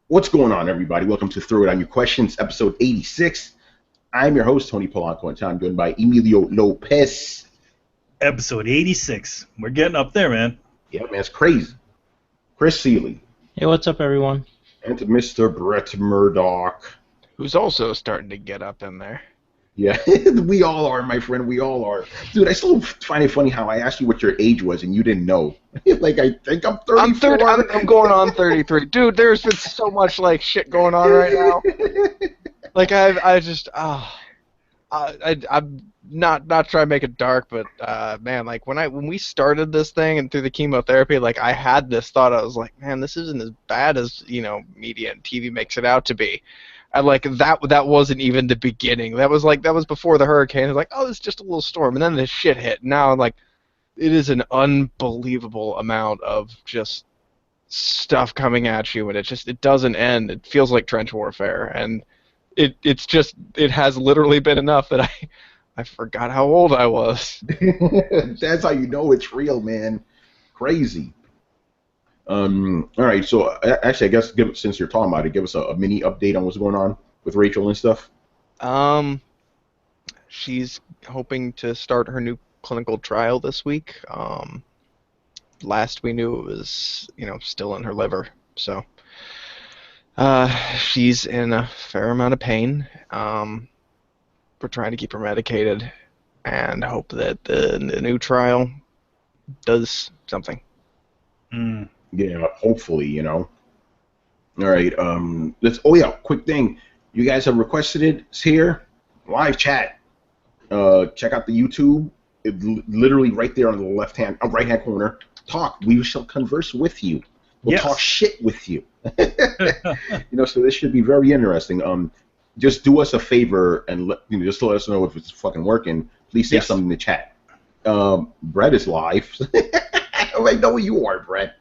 What's going on, everybody? Welcome to Throwdown Your Questions, episode 86. I'm your host, Tony Polanco, and I'm joined by Emilio Lopez. Episode 86. We're getting up there, man. Yeah, man, it's crazy. Chris Seeley. Hey, what's up, everyone? And to Mr. Brett Murdoch. Who's also starting to get up in there. Yeah, we all are, my friend. We all are. Dude, I still find it funny how I asked you what your age was and you didn't know. Like, I think I'm 34. I'm going on 33. Dude, there's been so much, shit going on right now. I'm not trying to make it dark, but, man, when we started this thing and through the chemotherapy, I had this thought. I was like, man, this isn't as bad as, media and TV makes it out to be. And that wasn't even the beginning. That was before the hurricane. It's like, oh, it's just a little storm, and then this shit hit. Now it is an unbelievable amount of just stuff coming at you, and it doesn't end. It feels like trench warfare, and it has literally been enough that I forgot how old I was. That's how you know it's real, man. Crazy. All right, so actually, I guess since you're talking about it, give us a mini update on what's going on with Rachel and stuff. She's hoping to start her new clinical trial this week. Last we knew it was, still in her liver, so she's in a fair amount of pain. We're trying to keep her medicated and hope that the new trial does something. Yeah, hopefully, All right, quick thing. You guys have requested it. It's here. Live chat. Check out the YouTube. It's literally right there on the right-hand corner. Talk. We shall converse with you. We'll talk shit with you. So this should be very interesting. Just do us a favor and just to let us know if it's fucking working. Please say something in the chat. Brett is live. I know who you are, Brett.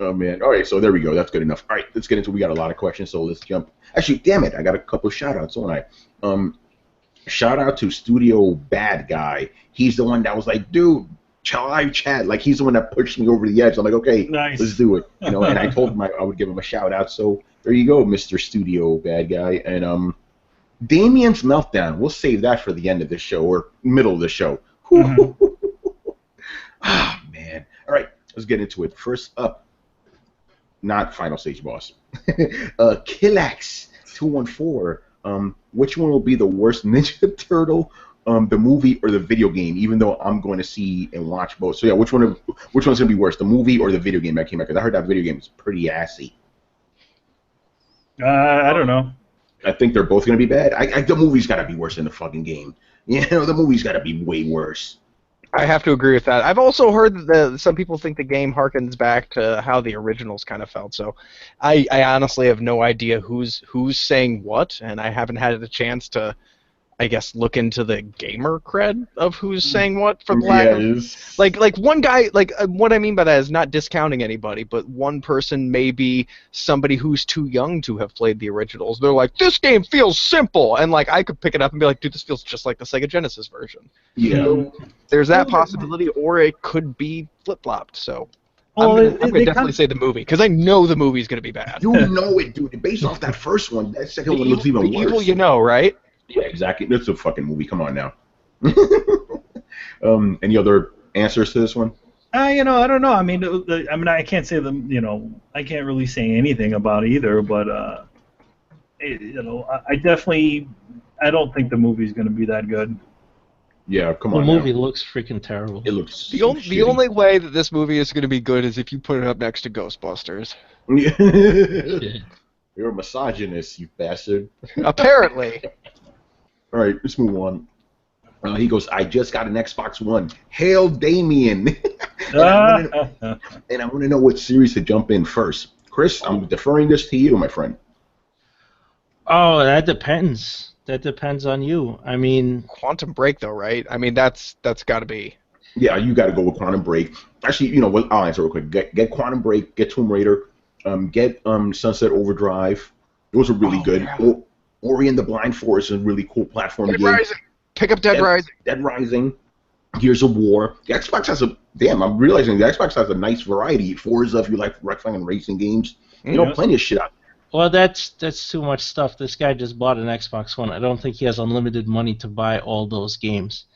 Oh, man. All right, so there we go. That's good enough. All right, let's get into it. We got a lot of questions, so let's jump. Actually, damn it, I got a couple of shout-outs, don't I? Shout out to Studio Bad Guy. He's the one that was like, dude, live chat. He's the one that pushed me over the edge. I'm like, okay, nice. Let's do it. And I told him I would give him a shout-out. So there you go, Mr. Studio Bad Guy. And Damien's Meltdown, we'll save that for the end of the show or middle of the show. Ah, man. All right. Let's get into it. First up, not Final Stage Boss. Killax214. Which one will be the worst Ninja Turtle, the movie or the video game? Even though I'm going to see and watch both. So yeah, which one's gonna be worse, the movie or the video game that came out? Because I heard that video game is pretty assy. I don't know. I think they're both gonna be bad. The movie's got to be worse than the fucking game. The movie's got to be way worse. I have to agree with that. I've also heard that some people think the game harkens back to how the originals kind of felt. So I honestly have no idea who's saying what, and I haven't had the chance to, I guess, look into the gamer cred of who's saying what for the lack of... Like one guy, what I mean by that is not discounting anybody, but one person may be somebody who's too young to have played the originals. They're like, this game feels simple, and I could pick it up and be like, dude, this feels just like the Sega Genesis version. Yeah. So there's that possibility, or it could be flip-flopped, so... I'm going to definitely say the movie, because I know the movie's going to be bad. You know it, dude. Based off that first one, that second one looks even worse. The evil you know, right? Yeah, exactly. It's a fucking movie. Come on now. Any other answers to this one? I don't know. I mean, I can't say I can't really say anything about either. But I don't think the movie's going to be that good. Yeah, come on. The movie looks freaking terrible. It looks the only way that this movie is going to be good is if you put it up next to Ghostbusters. You're a misogynist, you bastard. Apparently. All right, let's move on. He goes, I just got an Xbox One. Hail Damien. And I want to know what series to jump in first. Chris, I'm deferring this to you, my friend. Oh, that depends. That depends on you. I mean... Quantum Break, though, right? I mean, that's got to be... Yeah, you got to go with Quantum Break. Actually, I'll answer real quick. Get Quantum Break, get Tomb Raider, get Sunset Overdrive. Those are really good. Yeah. Ori and the Blind Forest is a really cool platform game. Rising. Pick up Dead Rising. Dead Rising. Gears of War. The Xbox has I'm realizing the Xbox has a nice variety. Forza, if you like wrestling and racing games. know, plenty of shit out there. Well, that's too much stuff. This guy just bought an Xbox One. I don't think he has unlimited money to buy all those games.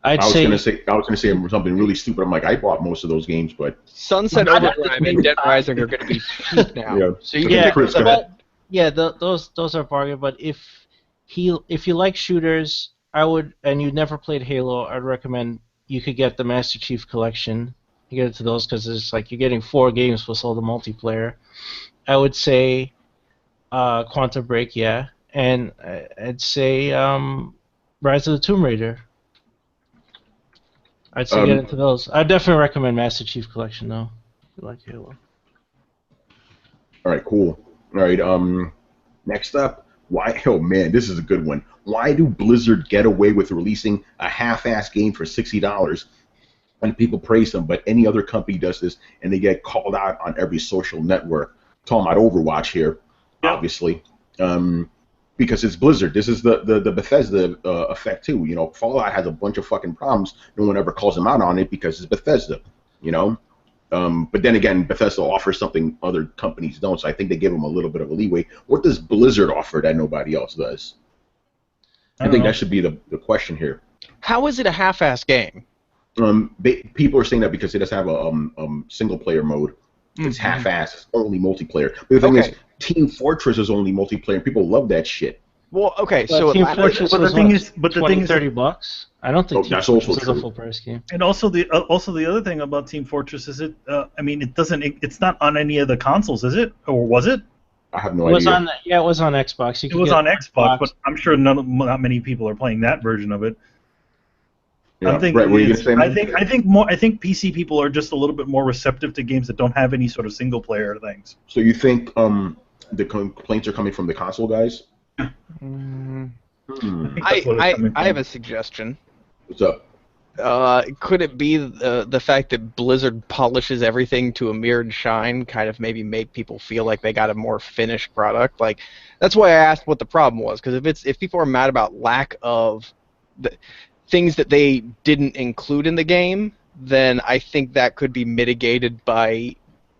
I was gonna say something really stupid. I'm like, I bought most of those games, but Sunset Overdrive and Dead Rising are going to be cheap now. Yeah. So you Yeah, can Chris, go ahead. those are bargain. But if you like shooters, and you never played Halo, I'd recommend you could get the Master Chief Collection. You get into those because it's like you're getting 4 games plus all the multiplayer. I would say Quantum Break, yeah, and I'd say Rise of the Tomb Raider. I'd say get into those. I'd definitely recommend Master Chief Collection though. If you like Halo. All right, cool. All right, next up, why? Oh man, this is a good one. Why do Blizzard get away with releasing a half-ass game for $60 and people praise them, but any other company does this and they get called out on every social network? Talking about Overwatch here, obviously, because it's Blizzard. This is the Bethesda effect too. You know, Fallout has a bunch of fucking problems. No one ever calls them out on it because it's Bethesda. You know. But then again, Bethesda offers something other companies don't, so I think they give them a little bit of a leeway. What does Blizzard offer that nobody else does? I think that should be the question here. How is it a half-ass game? People are saying that because it doesn't have a single-player mode. It's half-ass. It's only multiplayer. But the thing is, Team Fortress is only multiplayer, and people love that shit. Well, okay, But so Team Fortress but the was thing what, is, but the 20, thing is, $30. I don't think Team that's Fortress also is a true. full price game. and also the other thing about Team Fortress is it's not on any of the consoles, is it? Or was it? I have no It was idea. it was on Xbox. It was on Xbox, but I'm sure not many people are playing that version of it. Yeah. I'm thinking. Brett, what were you gonna say? I think PC people are just a little bit more receptive to games that don't have any sort of single player things. So you think the complaints are coming from the console guys? I have a suggestion. What's up? Could it be the fact that Blizzard polishes everything to a mirrored shine, kind of maybe make people feel like they got a more finished product? Like, that's why I asked what the problem was, because if people are mad about lack of the things that they didn't include in the game, then I think that could be mitigated by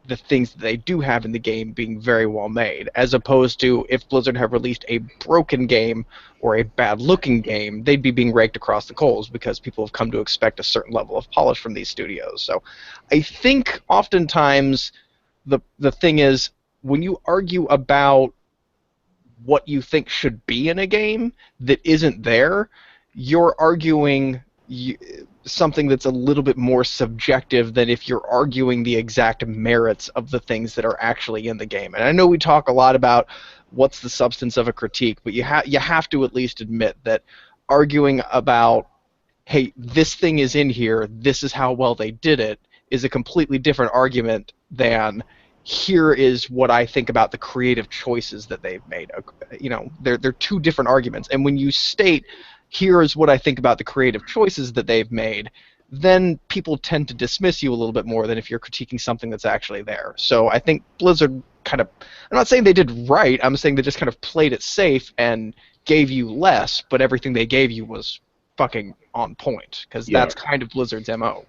the things that they do have in the game being very well made, as opposed to if Blizzard had released a broken game or a bad-looking game, they'd be being raked across the coals because people have come to expect a certain level of polish from these studios. So I think oftentimes the thing is, when you argue about what you think should be in a game that isn't there, you're arguing something that's a little bit more subjective than if you're arguing the exact merits of the things that are actually in the game. And I know we talk a lot about what's the substance of a critique, but you have to at least admit that arguing about, hey, this thing is in here, this is how well they did it, is a completely different argument than here is what I think about the creative choices that they've made. You know, they're two different arguments. And when you state, here is what I think about the creative choices that they've made, then people tend to dismiss you a little bit more than if you're critiquing something that's actually there. So I think Blizzard kind of, I'm not saying they did right, I'm saying they just kind of played it safe and gave you less, but everything they gave you was fucking on point, because that's kind of Blizzard's MO.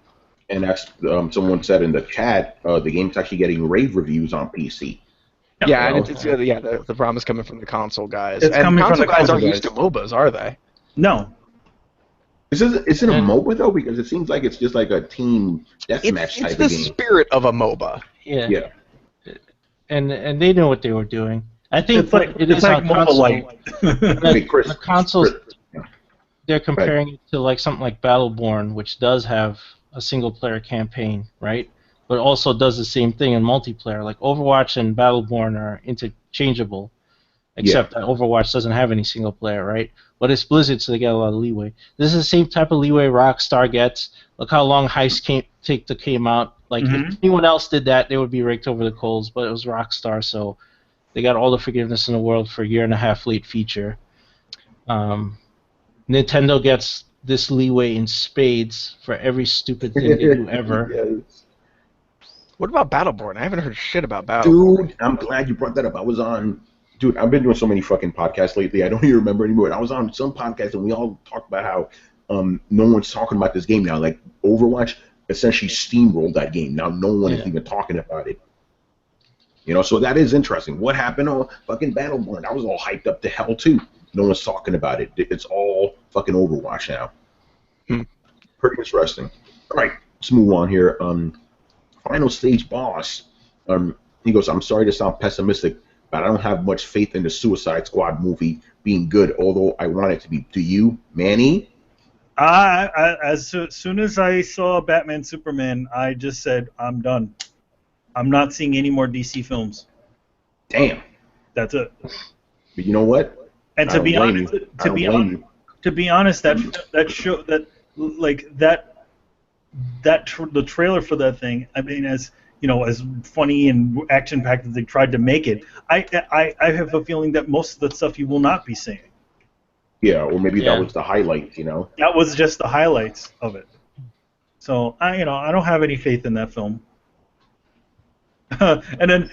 And that's someone said in the chat, the game's actually getting rave reviews on PC. Yeah, and the problem is coming from the console guys. It's coming from the guys console aren't used to guys. MOBAs, are they? No. Is it a MOBA though? Because it seems like it's just like a team deathmatch type of game. It's the spirit of a MOBA. Yeah. And they knew what they were doing. I think It's like console. Light. Chris, consoles, Chris, they're comparing it to like something like Battleborn, which does have a single-player campaign, right? But also does the same thing in multiplayer. Like Overwatch and Battleborn are interchangeable, except that Overwatch doesn't have any single-player, right? But it's Blizzard, so they get a lot of leeway. This is the same type of leeway Rockstar gets. Look how long Heist came out. Like, if anyone else did that, they would be raked over the coals, but it was Rockstar, so they got all the forgiveness in the world for a year-and-a-half late feature. Nintendo gets this leeway in spades for every stupid thing they do ever. Yes. What about Battleborn? I haven't heard shit about Battleborn. Dude, I'm glad you brought that up. Dude, I've been doing so many fucking podcasts lately, I don't even remember anymore. I was on some podcast and we all talked about how no one's talking about this game now. Like, Overwatch essentially steamrolled that game. Now no one is even talking about it. You know, so that is interesting. What happened on fucking Battleborn? That was all hyped up to hell too. No one's talking about it. It's all fucking Overwatch now. Pretty interesting. All right, let's move on here. Final stage boss. He goes, I'm sorry to sound pessimistic, but I don't have much faith in the Suicide Squad movie being good, although I want it to be. Do you, Manny? As soon as I saw Batman Superman, I just said, I'm done. I'm not seeing any more DC films. Damn. That's it. But you know what? And to be honest, the trailer for that thing. I mean, as you know, as funny and action-packed as they tried to make it, I have a feeling that most of the stuff you will not be seeing. Yeah, or maybe that was the highlight. You know, that was just the highlights of it. So I don't have any faith in that film. And then,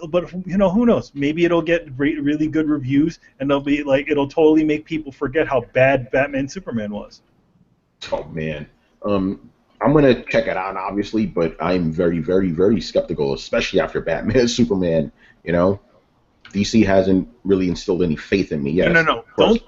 but who knows? Maybe it'll get really good reviews, and it'll totally make people forget how bad Batman Superman was. Oh man, I'm gonna check it out, obviously, but I'm very, very, very skeptical, especially after Batman Superman. You know, DC hasn't really instilled any faith in me yet. No.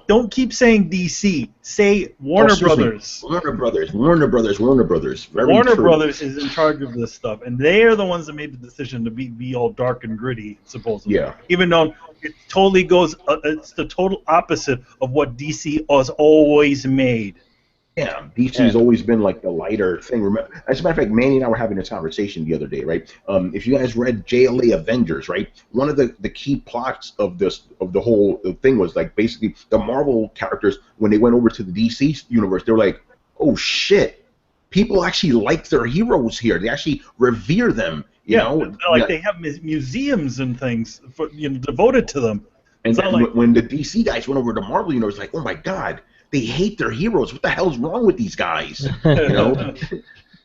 Don't keep saying DC. Say Warner Brothers. Warner Brothers. Very Warner true. Brothers is in charge of this stuff, and they are the ones that made the decision to be all dark and gritty, supposedly. Yeah. Even though it totally goes, it's the total opposite of what DC has always made. Yeah, DC's always been like the lighter thing. As a matter of fact, Manny and I were having this conversation the other day, right? If you guys read JLA Avengers, right? One of the key plots of the whole thing was like basically the Marvel characters, when they went over to the DC universe, they were like, oh shit, people actually like their heroes here. They actually revere them. You know, they have museums and things devoted to them. And then when the DC guys went over to Marvel universe, like, oh my god. They hate their heroes. What the hell's wrong with these guys? You know?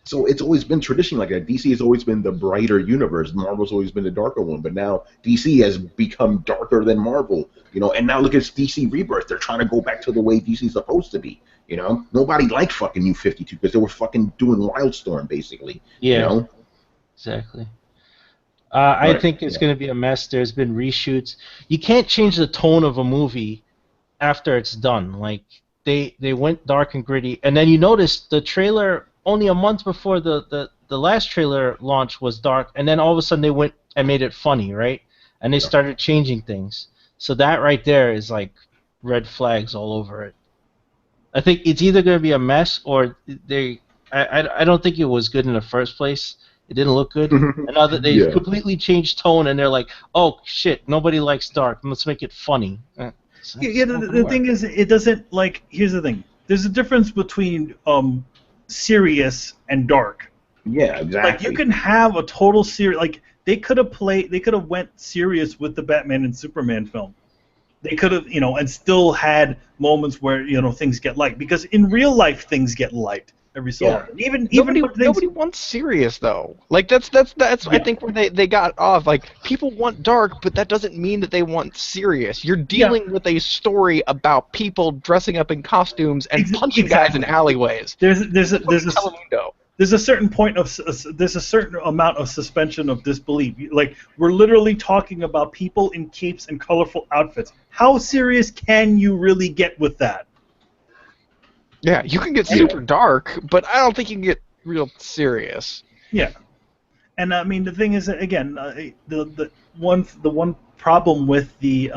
So it's always been tradition like that. DC has always been the brighter universe. Marvel's always been the darker one. But now DC has become darker than Marvel. You know, and now look at DC Rebirth. They're trying to go back to the way DC's supposed to be. You know? Nobody liked fucking New 52 because they were fucking doing Wildstorm, basically. Yeah. You know? Exactly. I think it's going to be a mess. There's been reshoots. You can't change the tone of a movie after it's done. Like, They went dark and gritty, and then you notice the trailer only a month before the last trailer launch was dark, and then all of a sudden they went and made it funny, right? And they started changing things. So that right there is like red flags all over it. I think it's either going to be a mess or I don't think it was good in the first place. It didn't look good. And now that they completely changed tone and they're like, oh shit, nobody likes dark. Let's make it funny. The thing is, it doesn't here's the thing. There's a difference between serious and dark. Yeah, exactly. Like you can have a total serious. Like they could have went serious with the Batman and Superman film. They could have, and still had moments where things get light, because in real life things get light every so often. Even nobody wants serious though. Like that's I think where they got off. Like people want dark, but that doesn't mean that they want serious. You're dealing with a story about people dressing up in costumes and punching guys in alleyways. There's a certain amount of suspension of disbelief. Like we're literally talking about people in capes and colorful outfits. How serious can you really get with that? Yeah, you can get super dark, but I don't think you can get real serious. Yeah, and I mean the thing is, again, the one problem with the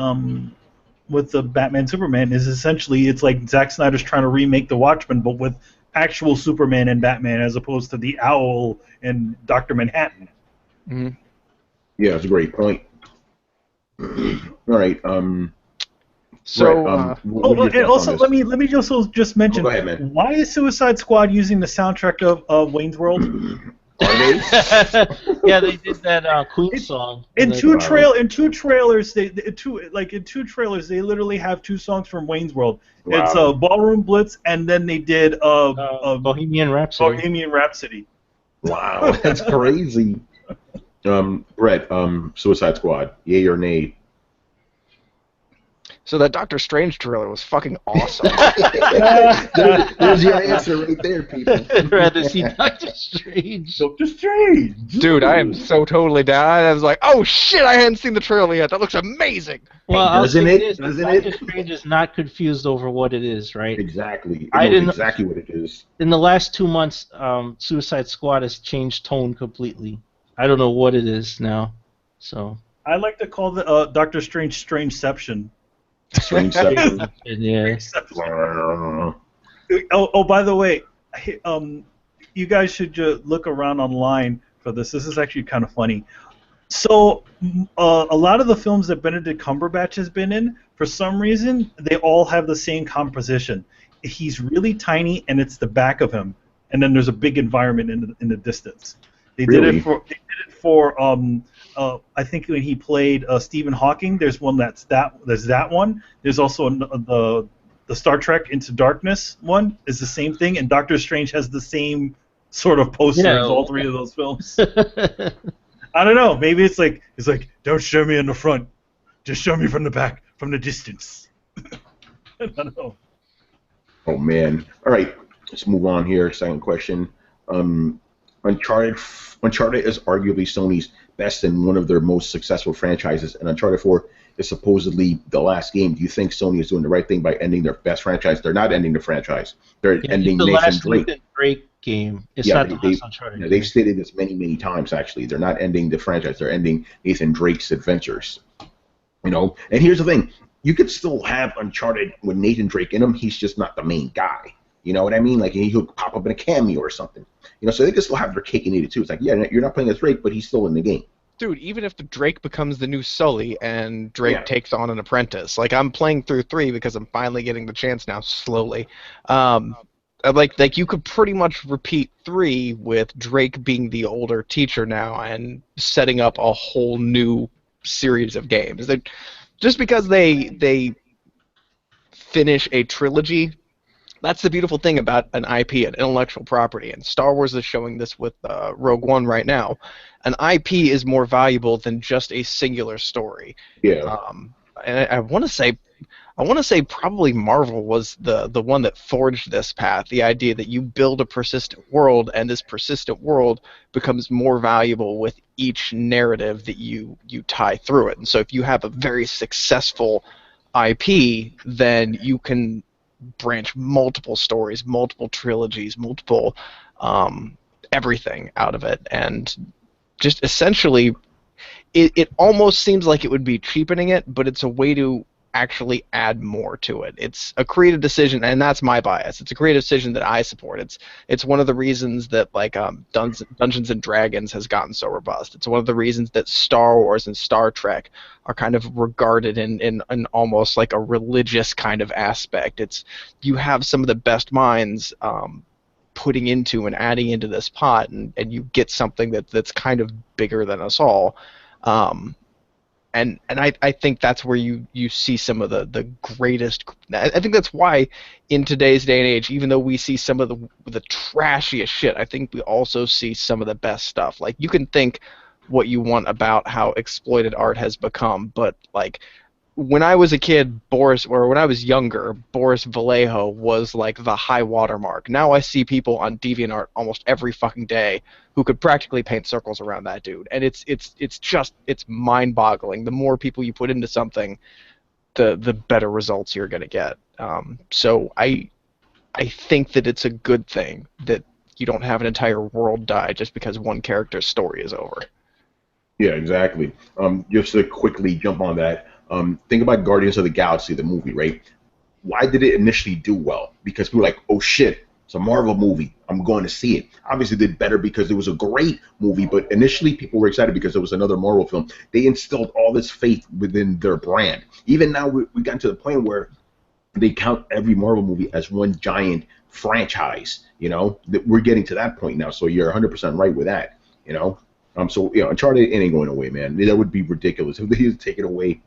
Batman Superman is essentially it's like Zack Snyder's trying to remake The Watchmen, but with actual Superman and Batman as opposed to the Owl and Dr. Manhattan. Mm-hmm. Yeah, that's a great point. All right. So, also let me just mention. Go ahead, man. Why is Suicide Squad using the soundtrack of Wayne's World? Are they? Yeah, they did that Queen song. In two trailers, they literally have two songs from Wayne's World. Wow. It's Ballroom Blitz, and then they did Bohemian Rhapsody. Bohemian Rhapsody. Wow, that's crazy. Brett, Suicide Squad, yay or nay? So that Doctor Strange trailer was fucking awesome. There's your answer right there, people. I'd rather see Doctor Strange. Doctor Strange. Dude, I am so totally down. I was like, oh shit, I hadn't seen the trailer yet. That looks amazing. Well, Hey, I'll doesn't say it? this, Doesn't Doctor it? Strange is not confused over what it is, right? Exactly. I It knows didn't- exactly what it is. In the last 2 months, Suicide Squad has changed tone completely. I don't know what it is now. So I like to call the Doctor Strange Strangeception. Strange section. yeah. Oh, by the way, you guys should look around online for this. This is actually kind of funny. So, a lot of the films that Benedict Cumberbatch has been in, for some reason, they all have the same composition. He's really tiny, and it's the back of him, and then there's a big environment in the distance. They did Really? it for I think when he played Stephen Hawking. There's that one. There's also the Star Trek Into Darkness one is the same thing, and Doctor Strange has the same sort of poster Yeah. as all three of those films. I don't know. Maybe it's like don't show me in the front, just show me from the back, from the distance. I don't know. Oh man! All right, let's move on here. Second question. Uncharted is arguably Sony's best and one of their most successful franchises, and Uncharted 4 is supposedly the last game. Do you think Sony is doing the right thing by ending their best franchise? They're not ending the franchise. They're ending the Nathan last Drake. Nathan Drake game. It's Yeah, not the last Uncharted game. they've stated this many times. Actually, they're not ending the franchise. They're ending Nathan Drake's adventures. And here's the thing: you could still have Uncharted with Nathan Drake in him. He's just not the main guy. You know what I mean? Like he'll pop up in a cameo or something. So they can still have their cake and eat it too. It's like, yeah, you're not playing as Drake, but he's still in the game. Dude, even if the Drake becomes the new Sully and Drake takes on an apprentice, like I'm playing through 3 because I'm finally getting the chance now, slowly. Like you could pretty much repeat 3 with Drake being the older teacher now and setting up a whole new series of games. Just because they finish a trilogy, that's the beautiful thing about an IP, an intellectual property, and Star Wars is showing this with Rogue One right now. An IP is more valuable than just a singular story. Yeah. And I want to say probably Marvel was the one that forged this path. The idea that you build a persistent world, and this persistent world becomes more valuable with each narrative that you tie through it. And so if you have a very successful IP, then you can branch multiple stories, multiple trilogies, multiple everything out of it, and just essentially it almost seems like it would be cheapening it, but it's a way to actually add more to it. It's a creative decision, and that's my bias. It's a creative decision that I support. It's one of the reasons that like Dungeons and Dragons has gotten so robust. It's one of the reasons that Star Wars and Star Trek are kind of regarded in almost like a religious kind of aspect. It's you have some of the best minds putting into and adding into this pot, and you get something that's kind of bigger than us all. And I think that's where you see some of the greatest. I think that's why in today's day and age, even though we see some of the trashiest shit, I think we also see some of the best stuff. Like you can think what you want about how exploited art has become, but like when I was a kid, when I was younger, Boris Vallejo was like the high watermark. Now I see people on DeviantArt almost every fucking day who could practically paint circles around that dude, and it's mind-boggling. The more people you put into something, the better results you're gonna get. So I think that it's a good thing that you don't have an entire world die just because one character's story is over. Yeah, exactly. Just to quickly jump on that. Think about Guardians of the Galaxy, the movie, right? Why did it initially do well? Because people were like, oh shit, it's a Marvel movie. I'm going to see it. Obviously, it did better because it was a great movie, but initially people were excited because it was another Marvel film. They instilled all this faith within their brand. Even now, we got to the point where they count every Marvel movie as one giant franchise. That we're getting to that point now. So you're 100% right with that. So Uncharted, it ain't going away, man. That would be ridiculous if they take it away.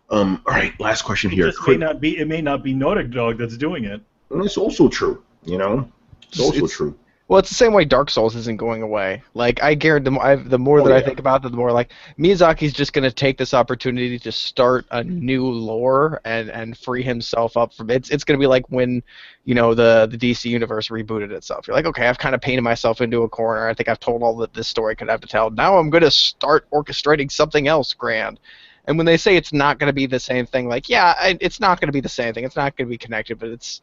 All right, last question here. It may not be Naughty Dog that's doing it. Well, it's also true, It's also true. Well, it's the same way Dark Souls isn't going away. Like, I guarantee the more Oh that I yeah, think about it, the more like Miyazaki's just going to take this opportunity to start a new lore and free himself up from it. It's going to be like when, the DC universe rebooted itself. You're like, okay, I've kind of painted myself into a corner. I think I've told all that this story could have to tell. Now I'm going to start orchestrating something else grand. And when they say it's not going to be the same thing, like, yeah, it's not going to be the same thing. It's not going to be connected, but it's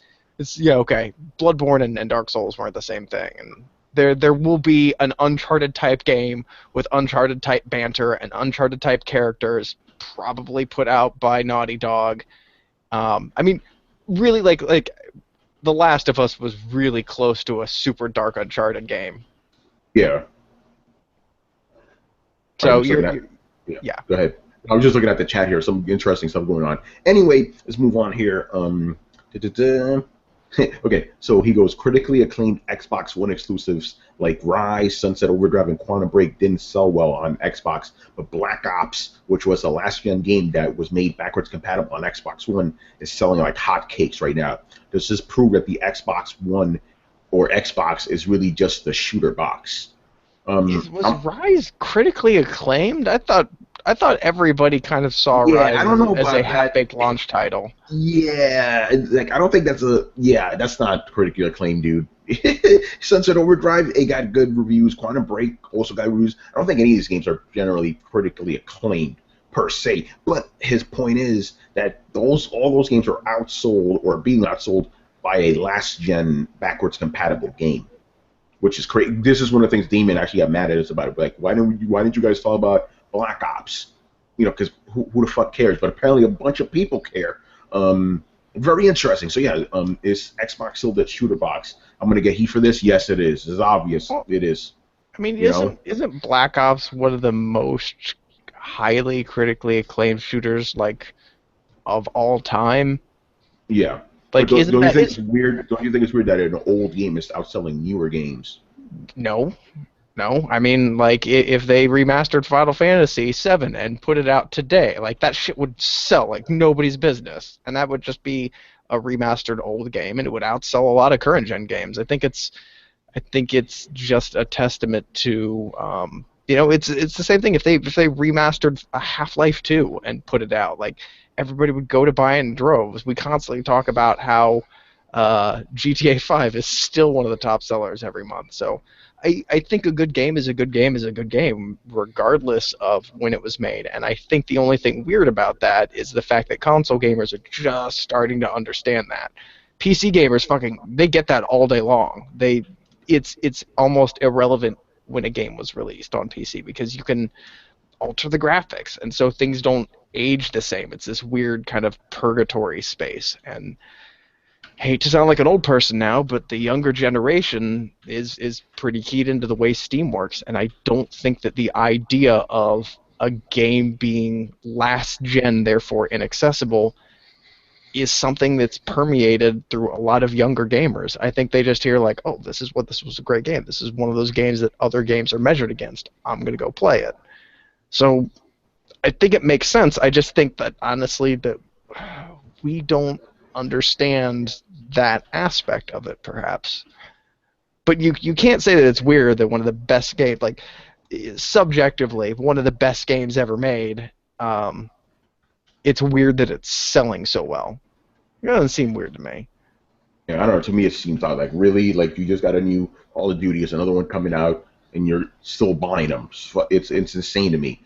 yeah, okay. Bloodborne and Dark Souls weren't the same thing, and there will be an Uncharted type game with Uncharted type banter and Uncharted type characters, probably put out by Naughty Dog. I mean, really, like The Last of Us was really close to a super dark Uncharted game. yeah. I'm So just looking at. Yeah. yeah. Go ahead. I was just looking at the chat here. Some interesting stuff going on. Anyway, let's move on here. Okay, so he goes, critically acclaimed Xbox One exclusives like Rise, Sunset Overdrive, and Quantum Break didn't sell well on Xbox, but Black Ops, which was a last-gen game that was made backwards compatible on Xbox One, is selling like hotcakes right now. Does this prove that the Xbox One or Xbox is really just the shooter box? Was Rise critically acclaimed? I thought everybody kind of saw Yeah, Rise I don't know as about a that. half-baked launch title. Yeah, like I don't think that's not critically acclaimed, dude. Sunset Overdrive, it got good reviews. Quantum Break also got reviews. I don't think any of these games are generally critically acclaimed per se. But his point is that all those games are outsold or being outsold by a last gen backwards compatible game, which is crazy. This is one of the things Demon actually got mad at us about. Like, why didn't you guys talk about Black Ops? Because who the fuck cares? But apparently a bunch of people care. Very interesting. So yeah, is Xbox still the shooter box? I'm gonna get heat for this. Yes, it is. It's obvious. Well, It is. I mean, isn't Black Ops one of the most highly critically acclaimed shooters of all time? Yeah. But Like, isn't don't you that think it's weird? Don't you think it's weird that an old game is outselling newer games? no? No, I mean, like, if they remastered Final Fantasy VII and put it out today, like, that shit would sell like nobody's business, and that would just be a remastered old game, and it would outsell a lot of current gen games. I think it's just a testament to, it's the same thing. If they remastered a Half-Life 2 and put it out, like, everybody would go to buy it in droves. We constantly talk about how GTA 5 is still one of the top sellers every month, so. I think a good game is a good game is a good game, regardless of when it was made. And I think the only thing weird about that is the fact that console gamers are just starting to understand that. PC gamers they get that all day long. It's almost irrelevant when a game was released on PC because you can alter the graphics, and so things don't age the same. It's this weird kind of purgatory space, and hate to sound like an old person now, but the younger generation is pretty keyed into the way Steam works, and I don't think that the idea of a game being last gen, therefore inaccessible, is something that's permeated through a lot of younger gamers. I think they just hear like, oh, this was a great game. This is one of those games that other games are measured against. I'm going to go play it. So I think it makes sense. I just think that, honestly, that we don't understand that aspect of it, perhaps. But you can't say that it's weird that one of the best games, like, subjectively, one of the best games ever made, it's weird that it's selling so well. It doesn't seem weird to me. Yeah, I don't know. To me, it seems like really like you just got a new Call of Duty, there's another one coming out, and you're still buying them. It's insane to me,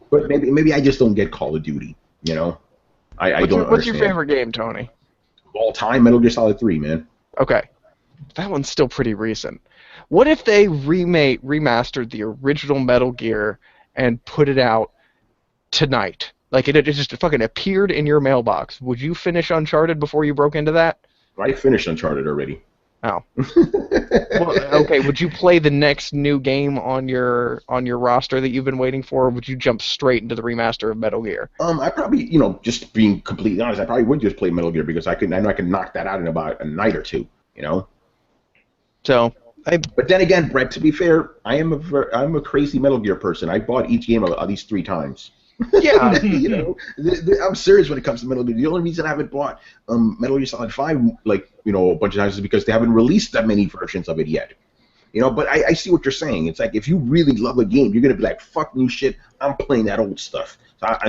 But maybe I just don't get Call of Duty, I don't understand. What's your favorite game, Tony? All time, Metal Gear Solid 3, man. Okay, that one's still pretty recent. What if they remastered the original Metal Gear and put it out tonight? Like, it just fucking appeared in your mailbox. Would you finish Uncharted before you broke into that? I finished Uncharted already. Oh. Well, okay, would you play the next new game on your roster that you've been waiting for, or would you jump straight into the remaster of Metal Gear? I probably, just being completely honest, I probably would just play Metal Gear because I know I can knock that out in about a night or two, So, But then again, Brett, to be fair, I'm a crazy Metal Gear person. I bought each game at least 3 times. Yeah. You know, I'm serious when it comes to Metal Gear. The only reason I haven't bought Metal Gear Solid 5, like, you know, a bunch of times is because they haven't released that many versions of it yet. You know, but I see what you're saying. It's like if you really love a game, you're gonna be like, "Fuck new shit. I'm playing that old stuff."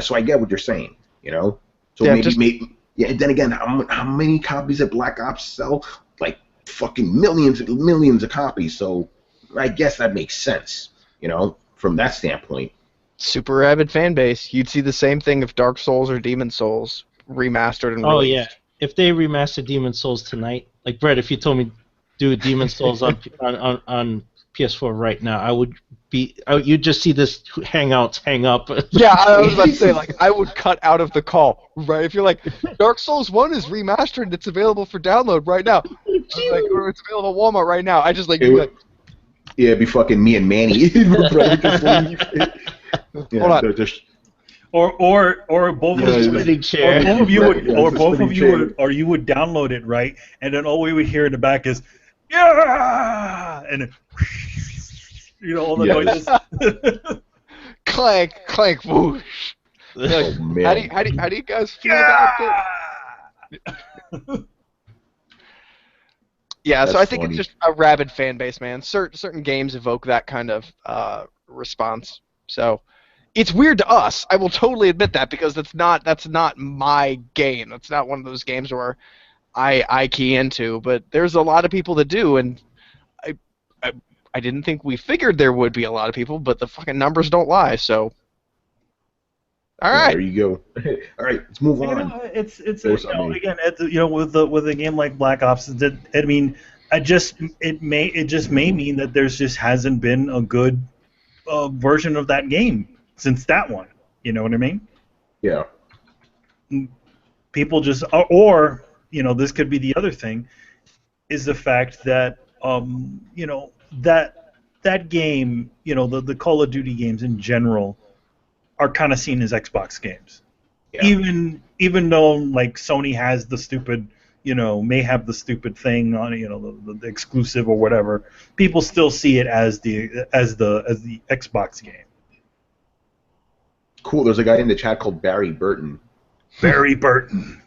So I get what you're saying. You know, so Yeah, maybe yeah. And then again, how many copies did Black Ops sell? Like fucking millions and millions of copies. So I guess that makes sense. You know, from that standpoint. super rabid fan base. You'd see the same thing if Dark Souls or Demon Souls remastered and Oh yeah, released. if they remaster Demon Souls tonight, like Brett, if you told me do Demon Souls on PS4 right now, you'd just see this Hangouts hang up. Yeah, I was about to say, like, I would cut out of the call, right? If you're like, Dark Souls 1 is remastered and it's available for download right now. I'm like, or it's available at Walmart right now. I just, like, It be would, like, yeah, it'd be fucking me and Manny. Brother, just leave. Yeah, hold on. Or both Yeah, of you, Spinning chair. or both of you would, Yeah, or it's a both spinning of you chair. would, or you would download it, right? And then all we would hear in the back is, yeah, and then, you know, all the Yes. noises. Clank, clank, whoosh. Like, Oh man. how do you guys feel about it? Yeah, so That's I think funny. it's just a rabid fan base, man. Certain games evoke that kind of response. So it's weird to us. I will totally admit that because that's not my game. That's not one of those games where I key into. But there's a lot of people that do, and I, I I didn't think we figured there would be a lot of people, but the fucking numbers don't lie. So all Yeah, right. there you go. All right, let's move You on. know, it's Hey, what's up, man? again, you know, with a game like Black Ops, I mean, it just may mean that there's just hasn't been a good version of that game since that one. You know what I mean? Yeah. People just, or you know, this could be the other thing, is the fact that you know, that game, you know, the Call of Duty games in general are kind of seen as Xbox games. Yeah. Even though like Sony has the stupid, you know, may have the stupid thing on, you know, the exclusive or whatever, people still see it as the Xbox game. Cool. There's a guy in the chat called Barry Burton. Barry Burton.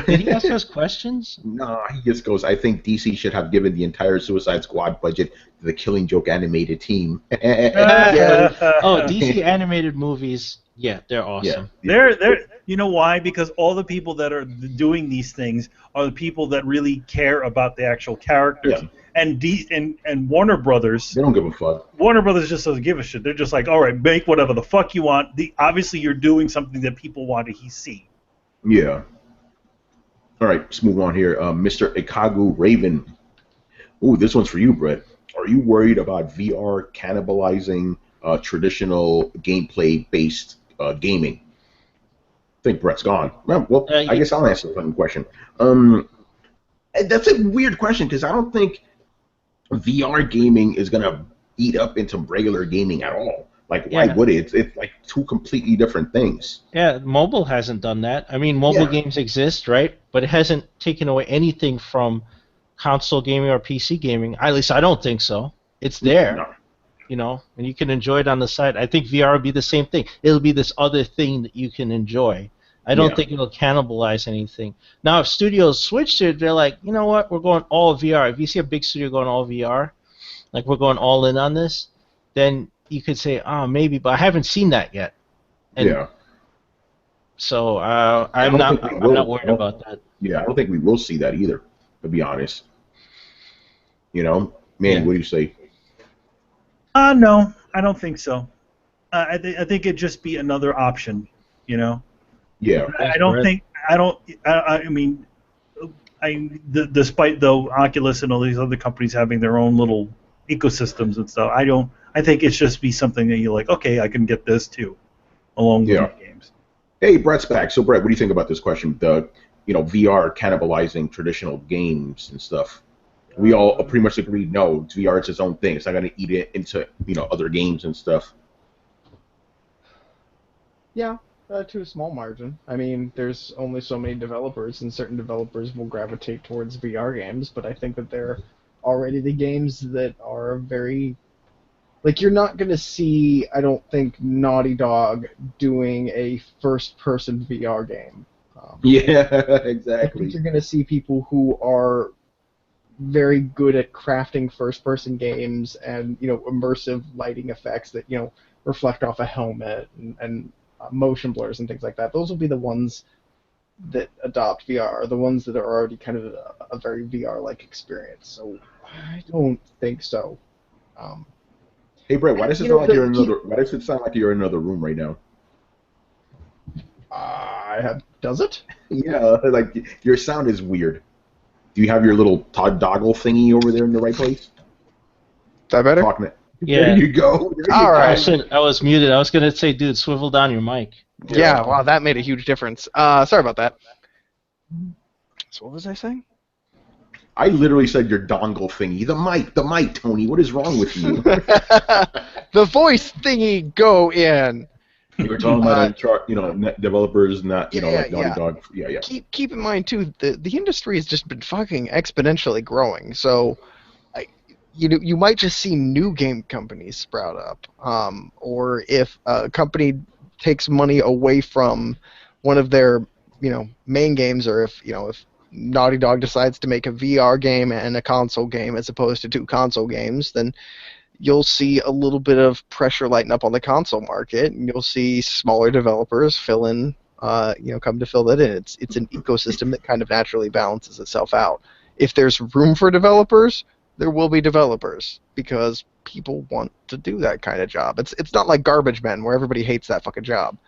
Did he ask us questions? Nah, he just goes, I think DC should have given the entire Suicide Squad budget to the Killing Joke animated team. Yeah. Oh, DC animated movies. Yeah, they're awesome. They're you know why? Because all the people that are doing these things are the people that really care about the actual characters. Yeah. And Warner Brothers. They don't give a fuck. Warner Brothers just doesn't give a shit. They're just like, all right, make whatever the fuck you want. Obviously, you're doing something that people want to see. Yeah. All right, let's move on here. Mr. Ikagu Raven. Ooh, this one's for you, Brett. Are you worried about VR cannibalizing traditional gameplay-based gaming? I think Brett's gone. Well, I guess I'll answer the fucking question. That's a weird question because I don't think VR gaming is gonna eat up into regular gaming at all. Like, why would it? It's like two completely different things. Yeah, mobile hasn't done that. I mean, mobile games exist, right? But it hasn't taken away anything from console gaming or PC gaming. At least I don't think so. It's there, No. you know, and you can enjoy it on the side. I think VR will be the same thing. It'll be this other thing that you can enjoy. I don't think it'll cannibalize anything. Now, if studios switch to it, they're like, you know what, we're going all VR. If you see a big studio going all VR, like we're going all in on this, then you could say, oh, maybe, but I haven't seen that yet. And so I'm not worried about that. Yeah, I don't think we will see that either, to be honest. You know? Manny, what do you say? No, I don't think so. I think it'd just be another option, you know? Yeah. I mean, despite though Oculus and all these other companies having their own little ecosystems and stuff, I think it's just be something that you're like, okay, I can get this too, along with the games. Hey, Brett's back. So, Brett, what do you think about this question? The, VR cannibalizing traditional games and stuff. We all pretty much agreed, no, VR is its own thing. It's not going to eat it into, other games and stuff. Yeah, to a small margin. I mean, there's only so many developers, and certain developers will gravitate towards VR games, but I think that they're already the games that are very Like, you're not going to see, I don't think, Naughty Dog doing a first-person VR game. Yeah, I exactly. think you're going to see people who are very good at crafting first-person games and, immersive lighting effects that, reflect off a helmet and motion blurs and things like that. Those will be the ones that adopt VR, the ones that are already kind of a very VR-like experience. So I don't think so. Hey, Brett, why does it sound like you're in another? Why does it sound like you're in another room right now? Does it? Yeah, like your sound is weird. Do you have your little toggle thingy over there in the right place? Is that better? Talking it. Yeah. There you go. All right. I was muted. I was gonna say, dude, swivel down your mic. Yeah, wow, that made a huge difference. Sorry about that. So what was I saying? I literally said your dongle thingy. The mic, Tony. What is wrong with you? The voice thingy go in. You were talking about net developers, not like Naughty Dog. Yeah. Keep in mind too, the industry has just been fucking exponentially growing. So, you might just see new game companies sprout up, or if a company takes money away from one of their main games, or if Naughty Dog decides to make a VR game and a console game as opposed to two console games, then you'll see a little bit of pressure lighten up on the console market, and you'll see smaller developers fill in, come to fill that in. It's an ecosystem that kind of naturally balances itself out. If there's room for developers, there will be developers because people want to do that kind of job. It's not like Garbage Men where everybody hates that fucking job.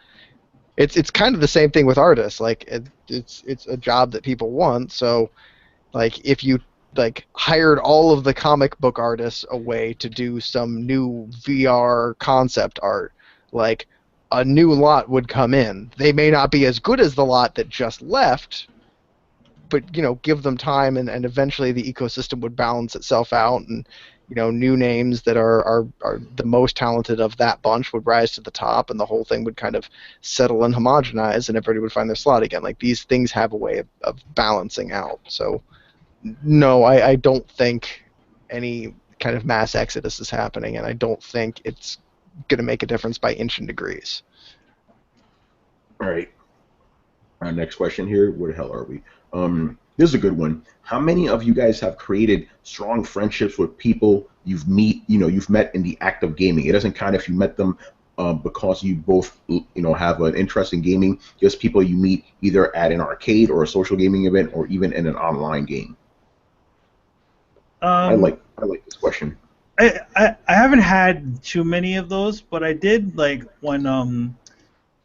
It's kind of the same thing with artists. Like it's a job that people want. So, like if you hired all of the comic book artists away to do some new VR concept art, like a new lot would come in. They may not be as good as the lot that just left, but give them time and eventually the ecosystem would balance itself out, and new names that are the most talented of that bunch would rise to the top, and the whole thing would kind of settle and homogenize, and everybody would find their slot again. Like, these things have a way of balancing out. So no, I don't think any kind of mass exodus is happening, and I don't think it's going to make a difference by inch and degrees. All right. Our next question here. Where the hell are we? This is a good one. How many of you guys have created strong friendships with people you've met in the act of gaming? It doesn't count if you met them because you both have an interest in gaming. Just people you meet either at an arcade or a social gaming event or even in an online game. I like this question. I haven't had too many of those, but I did like when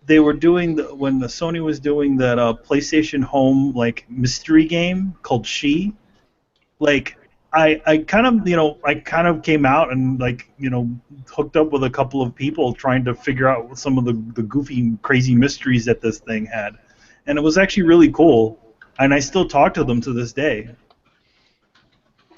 they were doing when the Sony was doing that PlayStation Home like mystery game called She. Like I kind of came out and hooked up with a couple of people trying to figure out some of the goofy crazy mysteries that this thing had, and it was actually really cool. And I still talk to them to this day.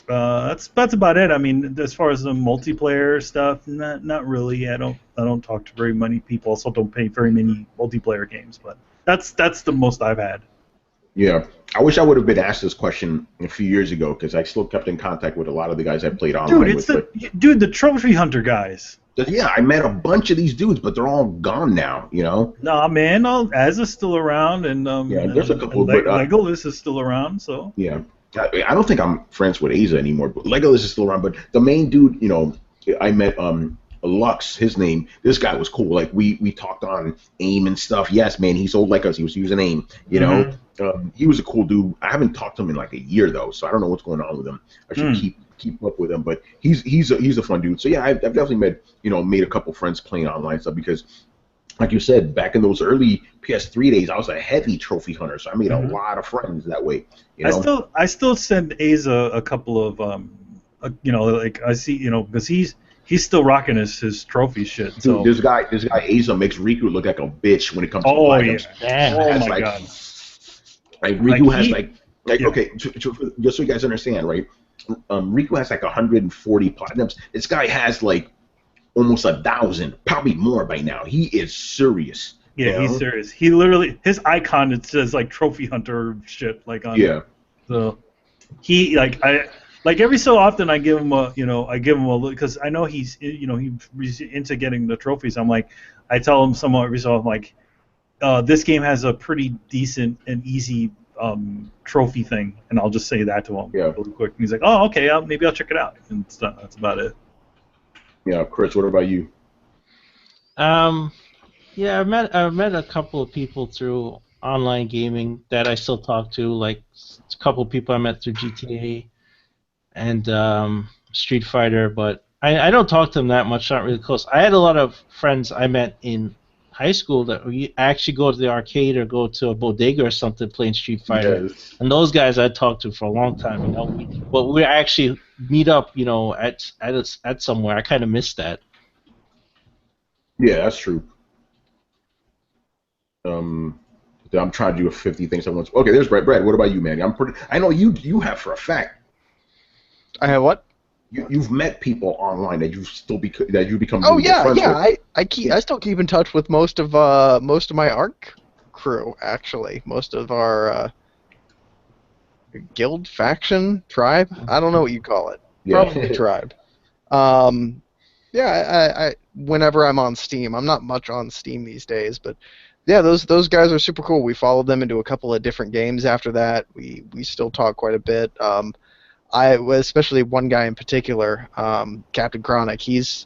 That's about it. I mean, as far as the multiplayer stuff, not really. I don't talk to very many people. Also, don't play very many multiplayer games. But that's the most I've had. Yeah, I wish I would have been asked this question a few years ago because I still kept in contact with a lot of the guys I played online with. The trophy hunter guys. Yeah, I met a bunch of these dudes, but they're all gone now. Nah, man, Az is still around, and there's a couple. Legolas is still around, so. Yeah. I don't think I'm friends with Asa anymore, but Legolas is still around. But the main dude, I met Lux, his name. This guy was cool. Like we talked on AIM and stuff. Yes, man, he sold like us. He was using AIM. He was a cool dude. I haven't talked to him in like a year though, so I don't know what's going on with him. I should keep up with him. But he's a fun dude. So yeah, I've definitely made a couple friends playing online stuff because. Like you said, back in those early PS3 days, I was a heavy trophy hunter, so I made a lot of friends that way. I still send Asa a couple of I see because he's still rocking his trophy shit. So dude, this guy Asa makes Riku look like a bitch when it comes to platinums. Yeah. Oh my god. Like Riku has okay, just so you guys understand, right? Riku has like 140 platinums. This guy has like almost 1,000, probably more by now. He is serious. Yeah, he's serious. He literally, his icon, it says like trophy hunter shit, like on. Yeah. So he Like every so often, I give him a look because I know he's he's into getting the trophies. I tell him somewhat every so often like, this game has a pretty decent and easy trophy thing, and I'll just say that to him really quick. And he's like, oh, okay, maybe I'll check it out. And that's about it. Yeah, Chris, what about you? Yeah, I've met a couple of people through online gaming that I still talk to, like a couple of people I met through GTA and Street Fighter, but I don't talk to them that much, not really close. I had a lot of friends I met in high school that we actually go to the arcade or go to a bodega or something playing Street Fighter, and those guys I talked to for a long time. But we actually meet up, at somewhere. I kind of miss that. Yeah, that's true. I'm trying to do 50 things at once. Okay, there's Brad. Brad, what about you, man? I know you have for a fact. I have what? You've met people online that you become. Oh really yeah, friends yeah. with. I still keep in touch with most of my ARC crew, actually. Most of our guild, faction, tribe. I don't know what you call it. Yeah. Probably tribe. Yeah. I whenever I'm on Steam, I'm not much on Steam these days, but yeah, those guys are super cool. We followed them into a couple of different games after that. We still talk quite a bit. Especially one guy in particular, Captain Chronic. He's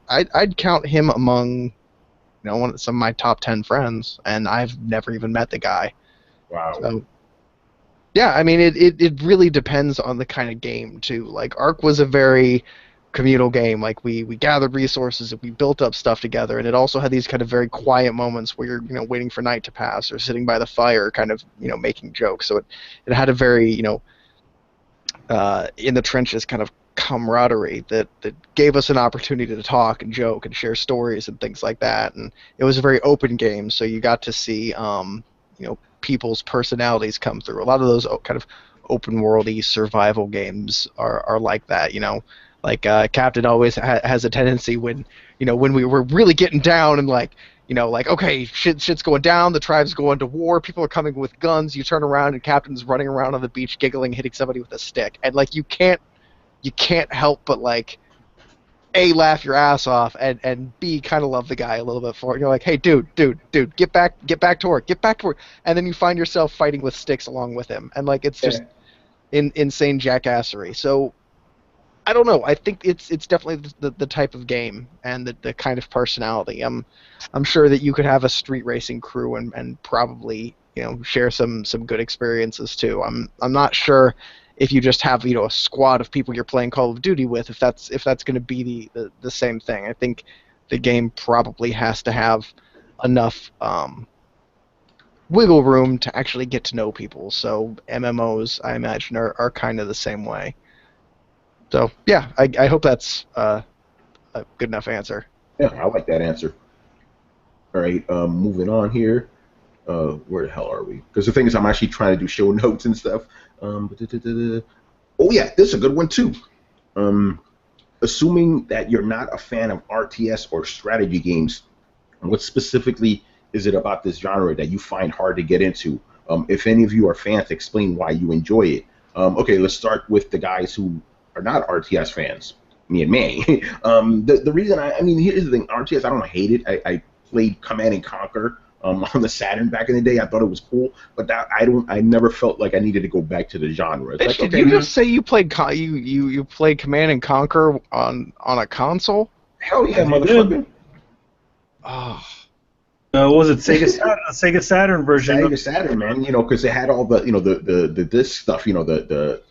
I'd count him among some of my top 10 friends, and I've never even met the guy. Wow. So yeah, I mean it really depends on the kind of game too. Like Ark was a very communal game. Like we gathered resources and we built up stuff together, and it also had these kind of very quiet moments where you're waiting for night to pass or sitting by the fire, kind of making jokes. So it had a very in the trenches kind of camaraderie that gave us an opportunity to talk and joke and share stories and things like that. And it was a very open game, so you got to see people's personalities come through. A lot of those kind of open worldy survival games are like that. Like Captain always has a tendency when we were really getting down and like okay, shit's going down, the tribe's going to war, people are coming with guns, you turn around and Captain's running around on the beach giggling, hitting somebody with a stick. And like you can't help but like A, laugh your ass off, and B, kind of love the guy a little bit for it. You're like, hey dude, get back to work. And then you find yourself fighting with sticks along with him. And like it's just insane jackassery. So I don't know. I think it's definitely the type of game and the kind of personality. I'm sure that you could have a street racing crew and probably share some good experiences too. I'm not sure if you just have a squad of people you're playing Call of Duty with, if that's going to be the same thing. I think the game probably has to have enough wiggle room to actually get to know people. So MMOs, I imagine, are kind of the same way. So yeah, I hope that's a good enough answer. Yeah, I like that answer. All right, moving on here. Where the hell are we? Because the thing is, I'm actually trying to do show notes and stuff. Oh yeah, this is a good one too. Assuming that you're not a fan of RTS or strategy games, what specifically is it about this genre that you find hard to get into? If any of you are fans, explain why you enjoy it. Okay, let's start with the guys who are not RTS fans, me and Manny. The reason here's the thing, RTS, I don't hate it. I played Command and Conquer on the Saturn back in the day. I thought it was cool, but I never felt like I needed to go back to the genre. It's like, did okay, you just say you played you played Command and Conquer on a console? Hell yeah, motherfucker. Oh. Was it Sega Saturn version? Sega Saturn, man. Because they had all the the disc stuff. The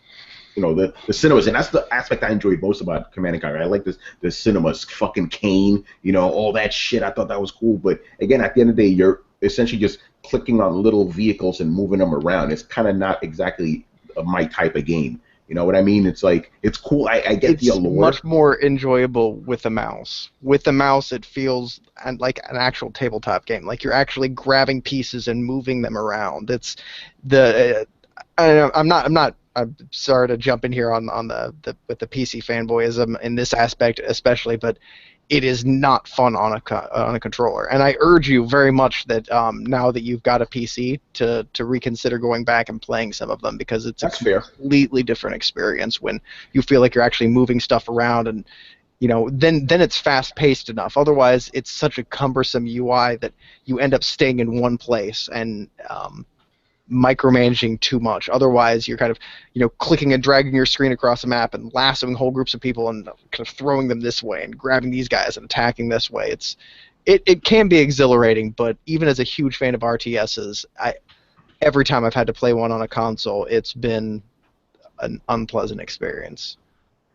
cinemas, and that's the aspect I enjoyed most about Command & Conquer. I like the cinemas, fucking Kane, all that shit. I thought that was cool. But again, at the end of the day, you're essentially just clicking on little vehicles and moving them around. It's kind of not exactly my type of game. You know what I mean? It's like, it's cool. I get the allure. It's much more enjoyable with the mouse. With the mouse, it feels like an actual tabletop game. Like you're actually grabbing pieces and moving them around. It's I'm sorry to jump in here on the with the PC fanboyism in this aspect especially, but it is not fun on a controller. And I urge you very much that now that you've got a PC to reconsider going back and playing some of them, because it's That's a fair. completely different experience when you feel like you're actually moving stuff around, and then it's fast paced enough. Otherwise, it's such a cumbersome UI that you end up staying in one place and micromanaging too much. Otherwise, you're kind of, clicking and dragging your screen across the map and lassoing whole groups of people and kind of throwing them this way and grabbing these guys and attacking this way. It can be exhilarating, but even as a huge fan of RTSs, every time I've had to play one on a console, it's been an unpleasant experience.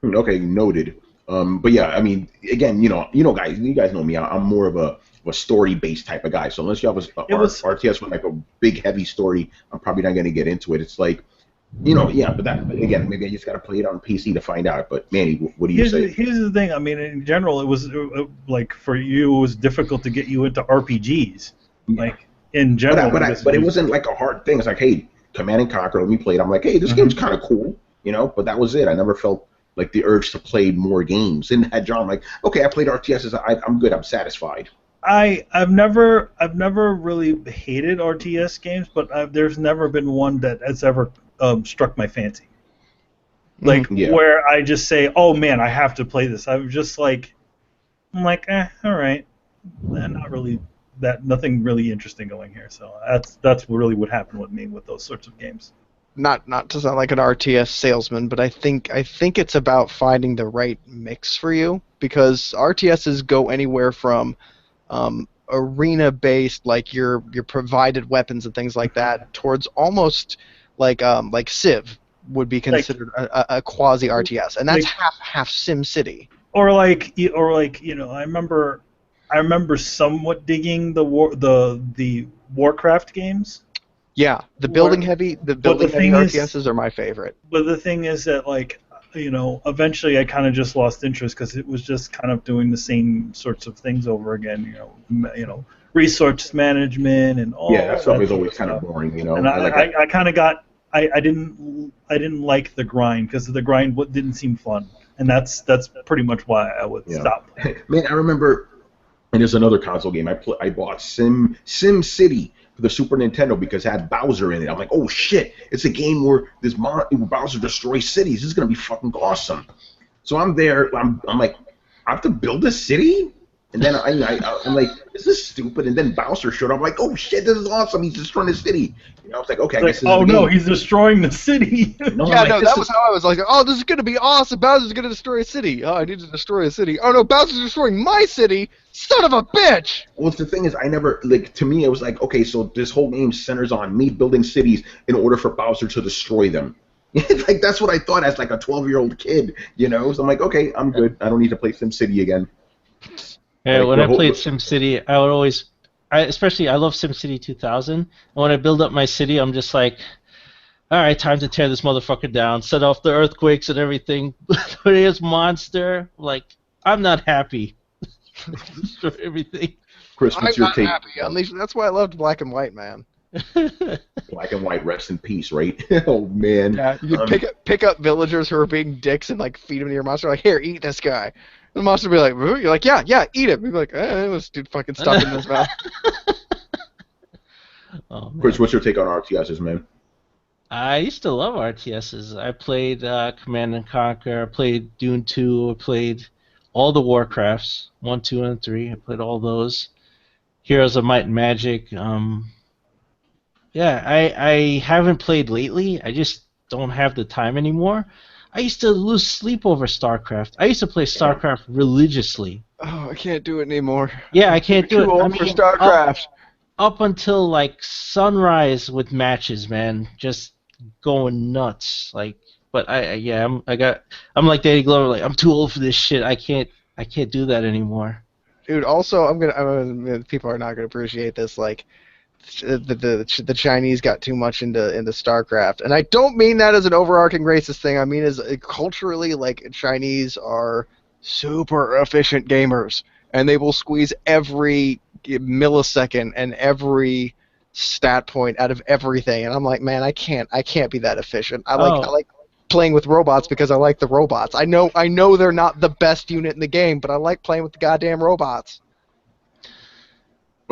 Okay, noted. But yeah, I mean, again, guys, you guys know me. I'm more of a story-based type of guy. So unless you have RTS with like a big, heavy story, I'm probably not going to get into it. It's like, yeah. But again, maybe I just got to play it on PC to find out. But Manny, what do you say? Here's the thing. I mean, in general, it was like for you, it was difficult to get you into RPGs. Yeah. Like in general, but it wasn't like a hard thing. It's like, hey, Command and Conquer, let me play it. I'm like, hey, this game's kind of cool, But that was it. I never felt like the urge to play more games. And that genre, I'm like, okay, I played RTSs. I'm good. I'm satisfied. I've never really hated RTS games, but there's never been one that has ever struck my fancy. Like where I just say, oh man, I have to play this. I'm like, all right, not really nothing really interesting going here. So that's really what happened with me with those sorts of games. Not to sound like an RTS salesman, but I think it's about finding the right mix for you, because RTSs go anywhere from arena-based, like your provided weapons and things like that, towards almost like Civ would be considered a quasi RTS, and that's half Sim City. Or like I remember somewhat digging the Warcraft games. Yeah, the building heavy RTSs are my favorite. But the thing is that eventually I kind of just lost interest because it was just kind of doing the same sorts of things over again. Resource management and all. Yeah, that stuff is always kind of boring. And I kind of got I didn't like the grind because the grind didn't seem fun, and that's pretty much why I would stop playing. Man, I remember, and there's another console game I bought, Sim City, for the Super Nintendo, because it had Bowser in it. I'm like, oh shit, it's a game where Bowser destroys cities. This is gonna be fucking awesome. So I'm there. I'm like, I have to build a city. And then I'm like, this is stupid. And then Bowser showed up. I'm like, oh shit, this is awesome. He's destroying the city. I was like, okay, I guess this is the game. He's destroying the city. That was how I was like, oh, this is going to be awesome. Bowser's going to destroy a city. Oh, I need to destroy a city. Oh no, Bowser's destroying my city. Son of a bitch. Well, the thing is, I never, to me, it was like, okay, so this whole game centers on me building cities in order for Bowser to destroy them. Like, that's what I thought as like a 12-year-old kid, So I'm like, okay, I'm good. I don't need to play SimCity again. Yeah, when I played SimCity, I would always, I love SimCity 2000, and when I build up my city, I'm just like, all right, time to tear this motherfucker down, set off the earthquakes and everything. But his monster, like, I'm not happy. Destroy everything. Chris, what's your take? Happy. That's why I loved Black and White, man. Black and White, rest in peace, right? Oh man. Yeah, you could pick up villagers who are being dicks and like feed them to your monster. Like, here, eat this guy. The monster will be like, you're like, yeah, eat it. You'd be like, this dude fucking stuff in his mouth. Oh, Chris, what's your take on RTSs, man? I used to love RTSs. I played Command and Conquer. I played Dune 2. I played all the Warcrafts, 1, 2, and 3. I played all those. Heroes of Might and Magic. Yeah, I haven't played lately. I just don't have the time anymore. I used to lose sleep over StarCraft. I used to play StarCraft religiously. Oh, I can't do it anymore. Yeah, I can't do it. Too old for StarCraft. Up until like sunrise with matches, man, just going nuts. But I'm like Danny Glover. Like, I'm too old for this shit. I can't do that anymore. Dude, also people are not gonna appreciate this. Like, the Chinese got too much into StarCraft, and I don't mean that as an overarching racist thing. I mean as culturally, like, Chinese are super efficient gamers, and they will squeeze every millisecond and every stat point out of everything. And I'm like, man, I can't be that efficient. I like playing with robots because I like the robots. I know they're not the best unit in the game, but I like playing with the goddamn robots.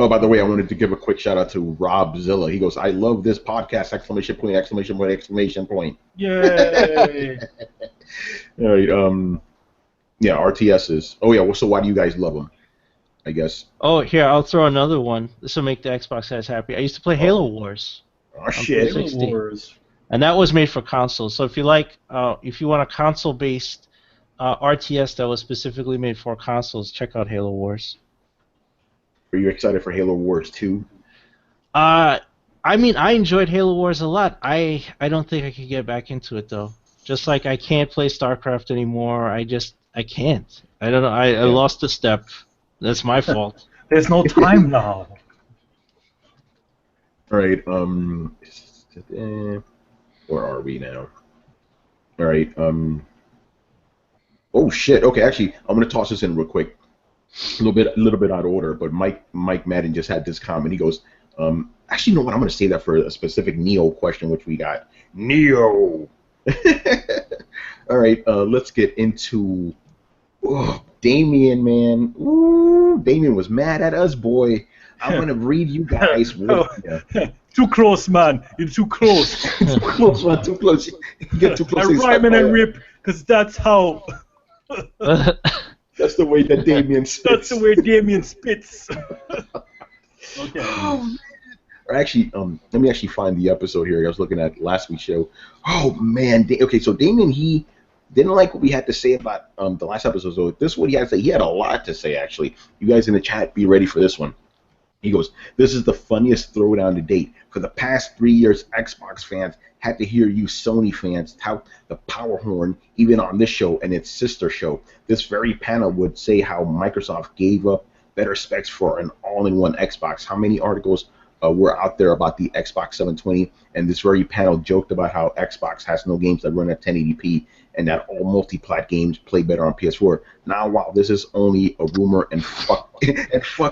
Oh, by the way, I wanted to give a quick shout out to Rob Zilla. He goes, "I love this podcast!" Exclamation point! Exclamation point! Exclamation point! Yay! All right. Yeah, RTSs. Oh yeah. Well, so why do you guys love them? I guess. Oh, here, I'll throw another one. This will make the Xbox guys happy. I used to play Halo Wars. Oh shit. Halo Wars. And that was made for consoles. So if you like, if you want a console-based RTS that was specifically made for consoles, check out Halo Wars. Are you excited for Halo Wars 2? I mean, I enjoyed Halo Wars a lot. I don't think I could get back into it though. Just like I can't play StarCraft anymore. I can't. I don't know. I lost a step. That's my fault. There's no time now. All right. Where are we now? All right. Oh shit. Okay. Actually, I'm gonna toss this in real quick. A little bit out of order, but Mike Madden just had this comment. He goes, actually, you know what? I'm gonna say that for a specific Neo question, which we got. Neo. All right. Let's get into. Oh, Damien, man. Ooh, Damien was mad at us, boy. I'm gonna read you guys. Too close, man. You're too close. Too close, man. Too close. You get too close. I rhyme and I rip, because that's how. That's the way that Damien spits. That's the way Damien spits. Okay. Oh, actually, let me actually find the episode here. I was looking at last week's show. Oh man. Okay, so Damien, he didn't like what we had to say about the last episode. So this is what he had to say. He had a lot to say, actually. You guys in the chat, be ready for this one. He goes, "This is the funniest throwdown to date. For the past 3 years, Xbox fans had to hear you Sony fans tout the power horn, even on this show and its sister show. This very panel would say how Microsoft gave up better specs for an all-in-one Xbox. How many articles were out there about the Xbox 720? And this very panel joked about how Xbox has no games that run at 1080p and that all multi-plat games play better on PS4. Now, while this is only a rumor, and fuck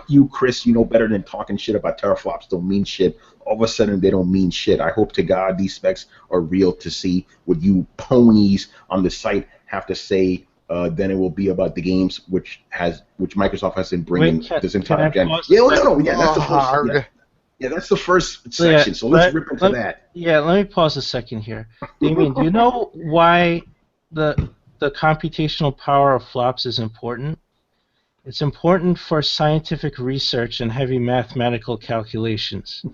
you, Chris, you know better than talking shit about teraflops don't mean shit. All of a sudden, they don't mean shit. I hope to God these specs are real to see what you ponies on the site have to say. Then it will be about the games which Microsoft has been bringing this entire gen. Yeah, no, yeah, that's the first. Yeah, that's the first section. So let's rip into that. Yeah, let me pause a second here. Damien, do you know why the computational power of flops is important? It's important for scientific research and heavy mathematical calculations.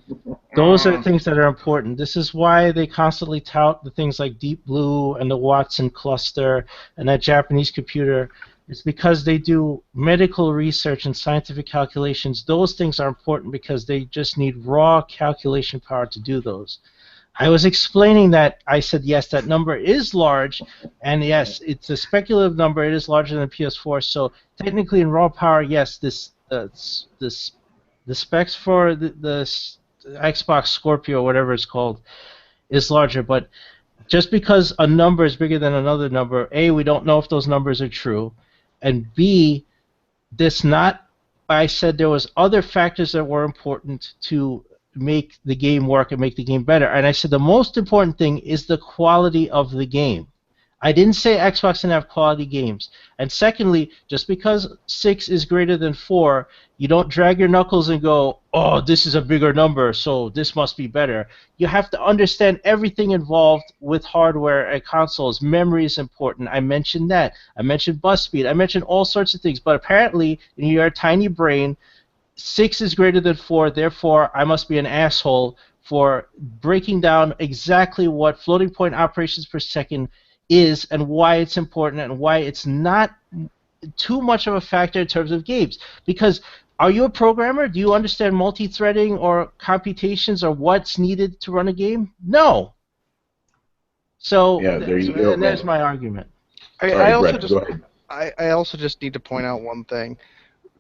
Those are things that are important. This is why they constantly tout the things like Deep Blue and the Watson cluster and that Japanese computer. It's because they do medical research and scientific calculations. Those things are important because they just need raw calculation power to do those. I was explaining that. I said, yes, that number is large, and yes, it's a speculative number. It is larger than the PS4, so technically in raw power, yes, the specs for the Xbox Scorpio, or whatever it's called, is larger, but just because a number is bigger than another number, A, we don't know if those numbers are true, and B, I said there was other factors that were important to make the game work and make the game better. And I said the most important thing is the quality of the game. I didn't say Xbox didn't have quality games. And secondly, just because 6 is greater than 4, you don't drag your knuckles and go, oh, this is a bigger number, so this must be better. You have to understand everything involved with hardware and consoles. Memory is important. I mentioned that. I mentioned bus speed. I mentioned all sorts of things. But apparently, in your tiny brain, 6 is greater than 4, therefore I must be an asshole for breaking down exactly what floating point operations per second is and why it's important and why it's not too much of a factor in terms of games. Because are you a programmer? Do you understand multi-threading or computations or what's needed to run a game? No. So yeah, there you go. And there's my argument. I also just need to point out one thing.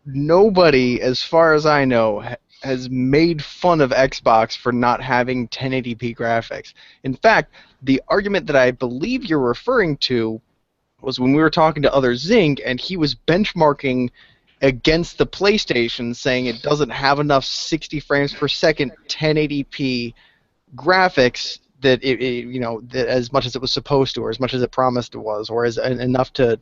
Nobody, as far as I know, has made fun of Xbox for not having 1080p graphics. In fact, the argument that I believe you're referring to was when we were talking to Other Zing, and he was benchmarking against the PlayStation, saying it doesn't have enough 60 frames per second 1080p graphics that as much as it was supposed to, or as much as it promised it was, or as enough to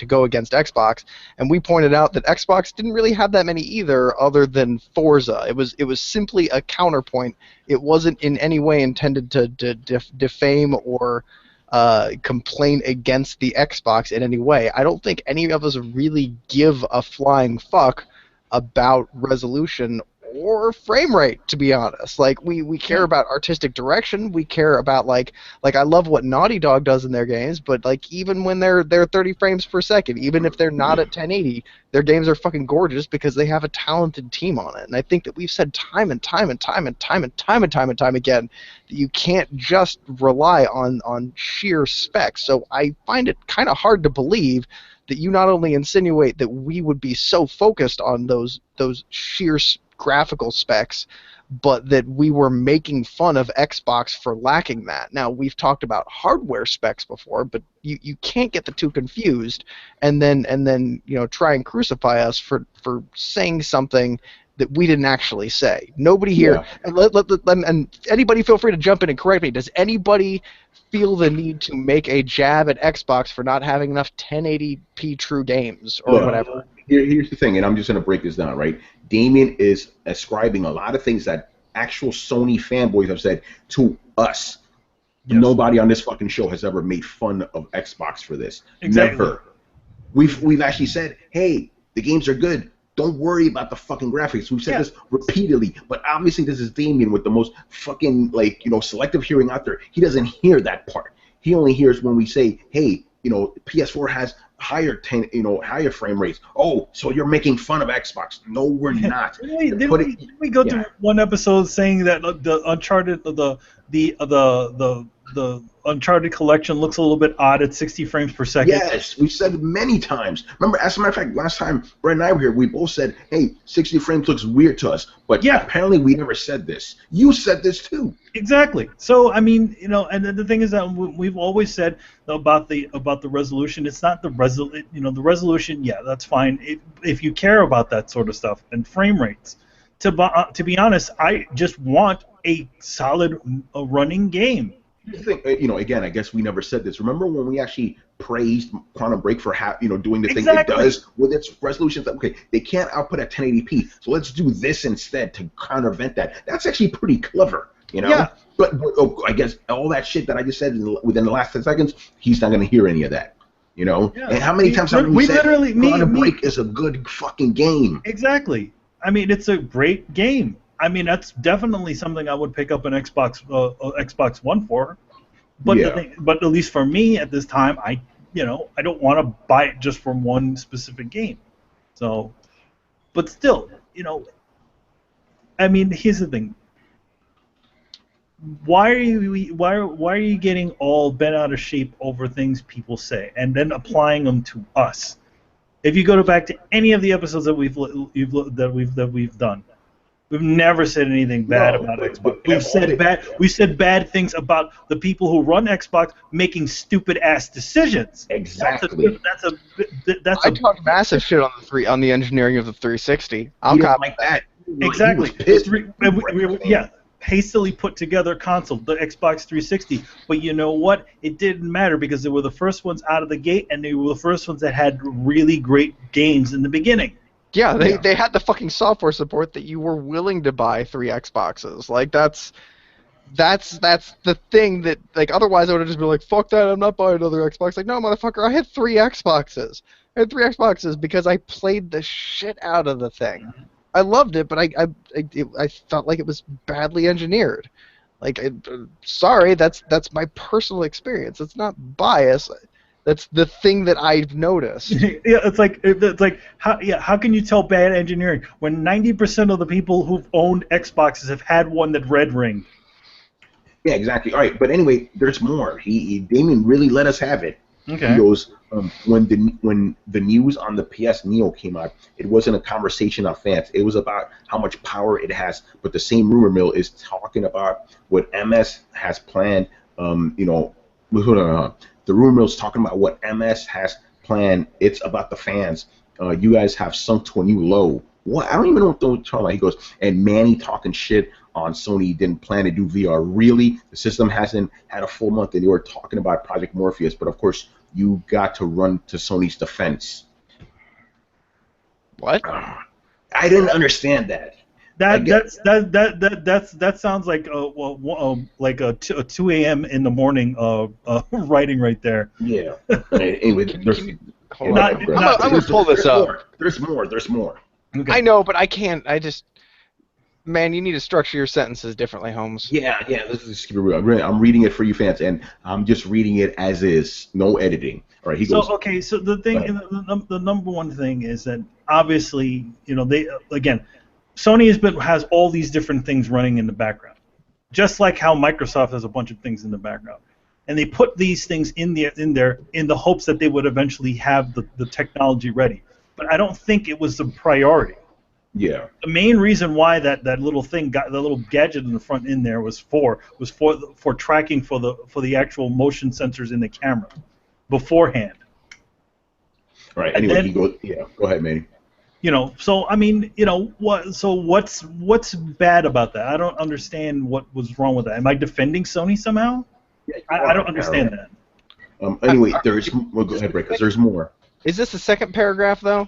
go against Xbox. And we pointed out that Xbox didn't really have that many either, other than Forza. It was simply a counterpoint. It wasn't in any way intended to defame or complain against the Xbox in any way. I don't think any of us really give a flying fuck about resolution or frame rate, to be honest. Like we care about artistic direction. We care about like I love what Naughty Dog does in their games, but like even when they're 30 frames per second, even if they're not at 1080, their games are fucking gorgeous because they have a talented team on it. And I think that we've said time and time again that you can't just rely on sheer specs. So I find it kind of hard to believe that you not only insinuate that we would be so focused on those sheer graphical specs, but that we were making fun of Xbox for lacking that. Now, we've talked about hardware specs before, but you can't get the two confused and then try and crucify us for saying something that we didn't actually say. Nobody here, and anybody feel free to jump in and correct me. Does anybody feel the need to make a jab at Xbox for not having enough 1080p true games or whatever? Here's the thing, and I'm just going to break this down, right? Damien is ascribing a lot of things that actual Sony fanboys have said to us. Yes. Nobody on this fucking show has ever made fun of Xbox for this. Exactly. Never. We've actually said, hey, the games are good. Don't worry about the fucking graphics. We've said this repeatedly, but obviously this is Damien with the most fucking selective hearing out there. He doesn't hear that part. He only hears when we say, hey, PS4 has higher higher frame rates. Oh, so you're making fun of Xbox? No, we're not. Didn't we go through one episode saying that the Uncharted the Uncharted collection looks a little bit odd at 60 frames per second? Yes, we've said it many times. Remember, as a matter of fact, last time Brett and I were here, we both said, hey, 60 frames looks weird to us. But apparently we never said this. You said this too. Exactly. So, I mean, and the thing is that we've always said about the resolution. It's not the the resolution, that's fine. If you care about that sort of stuff and frame rates. To be honest, I just want a solid running game. Again, I guess we never said this. Remember when we actually praised Quantum Break for doing the thing it does with its resolutions? Okay, they can't output at 1080p, so let's do this instead to countervent that. That's actually pretty clever, Yeah. But I guess all that shit that I just said within the last 10 seconds, he's not going to hear any of that. Yeah. And how many times have we said Quantum Break is a good fucking game? Exactly. I mean, it's a great game. I mean, that's definitely something I would pick up an Xbox One for. But but at least for me at this time, I don't want to buy it just from one specific game. So, but still, I mean, here's the thing. Why are you getting all bent out of shape over things people say and then applying them to us? If you go back to any of the episodes that we've done, we've never said anything bad about Xbox. We've said bad things about the people who run Xbox making stupid ass decisions. Exactly. I talked massive shit on the engineering of the 360. I'm like that. Exactly. Hastily put together console, the Xbox 360. But you know what? It didn't matter because they were the first ones out of the gate, and they were the first ones that had really great games in the beginning. Yeah, they had the fucking software support that you were willing to buy 3 Xboxes. Like that's the thing that otherwise I would have just been like, fuck that, I'm not buying another Xbox. Like, no, motherfucker, I had 3 Xboxes. I had 3 Xboxes because I played the shit out of the thing. I loved it, but I felt like it was badly engineered. Like, sorry, that's my personal experience. It's not bias. That's the thing that I've noticed. It's like how can you tell bad engineering when 90% of the people who've owned Xboxes have had one that red ringed? Yeah, exactly. All right, but anyway, there's more. Damien really let us have it. Okay. He goes, when the news on the PS Neo came out, it wasn't a conversation of fans. It was about how much power it has. But the same rumor mill is talking about what MS has planned. The rumor mill is talking about what MS has planned. It's about the fans. You guys have sunk to a new low. What? I don't even know what they're talking about. He goes, and Manny talking shit on Sony didn't plan to do VR. Really, the system hasn't had a full month, and they were talking about Project Morpheus. But of course, you got to run to Sony's defense. What? I didn't understand that. That sounds like a 2 a.m. in the morning writing right there. Yeah. Anyway, Hold on. I'm gonna pull this up. There's more. Okay. I know, but I can't. Man, you need to structure your sentences differently, Holmes. Yeah. Let's just keep it real. I'm reading it for you fans, and I'm just reading it as is, no editing. All right. He goes. Okay. So the thing, the number one thing is that obviously, they Sony has all these different things running in the background, just like how Microsoft has a bunch of things in the background, and they put these things in there in the hopes that they would eventually have the technology ready. But I don't think it was the priority. Yeah. The main reason why that little thing got the little gadget in the front end there was for tracking for the actual motion sensors in the camera beforehand. Right. Anyway, he goes. Yeah. Go ahead, Manny. So I mean, what? So what's bad about that? I don't understand what was wrong with that. Am I defending Sony somehow? Yeah, I don't understand that. Anyway, well, go ahead, Brett, because there's more. Is this the second paragraph, though?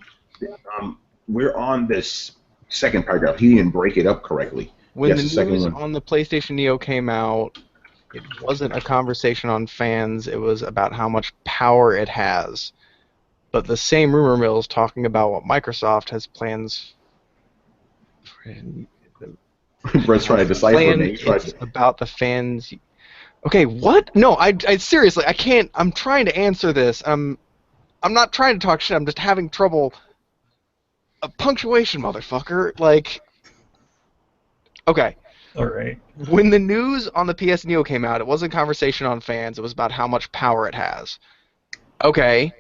We're on this second paragraph. He didn't break it up correctly. When the the news on the PlayStation Neo came out, it wasn't a conversation on fans. It was about how much power it has. But the same rumor mill is talking about what Microsoft has plans. Brett's trying to decipher me. About the fans. Okay, what? No, I seriously, I can't. I'm trying to answer this. I'm not trying to talk shit. I'm just having trouble. A punctuation, motherfucker. Like, okay. All right. When the news on the PS Neo came out, it wasn't a conversation on fans. It was about how much power it has. Okay.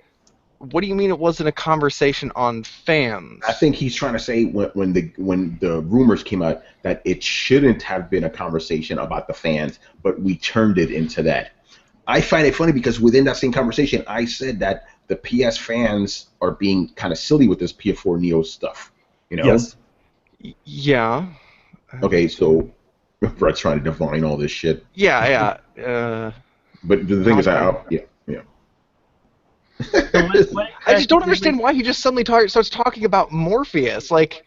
What do you mean it wasn't a conversation on fans? I think he's trying to say when the rumors came out that it shouldn't have been a conversation about the fans, but we turned it into that. I find it funny because within that same conversation, I said that the PS fans are being kind of silly with this PS4 Neo stuff. Yes. Yeah. Okay, so Brett's trying to divine all this shit. Yeah. But the thing is, yeah. I just don't understand why he just suddenly starts talking about Morpheus. Like,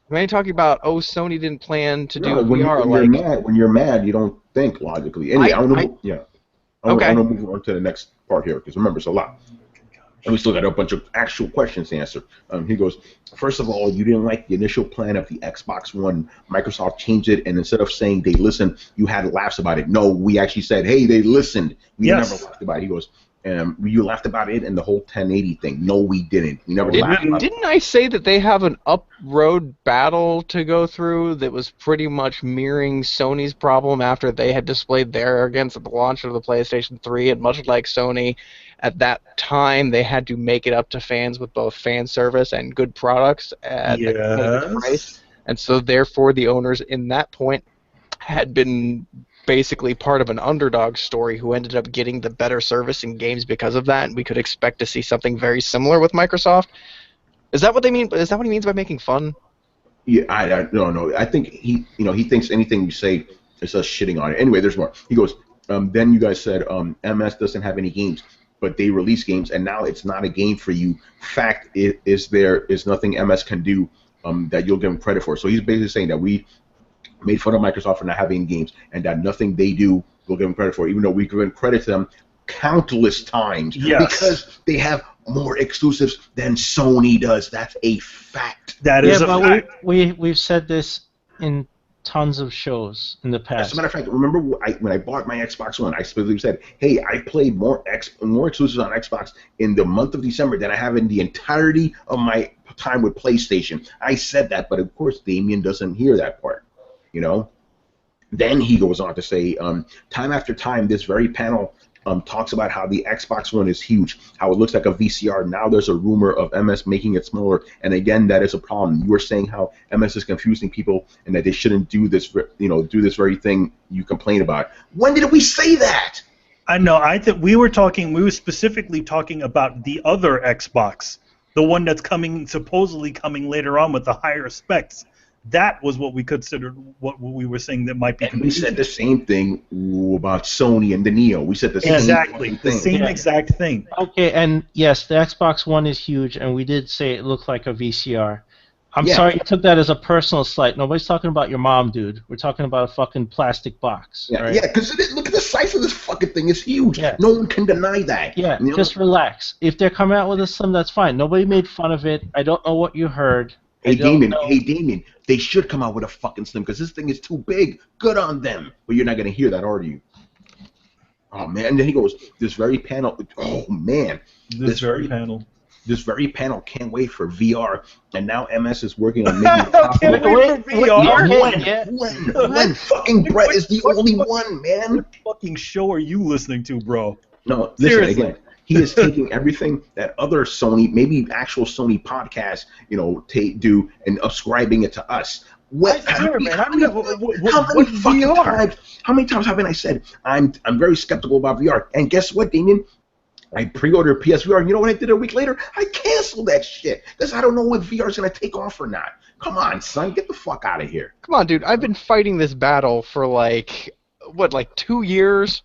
when you're talking about, Sony didn't plan to do VR. When you're mad, you don't think logically. Anyway, I want to move on to the next part here because remember, it's a lot. And we still got a bunch of actual questions to answer. He goes, first of all, you didn't like the initial plan of the Xbox One. Microsoft changed it, and instead of saying they listened, you had laughs about it. No, we actually said, hey, they listened. We never laughed about it. He goes, you laughed about it and the whole 1080 thing. No, we didn't. We never laughed about it. Didn't I say that they have an up-road battle to go through that was pretty much mirroring Sony's problem after they had displayed their arrogance at the launch of the PlayStation 3, and much like Sony, at that time they had to make it up to fans with both fan service and good products at a competitive price. And so therefore the owners in that point had been basically part of an underdog story who ended up getting the better service in games because of that, and we could expect to see something very similar with Microsoft. Is that what they mean? Is that what he means by making fun? Yeah, no. I think he thinks anything you say is us shitting on it. Anyway, there's more. He goes, then you guys said MS doesn't have any games, but they release games, and now it's not a game for you. Fact is there is nothing MS can do that you'll give them credit for. So he's basically saying that we made fun of Microsoft for not having games, and that nothing they do we'll give them credit for, even though we've given credit to them countless times because they have more exclusives than Sony does. That's a fact. That is a fact. We've said this in tons of shows in the past. As a matter of fact, remember when I bought my Xbox One, I specifically said, hey, I played more exclusives on Xbox in the month of December than I have in the entirety of my time with PlayStation. I said that, but of course Damien doesn't hear that part. Then he goes on to say, time after time, this very panel talks about how the Xbox One is huge, how it looks like a VCR. Now there's a rumor of MS making it smaller, and again, that is a problem. You were saying how MS is confusing people and that they shouldn't do this, do this very thing you complain about. When did we say that? I know. I think we were specifically talking about the other Xbox, the one that's supposedly coming later on with the higher specs. that was what we considered what we were saying that might be And we confusing. said the same thing about Sony and the Neo. We said the same Exactly, fucking the thing. same Yeah. exact thing. Okay, and yes, the Xbox One is huge, and we did say it looked like a VCR. I'm Yeah. sorry you took that as a personal slight. Nobody's talking about your mom, dude. We're talking about a fucking plastic box, Yeah, right? yeah, because look at the size of this fucking thing. It's huge. Yeah. No one can deny that. Yeah, You know? just relax. If they're coming out with a Slim, that's fine. Nobody made fun of it. I don't know what you heard. I don't know. Hey, Damien, they should come out with a fucking Slim because this thing is too big. Good on them. But you're not going to hear that, are you? Oh, man. And then he goes, this very panel. Oh, man. This very panel. This very panel can't wait for VR. And now MS is working on making it possible. Can't wait for VR. When fucking Brett is the only one, man. What fucking show are you listening to, bro? No, listen, Seriously. again, he is taking everything that other Sony, maybe actual Sony podcasts, do and ascribing it to us. How many times haven't I said I'm very skeptical about VR? And guess what, Damien? I pre-ordered PSVR, and you know what I did a week later? I canceled that shit because I don't know if VR is going to take off or not. Come on, son, get the fuck out of here. Come on, dude. I've been fighting this battle for like 2 years?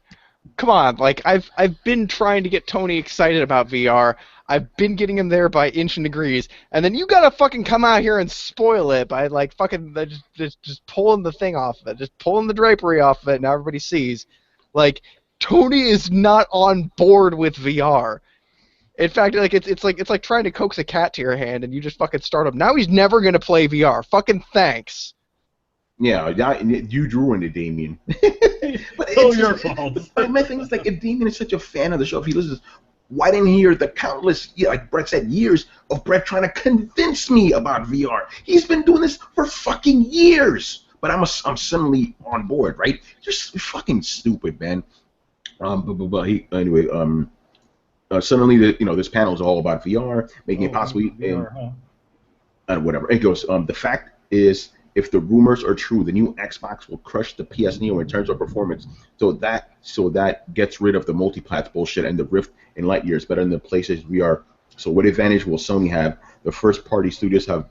Come on, I've been trying to get Tony excited about VR. I've been getting him there by inch and degrees, and then you gotta fucking come out here and spoil it by just pulling the thing off of it, just pulling the drapery off of it, and everybody sees. Tony is not on board with VR. In fact, it's like trying to coax a cat to your hand, and you just fucking start him. Now he's never gonna play VR. Fucking thanks. Yeah, you ruined it, Damien. But it's your fault. But my thing is, if Damien is such a fan of the show, if he listens, why didn't he hear the countless, like Brett said, years of Brett trying to convince me about VR? He's been doing this for fucking years. But I'm suddenly on board, right? Just fucking stupid, man. Suddenly, this panel is all about VR, making it possibly, whatever. It goes, the fact is, if the rumors are true, the new Xbox will crush the PS Neo in terms of performance. So that gets rid of the multi-plat bullshit, and the Rift in light years better than the PlayStation VR. So what advantage will Sony have? The first-party studios have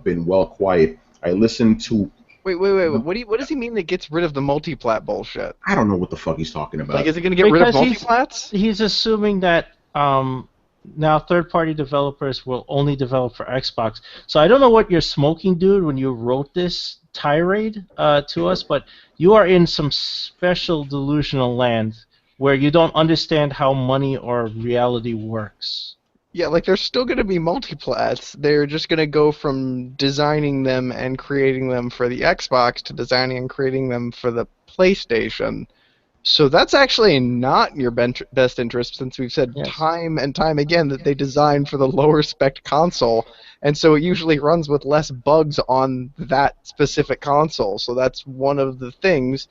been well quiet. I listened to. Wait. What does he mean that gets rid of the multi-plat bullshit? I don't know what the fuck he's talking about. Is it going to get rid of multi-plats? He's assuming that now third-party developers will only develop for Xbox. So I don't know what you're smoking, dude, when you wrote this tirade to us, but you are in some special delusional land where you don't understand how money or reality works. Yeah, there's still going to be multiplats. They're just going to go from designing them and creating them for the Xbox to designing and creating them for the PlayStation. So that's actually not in your best interest, since we've said time and time again that they design for the lower spec console, and so it usually runs with less bugs on that specific console. So that's one of the things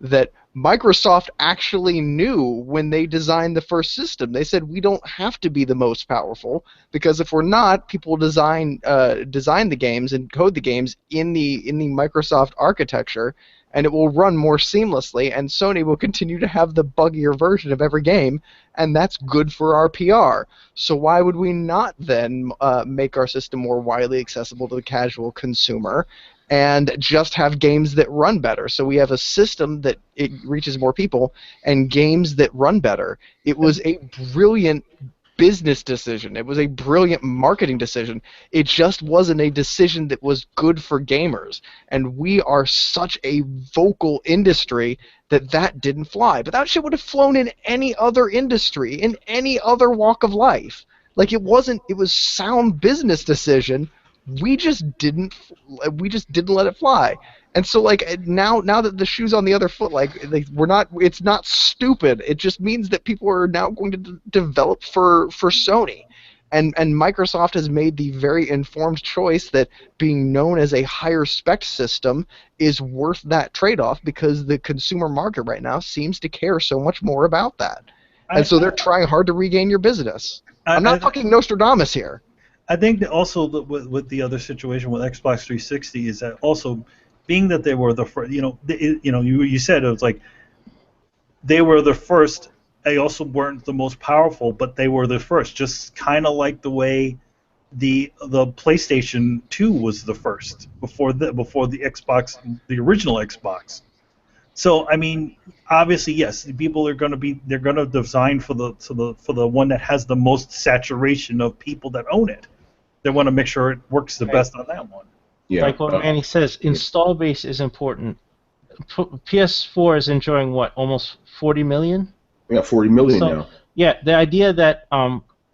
that Microsoft actually knew when they designed the first system. They said, we don't have to be the most powerful, because if we're not, people design the games and code the games in the Microsoft architecture, and it will run more seamlessly, and Sony will continue to have the buggier version of every game, and that's good for our PR. So why would we not then make our system more widely accessible to the casual consumer and just have games that run better? So we have a system that it reaches more people and games that run better. It was a brilliant business decision. It was a brilliant marketing decision. It just wasn't a decision that was good for gamers. And we are such a vocal industry that didn't fly. But that shit would have flown in any other industry, in any other walk of life. It was sound business decision. We just didn't let it fly. And so now that the shoe's on the other foot, it's not stupid. It just means that people are now going to develop for Sony. And Microsoft has made the very informed choice that being known as a higher spec system is worth that trade-off, because the consumer market right now seems to care so much more about that. And so they're trying hard to regain your business. I'm not fucking Nostradamus here. I think that also with the other situation with Xbox 360 is that also being that they were the first, you said it was they were the first. They also weren't the most powerful, but they were the first. Just kind of like the way the PlayStation 2 was the first before the Xbox, the original Xbox. So I mean, obviously, yes, people are going to be they're going to design for the one that has the most saturation of people that own it. They want to make sure it works the best on that one. Yeah. Like what Manny says, install base is important. PS4 is enjoying what, almost 40 million? Yeah, 40 million So, now. yeah, the idea that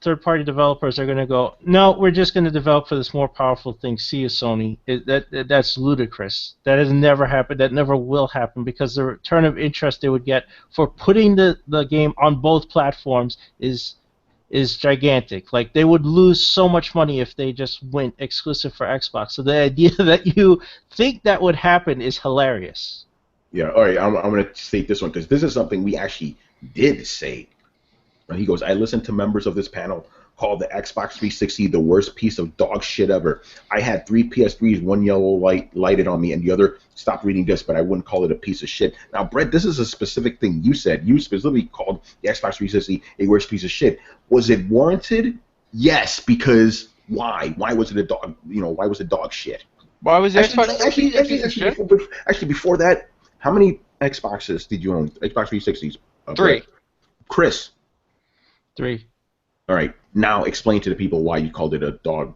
third-party developers are going to go, no, we're just going to develop for this more powerful thing. See you, Sony. That's ludicrous. That has never happened. That never will happen because the return of interest they would get for putting the game on both platforms is gigantic. Like, they would lose so much money if they just went exclusive for Xbox. So the idea that you think that would happen is hilarious. Yeah, all right, I'm going to state this one because this is something we actually did say. And he goes, I listened to members of this panel call the Xbox 360 the worst piece of dog shit ever. I had 3 PS3s, one yellow light lighted on me, and the other stopped reading discs, but I wouldn't call it a piece of shit. Now, Brett, this is a specific thing you said. You specifically called the Xbox 360 a worst piece of shit. Was it warranted? Yes, because why? Why was it a dog? Why was it dog shit? Why was the Xbox Actually, before that, how many Xboxes did you own? Xbox 360s? 3. Chris. 3. All right. Now explain to the people why you called it a dog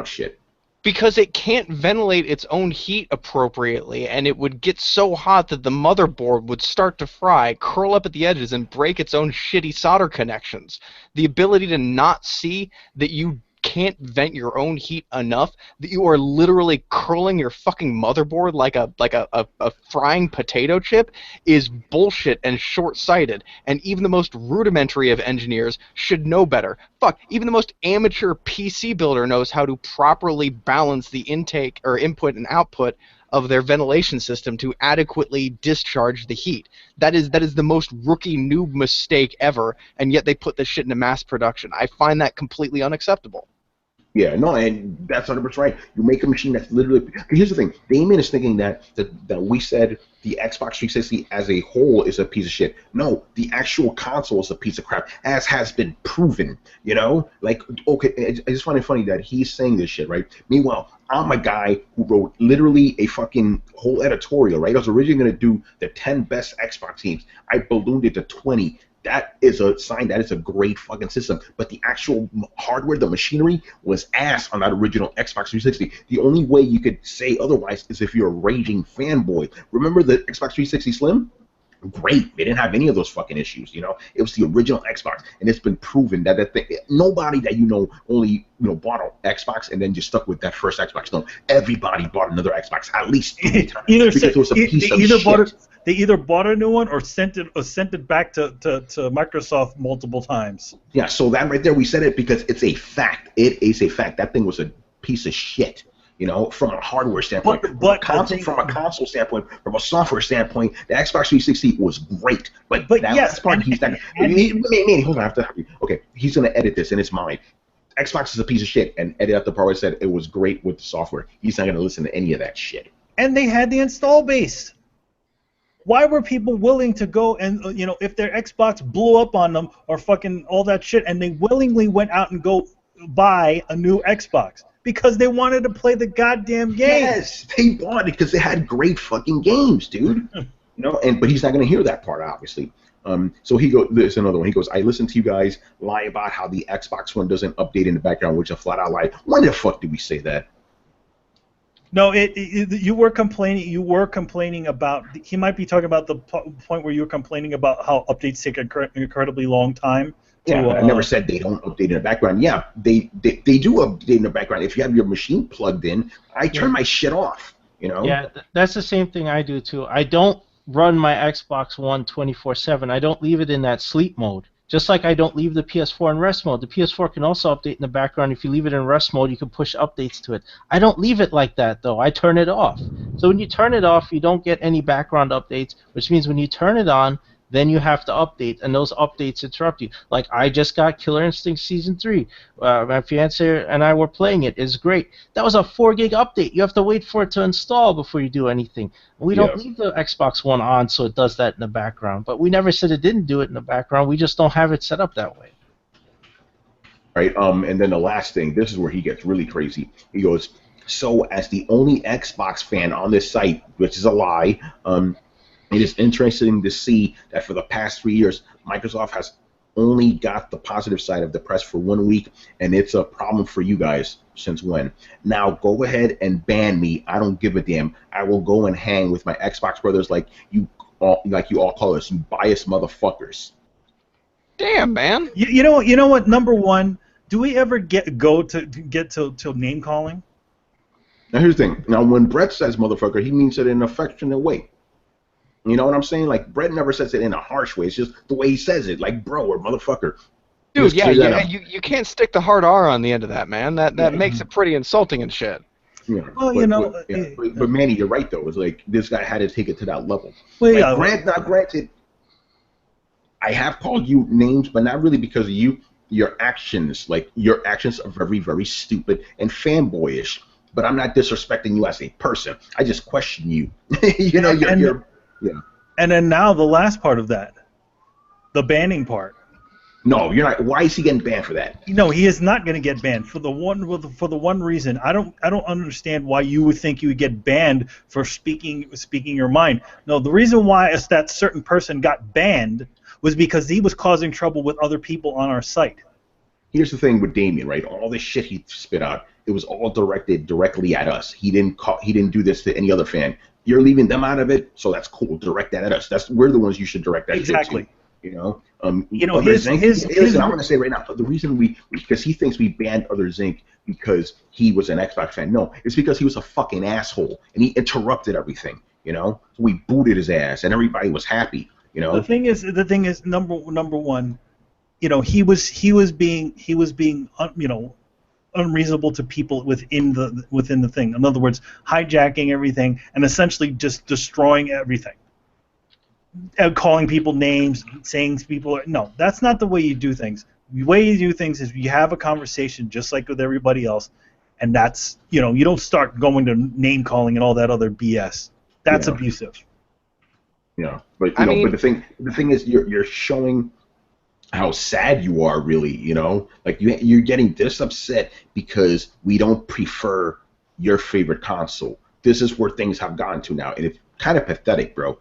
shit. Because it can't ventilate its own heat appropriately, and it would get so hot that the motherboard would start to fry, curl up at the edges, and break its own shitty solder connections. The ability to not see that you can't vent your own heat enough, that you are literally curling your fucking motherboard like a frying potato chip, is bullshit and short-sighted, and even the most rudimentary of engineers should know better. Fuck, even the most amateur PC builder knows how to properly balance the intake or input and output of their ventilation system to adequately discharge the heat. That is the most rookie noob mistake ever, and yet they put this shit into mass production. I find that completely unacceptable. Yeah, no, and that's 100% right. You make a machine that's literally. Here's the thing: Damien is thinking that we said the Xbox 360 as a whole is a piece of shit. No, the actual console is a piece of crap, as has been proven. Like, okay, I just find it funny that he's saying this shit, right? Meanwhile, I'm a guy who wrote literally a fucking whole editorial, right? I was originally going to do the 10 best Xbox games. I ballooned it to 20. That is a sign that it's a great fucking system. But the actual hardware, the machinery, was ass on that original Xbox 360. The only way you could say otherwise is if you're a raging fanboy. Remember the Xbox 360 Slim? Great. They didn't have any of those fucking issues, It was the original Xbox, and it's been proven that thing, nobody that only bought an Xbox and then just stuck with that first Xbox. No, everybody bought another Xbox at least 3 times. Because it was a piece of shit. They either bought a new one or sent it back to Microsoft multiple times. Yeah, so that right there, we said it because it's a fact. It is a fact. That thing was a piece of shit. From a hardware standpoint, from a console standpoint, from a software standpoint, the Xbox 360 was great. But that last part, he's not. Hold on, I have to. Okay, he's gonna edit this in his mind. Xbox is a piece of shit, and edit out the part where I said it was great with the software. He's not gonna listen to any of that shit. And they had the install base. Why were people willing to go and if their Xbox blew up on them or fucking all that shit, and they willingly went out and go buy a new Xbox? Because they wanted to play the goddamn game. Yes, they bought it because they had great fucking games, dude. But he's not going to hear that part, obviously. So he goes. There's another one. He goes, I listened to you guys lie about how the Xbox One doesn't update in the background, which is a flat out lie. When the fuck did we say that? No, you were complaining. You were complaining about. He might be talking about the point where you were complaining about how updates take an incredibly long time. Yeah, I never said they don't update in the background. Yeah, they do update in the background. If you have your machine plugged in, I turn my shit off. Yeah, that's the same thing I do too. I don't run my Xbox One 24/7. I don't leave it in that sleep mode. Just like I don't leave the PS4 in rest mode. The PS4 can also update in the background. If you leave it in rest mode, you can push updates to it. I don't leave it like that, though. I turn it off. So when you turn it off, you don't get any background updates, which means when you turn it on, then you have to update, and those updates interrupt you. Like, I just got Killer Instinct Season 3. My fiancé and I were playing it. It's great. That was a 4 gig update. You have to wait for it to install before you do anything. We don't leave the Xbox One on so it does that in the background. But we never said it didn't do it in the background. We just don't have it set up that way. right? And then the last thing, this is where he gets really crazy. He goes, so as the only Xbox fan on this site, which is a lie, it is interesting to see that for the past 3 years, Microsoft has only got the positive side of the press for 1 week, and it's a problem for you guys. Since when? Now go ahead and ban me. I don't give a damn. I will go and hang with my Xbox brothers like you all call us, you biased motherfuckers. Damn, man. You know what? Number one, do we ever get to name calling? Now here's the thing. Now when Brett says motherfucker, he means it in an affectionate way. You know what I'm saying? Like, Brett never says it in a harsh way. It's just the way he says it, like bro or motherfucker. Dude, yeah, you can't stick the hard R on the end of that, man. That makes it pretty insulting and shit. Yeah, well, but Manny, you're right though. It's like this guy had to take it to that level. Well, like, granted, I have called you names, but not really because of you. Your actions are very, very stupid and fanboyish. But I'm not disrespecting you as a person. I just question you. You know, you're. And then now the last part of that, the banning part. No, you're not. Why is he getting banned for that? No, he is not going to get banned for the one reason. I don't understand why you would think you would get banned for speaking your mind. No, the reason why that certain person got banned was because he was causing trouble with other people on our site. Here's the thing with Damien, right? All this shit he spit out, it was all directed directly at us. He didn't do this to any other fan. You're leaving them out of it, so that's cool. Direct that at us. We're the ones you should direct that exactly. shit to. You know, listen, I'm gonna say right now, the reason because he thinks we banned Other Zinc because he was an Xbox fan. No, it's because he was a fucking asshole and he interrupted everything. You know, so we booted his ass and everybody was happy. You know, the thing is number one, you know, he was being unreasonable to people within the thing. In other words, hijacking everything and essentially just destroying everything. Calling people names, saying people, no, that's not the way you do things. The way you do things is you have a conversation just like with everybody else, and that's, you know, you don't start going to name calling and all that other BS. That's abusive. Yeah, but but the thing is, you're showing how sad you are, really. You know, like you're getting this upset because we don't prefer your favorite console. This is where things have gone to now, and it's kind of pathetic, bro.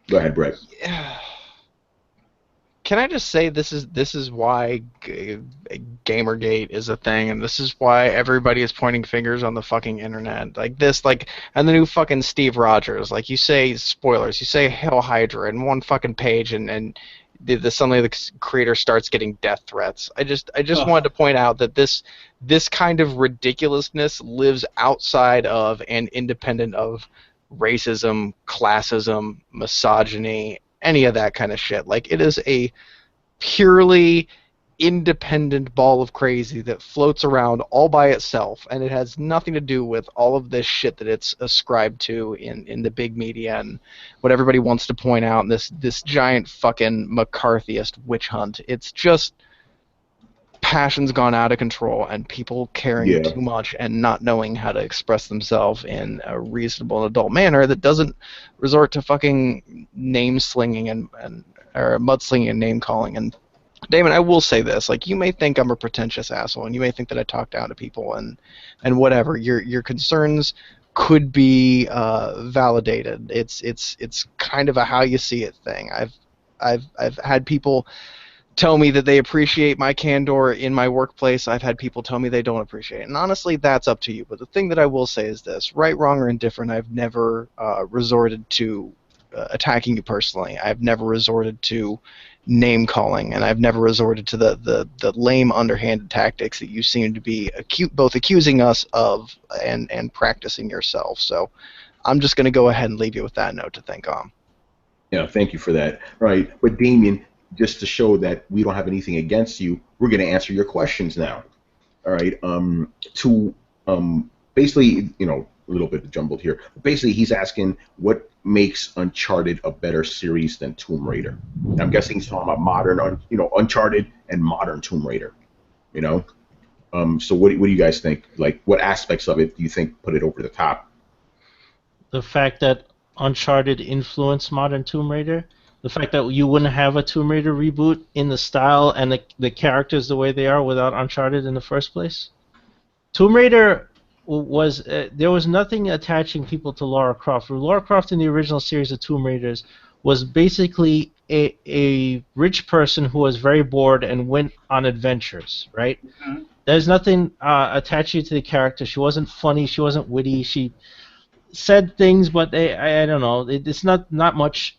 Go ahead, Brett. Can I just say this is why Gamergate is a thing, and this is why everybody is pointing fingers on the fucking internet, and the new fucking Steve Rogers. Like, you say spoilers, you say Hail Hydra in one fucking page, and suddenly the creator starts getting death threats. I just wanted to point out that this kind of ridiculousness lives outside of and independent of racism, classism, misogyny, any of that kind of shit. Like, it is a purely independent ball of crazy that floats around all by itself, and it has nothing to do with all of this shit that it's ascribed to in the big media and what everybody wants to point out in this giant fucking McCarthyist witch hunt. It's just passion's gone out of control and people caring too much and not knowing how to express themselves in a reasonable and adult manner that doesn't resort to fucking name slinging or mudslinging and name calling. And Damon, I will say this: like, you may think I'm a pretentious asshole, and you may think that I talk down to people and whatever. Your concerns could be validated. It's kind of a how you see it thing. I've had people tell me that they appreciate my candor in my workplace. I've had people tell me they don't appreciate it. And honestly, that's up to you. But the thing that I will say is this: right, wrong, or indifferent, I've never resorted to attacking you personally. I've never resorted to name calling, and I've never resorted to the lame, underhanded tactics that you seem to be both accusing us of and practicing yourself. So I'm just going to go ahead and leave you with that note to think on. Yeah, thank you for that. Right, but Damien, just to show that we don't have anything against you, we're going to answer your questions now. All right. Basically, you know, a little bit jumbled here. Basically, he's asking what makes Uncharted a better series than Tomb Raider. And I'm guessing he's talking about Uncharted and modern Tomb Raider. You know. So what do you guys think? Like, what aspects of it do you think put it over the top? The fact that Uncharted influenced modern Tomb Raider, The fact that you wouldn't have a Tomb Raider reboot in the style and the characters the way they are without Uncharted in the first place. Tomb Raider was there was nothing attaching people to Lara Croft. Lara Croft in the original series of Tomb Raiders was basically a rich person who was very bored and went on adventures, right? Mhm. There's nothing attaching to the character. She wasn't funny. She wasn't witty. She said things, but I don't know. It's not much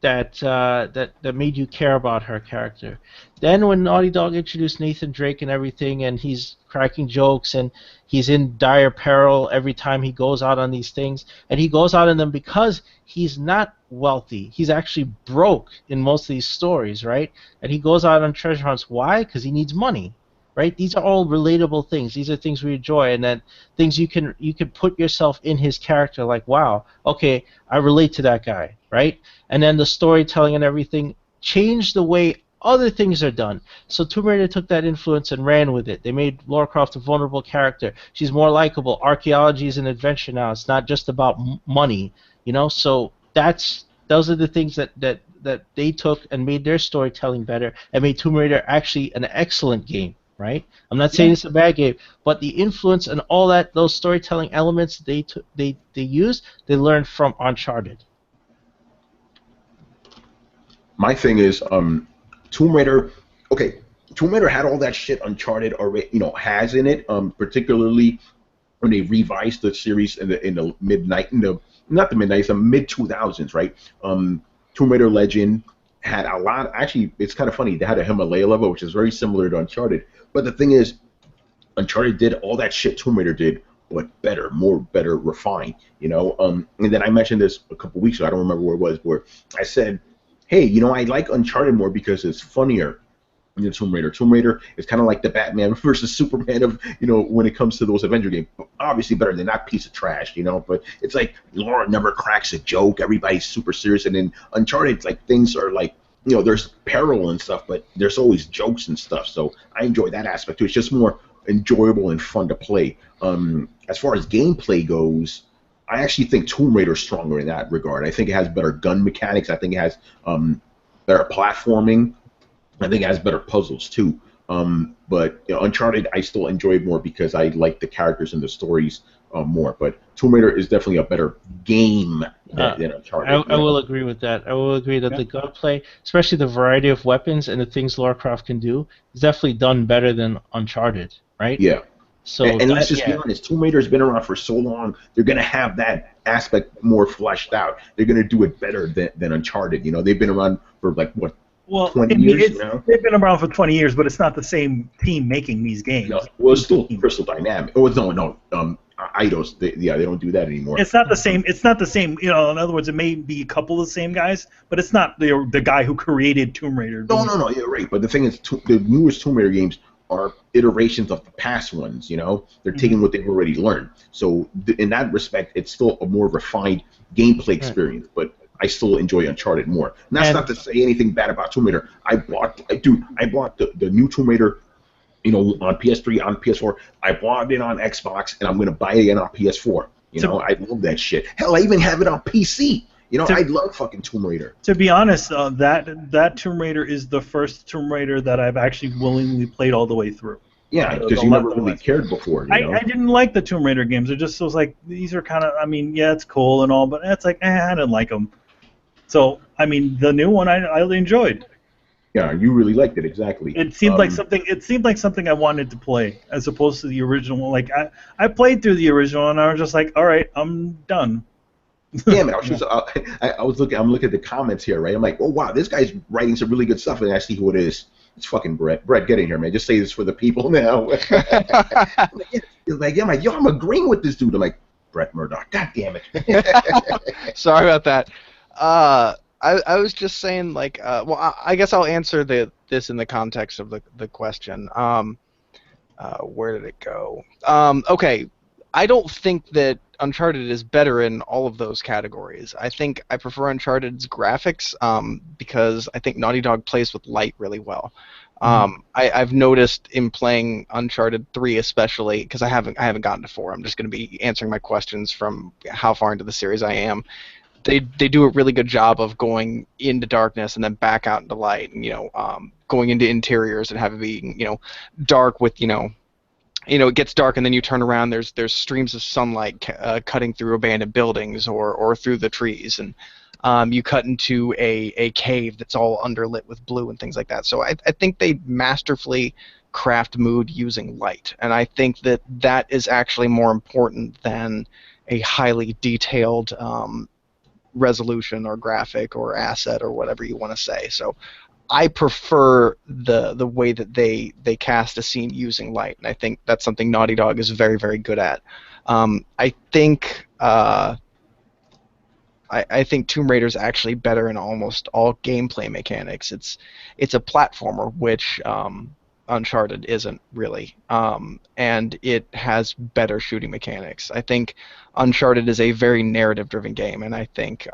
that made you care about her character. Then when Naughty Dog introduced Nathan Drake and everything, and he's cracking jokes and he's in dire peril every time he goes out on these things, and he goes out on them because he's not wealthy. He's actually broke in most of these stories, right? And he goes out on treasure hunts. Why? Because he needs money. Right? These are all relatable things. These are things we enjoy, and then things you can put yourself in his character. Like, wow, okay, I relate to that guy, right? And then the storytelling and everything changed the way other things are done. So Tomb Raider took that influence and ran with it. They made Lara Croft a vulnerable character. She's more likable. Archaeology is an adventure now. It's not just about money, you know. So those are the things that they took and made their storytelling better and made Tomb Raider actually an excellent game. Right? I'm not saying it's a bad game, but the influence and all those storytelling elements they used, they learned from Uncharted. My thing is, Tomb Raider. Okay, Tomb Raider had all that shit Uncharted already, has in it. Particularly when they revised the series in the not the midnight, the mid 2000s, right? Tomb Raider Legend had a lot. Actually, it's kind of funny. They had a Himalaya level, which is very similar to Uncharted. But the thing is, Uncharted did all that shit Tomb Raider did, but better, refined, And then I mentioned this a couple weeks ago. I don't remember where it was, where I said, hey, I like Uncharted more because it's funnier than Tomb Raider. Tomb Raider is kind of like the Batman versus Superman of, when it comes to those Avenger games. Obviously better than that piece of trash, But it's like Laura never cracks a joke. Everybody's super serious. And then Uncharted, it's like things are like, there's peril and stuff, but there's always jokes and stuff. So I enjoy that aspect too. It's just more enjoyable and fun to play. As far as gameplay goes, I actually think Tomb Raider is stronger in that regard. I think it has better gun mechanics. I think it has better platforming. I think it has better puzzles too. But Uncharted, I still enjoy it more because I like the characters and the stories more. But Tomb Raider is definitely a better game than Uncharted. I will agree with that. I will agree that the gunplay, especially the variety of weapons and the things Lara Croft can do, is definitely done better than Uncharted, right? Yeah. So and let's just be honest, Tomb Raider's been around for so long, they're going to have that aspect more fleshed out. They're going to do it better than Uncharted. They've been around for like, what, 20 years now? They've been around for 20 years, but it's not the same team making these games. No, well, it's still Crystal Dynamics. Oh, no, Eidos. They don't do that anymore. It's not the same. It's not the same. In other words, it may be a couple of the same guys, but it's not the guy who created Tomb Raider. No, you're right. But the thing is, the newest Tomb Raider games are iterations of the past ones. They're taking what they've already learned. So in that respect, it's still a more refined gameplay experience. But I still enjoy Uncharted more. And that's not to say anything bad about Tomb Raider. I bought the new Tomb Raider, on PS3, on PS4. I bought it on Xbox, and I'm going to buy it again on PS4. I love that shit. Hell, I even have it on PC. I love fucking Tomb Raider. To be honest, that Tomb Raider is the first Tomb Raider that I've actually willingly played all the way through. Yeah, because you never really cared before. I didn't like the Tomb Raider games. It just was like, these are kind of, it's cool and all, but it's like, I didn't like them. So, the new one I enjoyed. Yeah, you really liked it, exactly. It seemed like something. It seemed like something I wanted to play, as opposed to the original one. Like I played through the original, and I was just like, all right, I'm done. Damn it! I'm looking at the comments here, right? I'm like, oh wow, this guy's writing some really good stuff, and I see who it is. It's fucking Brett. Brett, get in here, man. Just say this for the people now. He's like, yeah, I'm agreeing with this dude. I'm like, Brett Murdoch. God damn it. Sorry about that. I was just saying, like, I guess I'll answer this in the context of the question. Where did it go? Okay, I don't think that Uncharted is better in all of those categories. I think I prefer Uncharted's graphics because I think Naughty Dog plays with light really well. I've noticed in playing Uncharted 3 especially, because I haven't gotten to 4. I'm just going to be answering my questions from how far into the series I am. they do a really good job of going into darkness and then back out into light, and going into interiors and having it be dark with it gets dark and then you turn around. There's streams of sunlight cutting through abandoned buildings or through the trees, and you cut into a cave that's all underlit with blue and things like that. So I think they masterfully craft mood using light, and I think that is actually more important than a highly detailed resolution or graphic or asset or whatever you want to say. So I prefer the way that they cast a scene using light, and I think that's something Naughty Dog is very, very good at. I think I think Tomb Raider is actually better in almost all gameplay mechanics. It's a platformer, which Uncharted isn't really, and it has better shooting mechanics. I think Uncharted is a very narrative-driven game, and I think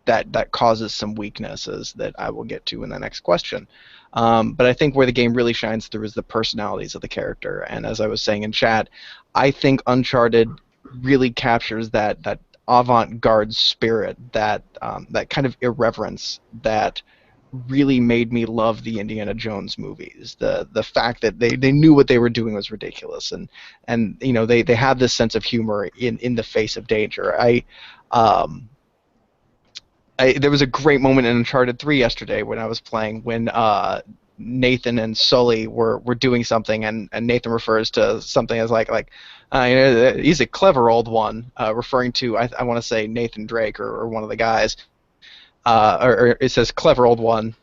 that causes some weaknesses that I will get to in the next question. But I think where the game really shines through is the personalities of the character. And as I was saying in chat, I think Uncharted really captures that avant-garde spirit, that kind of irreverence that really made me love the Indiana Jones movies. The fact that they knew what they were doing was ridiculous, and they had this sense of humor in the face of danger. There was a great moment in Uncharted 3 yesterday when I was playing, when Nathan and Sully were doing something, and Nathan refers to something as like he's a clever old one, referring to, I want to say, Nathan Drake or one of the guys, or it says clever old one,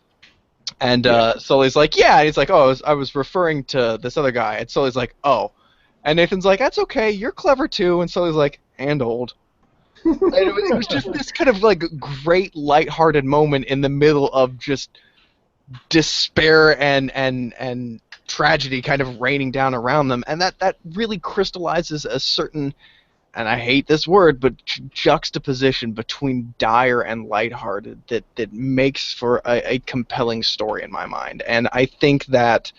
and Sully's like, yeah, and he's like, oh, I was referring to this other guy, and Sully's like, oh, and Nathan's like, that's okay, you're clever too, and Sully's like, and old. And it was just this kind of like great lighthearted moment in the middle of just despair and tragedy kind of raining down around them, and that really crystallizes a certain, and I hate this word, but juxtaposition between dire and lighthearted that makes for a compelling story in my mind. And I think that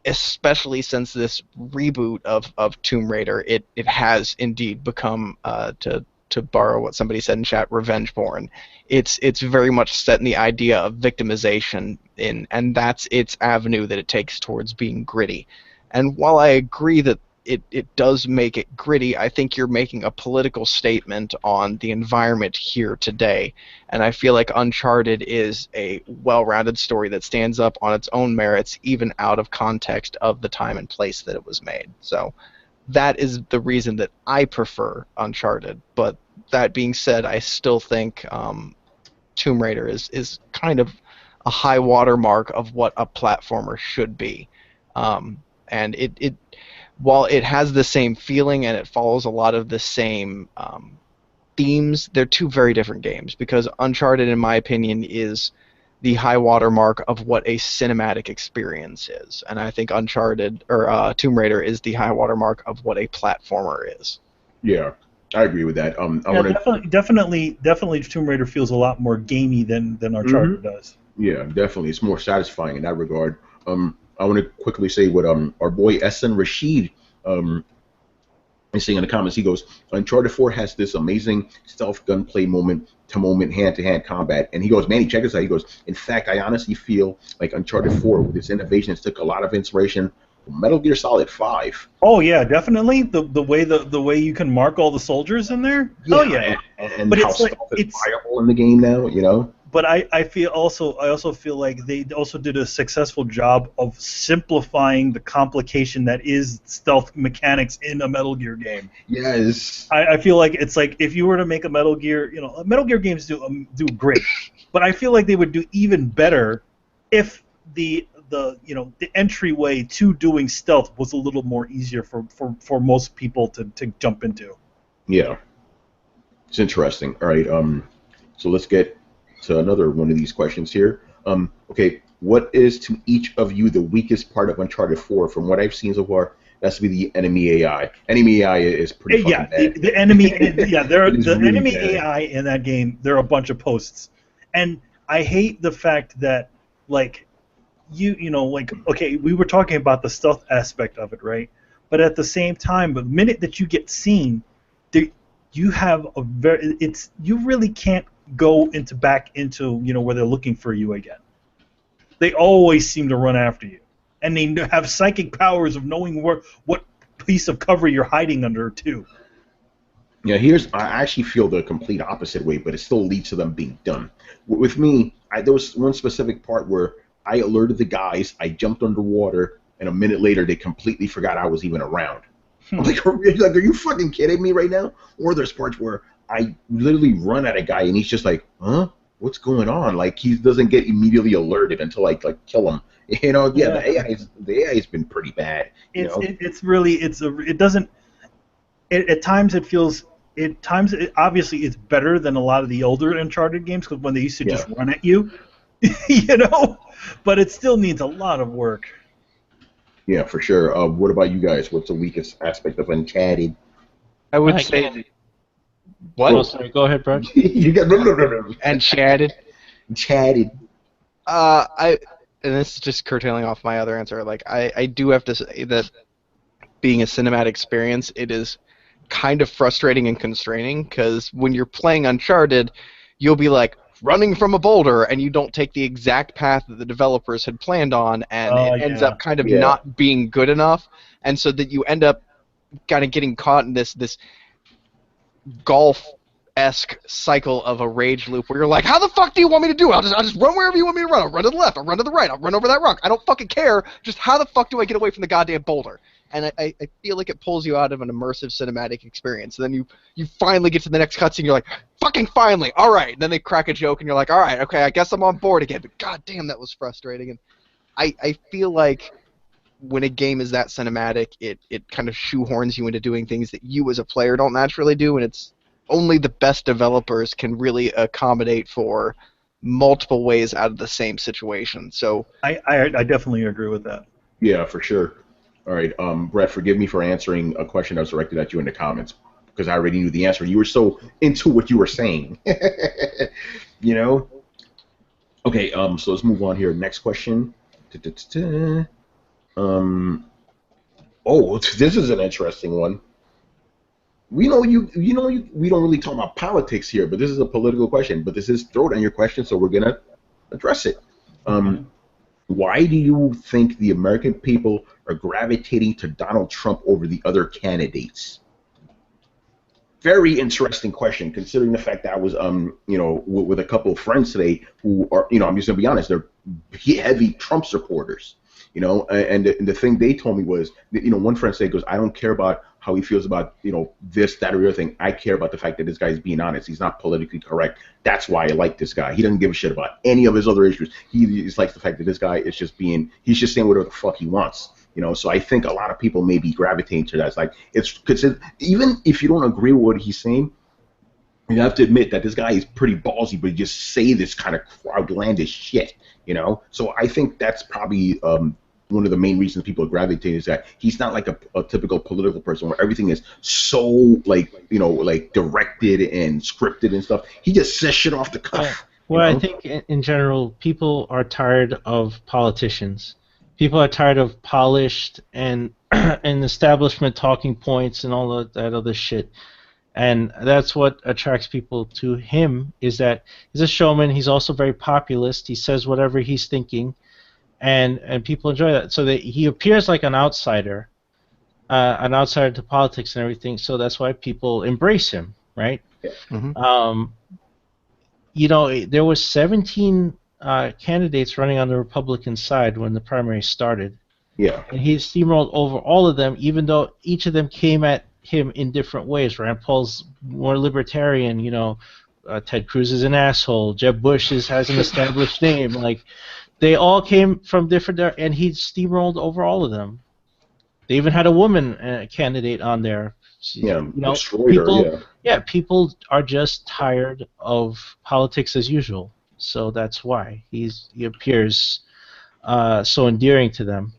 especially since this reboot of Tomb Raider, it has indeed become, to borrow what somebody said in chat, revenge porn. It's very much set in the idea of victimization, and that's its avenue that it takes towards being gritty. And while I agree that it does make it gritty, I think you're making a political statement on the environment here today. And I feel like Uncharted is a well-rounded story that stands up on its own merits, even out of context of the time and place that it was made. So that is the reason that I prefer Uncharted. But that being said, I still think Tomb Raider is kind of a high watermark of what a platformer should be. And it while it has the same feeling and it follows a lot of the same themes, they're two very different games, because Uncharted, in my opinion, is the high watermark of what a cinematic experience is, and I think Uncharted or Tomb Raider is the high watermark of what a platformer is. Yeah, I agree with that. Definitely, Tomb Raider feels a lot more gamey than Uncharted does. Yeah, definitely, it's more satisfying in that regard. I want to quickly say what our boy Essen Rashid is saying in the comments. He goes, Uncharted 4 has this amazing stealth gunplay moment-to-moment, hand-to-hand combat. And he goes, Manny, check this out. He goes, in fact, I honestly feel like Uncharted 4, with its innovations, took a lot of inspiration from Metal Gear Solid 5. Oh yeah, definitely. The way you can mark all the soldiers in there. Yeah, oh yeah. And how stealth is viable in the game now, you know. But I also feel like they also did a successful job of simplifying the complication that is stealth mechanics in a Metal Gear game. Yes. I feel like it's like if you were to make a Metal Gear, Metal Gear games do great, but I feel like they would do even better if the entryway to doing stealth was a little more easier for most people to jump into. Yeah. It's interesting. All right. So let's get to another one of these questions here. Okay, what is to each of you the weakest part of Uncharted 4? From what I've seen so far, that's to be the enemy AI. Enemy AI is pretty fucking bad. The enemy, the really enemy bad. AI in that game. There are a bunch of posts, and I hate the fact that okay, we were talking about the stealth aspect of it, right? But at the same time, the minute that you get seen, you have a you really can't go back into where they're looking for you again. They always seem to run after you, and they have psychic powers of knowing what piece of cover you're hiding under too. Yeah, I actually feel the complete opposite way, but it still leads to them being done. With me, there was one specific part where I alerted the guys, I jumped underwater, and a minute later they completely forgot I was even around. I'm like, are you fucking kidding me right now? Or there's parts where I literally run at a guy and he's just like, huh? What's going on? Like, he doesn't get immediately alerted until I kill him. The AI has been pretty bad. At times it feels. Obviously it's better than a lot of the older Uncharted games because when they used to just run at you, but it still needs a lot of work. Yeah, for sure. What about you guys? What's the weakest aspect of Uncharted? I would say. What? Oh, sorry. Go ahead, Brad. You got Uncharted. Chatted. And this is just curtailing off my other answer. Like, I do have to say that being a cinematic experience, it is kind of frustrating and constraining because when you're playing Uncharted, you'll be like running from a boulder and you don't take the exact path that the developers had planned on, and it ends up kind of not being good enough, and so that you end up kind of getting caught in this golf-esque cycle of a rage loop where you're like, how the fuck do you want me to do? I'll just run wherever you want me to run. I'll run to the left. I'll run to the right. I'll run over that rock. I don't fucking care. Just how the fuck do I get away from the goddamn boulder? And I feel like it pulls you out of an immersive cinematic experience. And then you finally get to the next cutscene, you're like, fucking finally, all right. And then they crack a joke, and you're like, all right, okay, I guess I'm on board again. But goddamn, that was frustrating. And I feel like when a game is that cinematic, it kind of shoehorns you into doing things that you as a player don't naturally do, and it's only the best developers can really accommodate for multiple ways out of the same situation. So I definitely agree with that. Yeah, for sure. All right, Brett, forgive me for answering a question that was directed at you in the comments because I already knew the answer. You were so into what you were saying. Okay, so let's move on here. Next question. Oh, this is an interesting one. We don't really talk about politics here, but this is a political question. But this is Throwdown Your Questions, so we're gonna address it. Why do you think the American people are gravitating to Donald Trump over the other candidates? Very interesting question, considering the fact that I was, with a couple of friends today who are, I'm just gonna be honest, they're heavy Trump supporters. And the thing they told me was, one friend said, goes, I don't care about how he feels about, this, that, or the other thing. I care about the fact that this guy's being honest. He's not politically correct. That's why I like this guy. He doesn't give a shit about any of his other issues. He just likes the fact that this guy is he's just saying whatever the fuck he wants. So I think a lot of people may be gravitating to that. It's like, even if you don't agree with what he's saying, you have to admit that this guy is pretty ballsy, but he just say this kind of outlandish shit, So I think that's probably one of the main reasons people are gravitating is that he's not like a typical political person where everything is so like directed and scripted and stuff. He just says shit off the cuff. Well, I think in general, people are tired of politicians. People are tired of polished and establishment talking points and all of that other shit. And that's what attracts people to him, is that he's a showman. He's also very populist. He says whatever he's thinking, and people enjoy that. So he appears like an outsider to politics and everything. So that's why people embrace him, right? Yeah. Mm-hmm. There was 17 candidates running on the Republican side when the primary started. Yeah. And he steamrolled over all of them, even though each of them came at him in different ways. Rand Paul's more libertarian, Ted Cruz is an asshole. Jeb Bush has an established name. Like, they all came from different, and he steamrolled over all of them. They even had a woman candidate on there. People are just tired of politics as usual. So that's why he appears so endearing to them.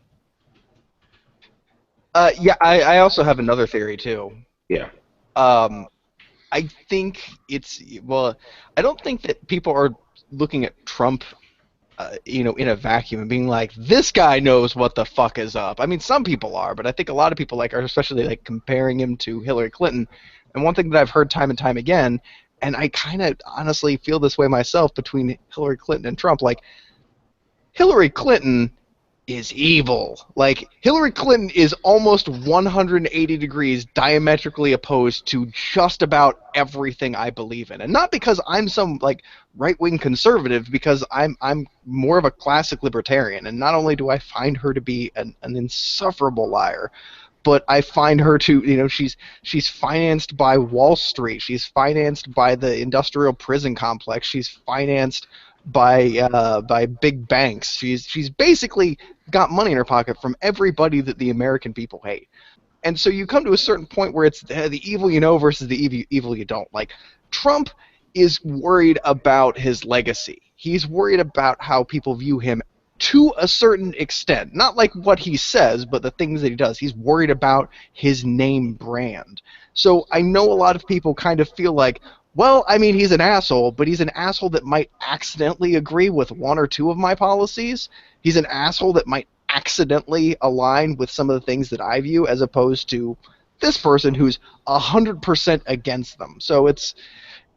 I also have another theory too. Yeah. I think I don't think that people are looking at Trump, in a vacuum and being like, this guy knows what the fuck is up. I mean, some people are, but I think a lot of people are especially comparing him to Hillary Clinton, And one thing that I've heard time and time again, and I kind of honestly feel this way myself between Hillary Clinton and Trump, like, Hillary Clinton is evil. Like, Hillary Clinton is almost 180 degrees diametrically opposed to just about everything I believe in. And not because I'm some, like, right-wing conservative, because I'm more of a classic libertarian. And not only do I find her to be an insufferable liar, but I find her to, you know, she's financed by Wall Street. She's financed by the industrial prison complex. She's financed by big banks. She's basically got money in her pocket from everybody that the American people hate. And so you come to a certain point where it's the evil you know versus the evil you don't. Like, Trump is worried about his legacy. He's worried about how people view him to a certain extent. Not like what he says, but the things that he does. He's worried about his name brand. So I know a lot of people kind of feel like, well, I mean, he's an asshole, but he's an asshole that might accidentally agree with one or two of my policies. He's an asshole that might accidentally align with some of the things that I view, as opposed to this person who's 100% against them. So it's,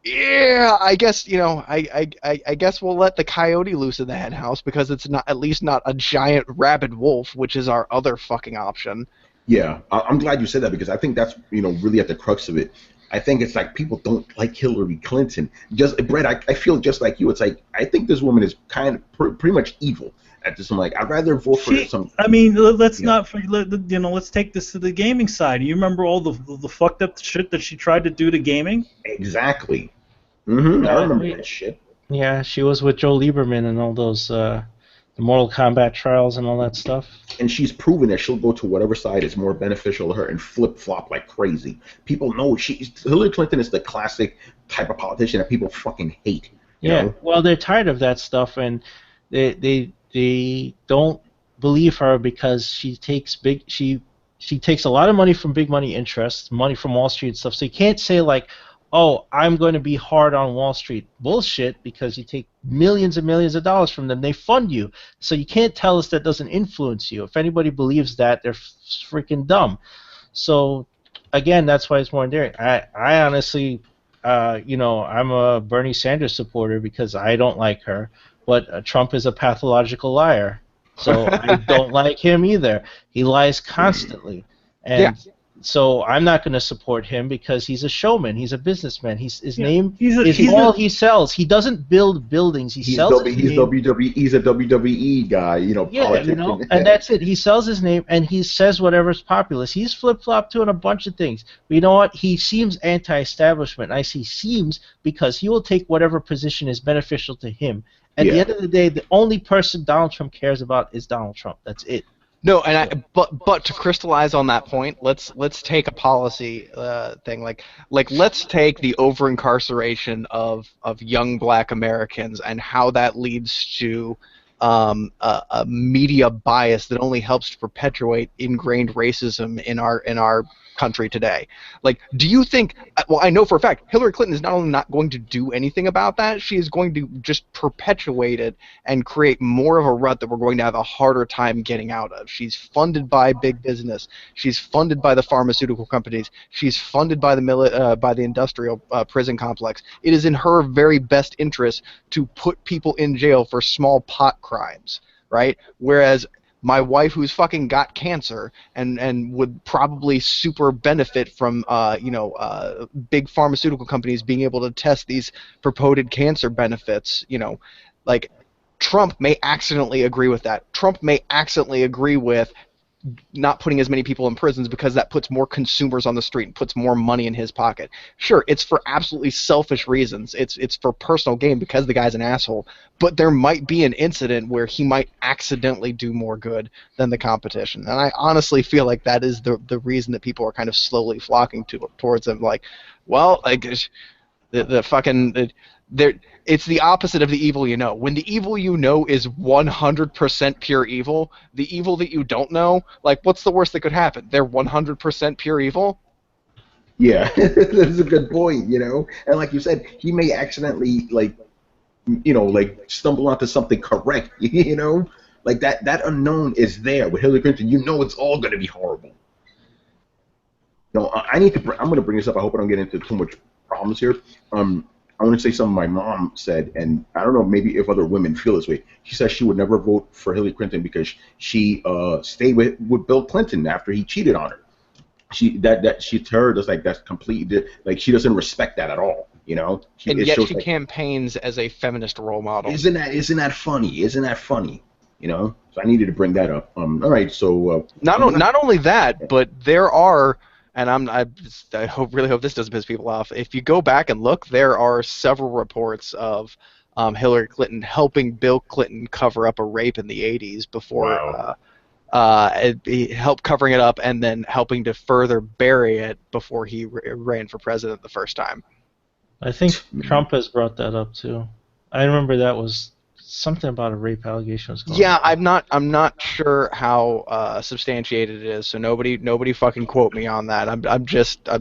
yeah, I guess, you know, I guess we'll let the coyote loose in the hen house, because it's not, at least not a giant rabid wolf, which is our other fucking option. Yeah, I'm glad you said that, because I think that's, you know, really at the crux of it. I think it's like people don't like Hillary Clinton. Just Brett, I feel just like you. It's like, I think this woman is kind of pretty much evil at this. I'm like, I'd rather vote for some. I mean, let's not, you know, let's take this to the gaming side. You remember all the fucked up shit that she tried to do to gaming? Exactly. Mm-hmm. I remember that shit. Yeah, she was with Joe Lieberman and all those the Mortal Kombat trials and all that stuff. And she's proven that she'll go to whatever side is more beneficial to her and flip-flop like crazy. People know Hillary Clinton is the classic type of politician that people fucking hate. Yeah, know? Well, they're tired of that stuff, and they don't believe her because she takes a lot of money from big money interests, money from Wall Street and stuff. So you can't say like, oh, I'm going to be hard on Wall Street. Bullshit, because you take millions and millions of dollars from them. They fund you. So you can't tell us that doesn't influence you. If anybody believes that, they're freaking dumb. So, again, that's why it's more endearing. I honestly, you know, I'm a Bernie Sanders supporter because I don't like her. But Trump is a pathological liar. So I don't like him either. He lies constantly. And yeah. So I'm not going to support him because he's a showman. He's a businessman. His name he's is all he sells. He doesn't build buildings. He's WWE. He's a WWE guy, you know. Yeah, you know, and that's it. He sells his name and he says whatever's populist. He's flip-flopped doing a bunch of things. But you know what? He seems anti-establishment. And I say seems because he will take whatever position is beneficial to him. At the end of the day, the only person Donald Trump cares about is Donald Trump. That's it. No, and but to crystallize on that point, let's take a policy thing like let's take the over incarceration of young Black Americans and how that leads to a media bias that only helps to perpetuate ingrained racism in our country today. Like, do you think? Well, I know for a fact Hillary Clinton is not only not going to do anything about that, she is going to just perpetuate it and create more of a rut that we're going to have a harder time getting out of. She's funded by big business. She's funded by the pharmaceutical companies. She's funded by the industrial prison complex. It is in her very best interest to put people in jail for small pot crimes, right? Whereas my wife, who's fucking got cancer and would probably super benefit from big pharmaceutical companies being able to test these purported cancer benefits, you know, like Trump may accidentally agree with that. Trump may accidentally agree with not putting as many people in prisons because that puts more consumers on the street and puts more money in his pocket. Sure, it's for absolutely selfish reasons. It's for personal gain because the guy's an asshole. But there might be an incident where he might accidentally do more good than the competition. And I honestly feel like that is the reason that people are kind of slowly flocking towards him. Like, well, like it's the opposite of the evil you know. When the evil you know is 100% pure evil, the evil that you don't know, like, what's the worst that could happen? They're 100% pure evil? Yeah, that's a good point, you know? And like you said, he may accidentally, like, you know, like, stumble onto something correct, you know? Like, that unknown is there. With Hillary Clinton, you know it's all going to be horrible. No, I need to. I'm going to bring this up. I hope I don't get into too much problems here. I want to say something my mom said, and I don't know maybe if other women feel this way. She says she would never vote for Hillary Clinton because she stayed with Bill Clinton after he cheated on her. She to her that's like that's completely like she doesn't respect that at all. You know, and yet she like, campaigns as a feminist role model. Isn't that funny? Isn't that funny? You know, so I needed to bring that up. All right, so not only that, but there are, and I really hope this doesn't piss people off. If you go back and look, there are several reports of Hillary Clinton helping Bill Clinton cover up a rape in the '80s before. Wow. He helped covering it up and then helping to further bury it before he ran for president the first time. I think Trump has brought that up too. I remember that was something about a rape allegation. Yeah, I'm not sure how substantiated it is. So nobody fucking quote me on that. I'm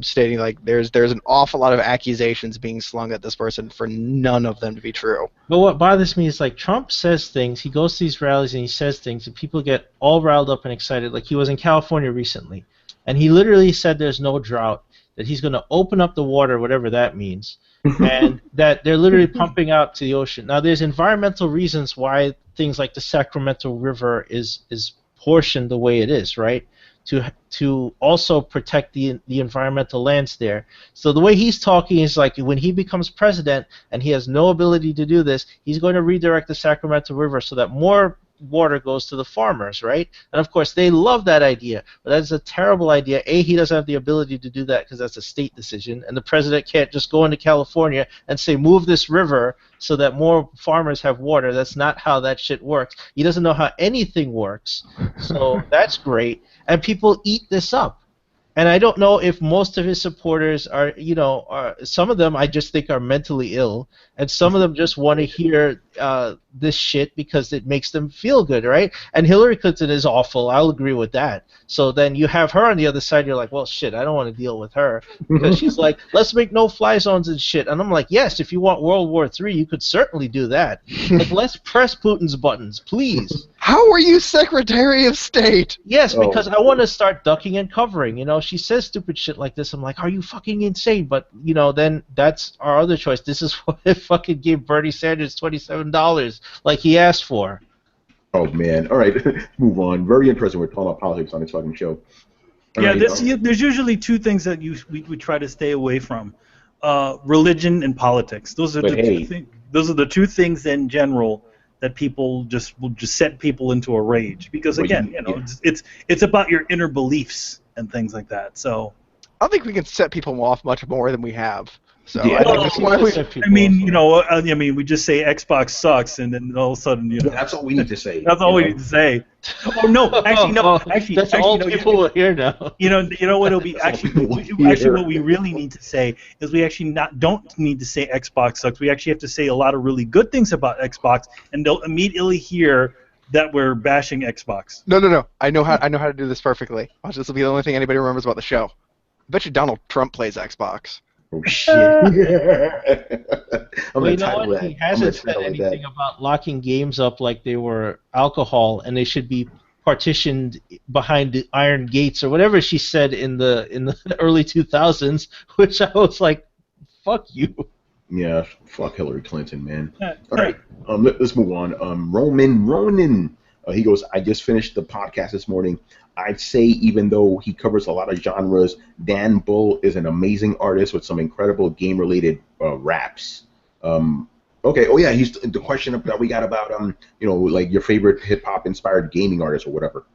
stating like there's an awful lot of accusations being slung at this person for none of them to be true. But what bothers me is like Trump says things. He goes to these rallies and he says things, and people get all riled up and excited. Like he was in California recently, and he literally said there's no drought, that he's going to open up the water, whatever that means. And that they're literally pumping out to the ocean. Now, there's environmental reasons why things like the Sacramento River is portioned the way it is, right? To also protect the environmental lands there. So the way he's talking is like when he becomes president and he has no ability to do this, he's going to redirect the Sacramento River so that more water goes to the farmers, right? And of course they love that idea, but that's a terrible idea. He doesn't have the ability to do that because that's a state decision, and the president can't just go into California and say move this river so that more farmers have water. That's not how that shit works. He doesn't know how anything works. So that's great, and people eat this up. And I don't know if most of his supporters are, some of them I just think are mentally ill, and some of them just want to hear this shit because it makes them feel good, right? And Hillary Clinton is awful. I'll agree with that. So then you have her on the other side. You're like, well, shit, I don't want to deal with her because she's like, let's make no-fly zones and shit. And I'm like, yes, if you want World War III, you could certainly do that. Like, let's press Putin's buttons, please. How are you Secretary of State? Yes, because I want to start ducking and covering. She says stupid shit like this. I'm like, are you fucking insane? But, then that's our other choice. This is what fucking gave Bernie Sanders $27 like he asked for. Oh, man. All right, move on. Very interesting. We're talking about politics on this fucking show. There's usually two things that we try to stay away from. Religion and politics. Those are the two things in general that people will just set people into a rage because again, it's about your inner beliefs and things like that. So I don't think we can set people off much more than we have. So yeah, we just say Xbox sucks, and then all of a sudden, that's all we need to say. That's all we need to say. Oh no, actually no, that's all people will hear now. You know what it'll be what we really need to say is we actually don't need to say Xbox sucks. We actually have to say a lot of really good things about Xbox, and they'll immediately hear that we're bashing Xbox. No. I know how to do this perfectly. Watch, this will be the only thing anybody remembers about the show. I bet you Donald Trump plays Xbox. Oh shit! You know what? He hasn't said anything about locking games up like they were alcohol, and they should be partitioned behind the iron gates or whatever she said in the early 2000s. Which I was like, "Fuck you." Yeah, fuck Hillary Clinton, man. All right, let's move on. Ronan. He goes, I just finished the podcast this morning. I'd say even though he covers a lot of genres, Dan Bull is an amazing artist with some incredible game-related raps. Okay. Oh yeah, he's the question that we got about like your favorite hip-hop inspired gaming artist or whatever.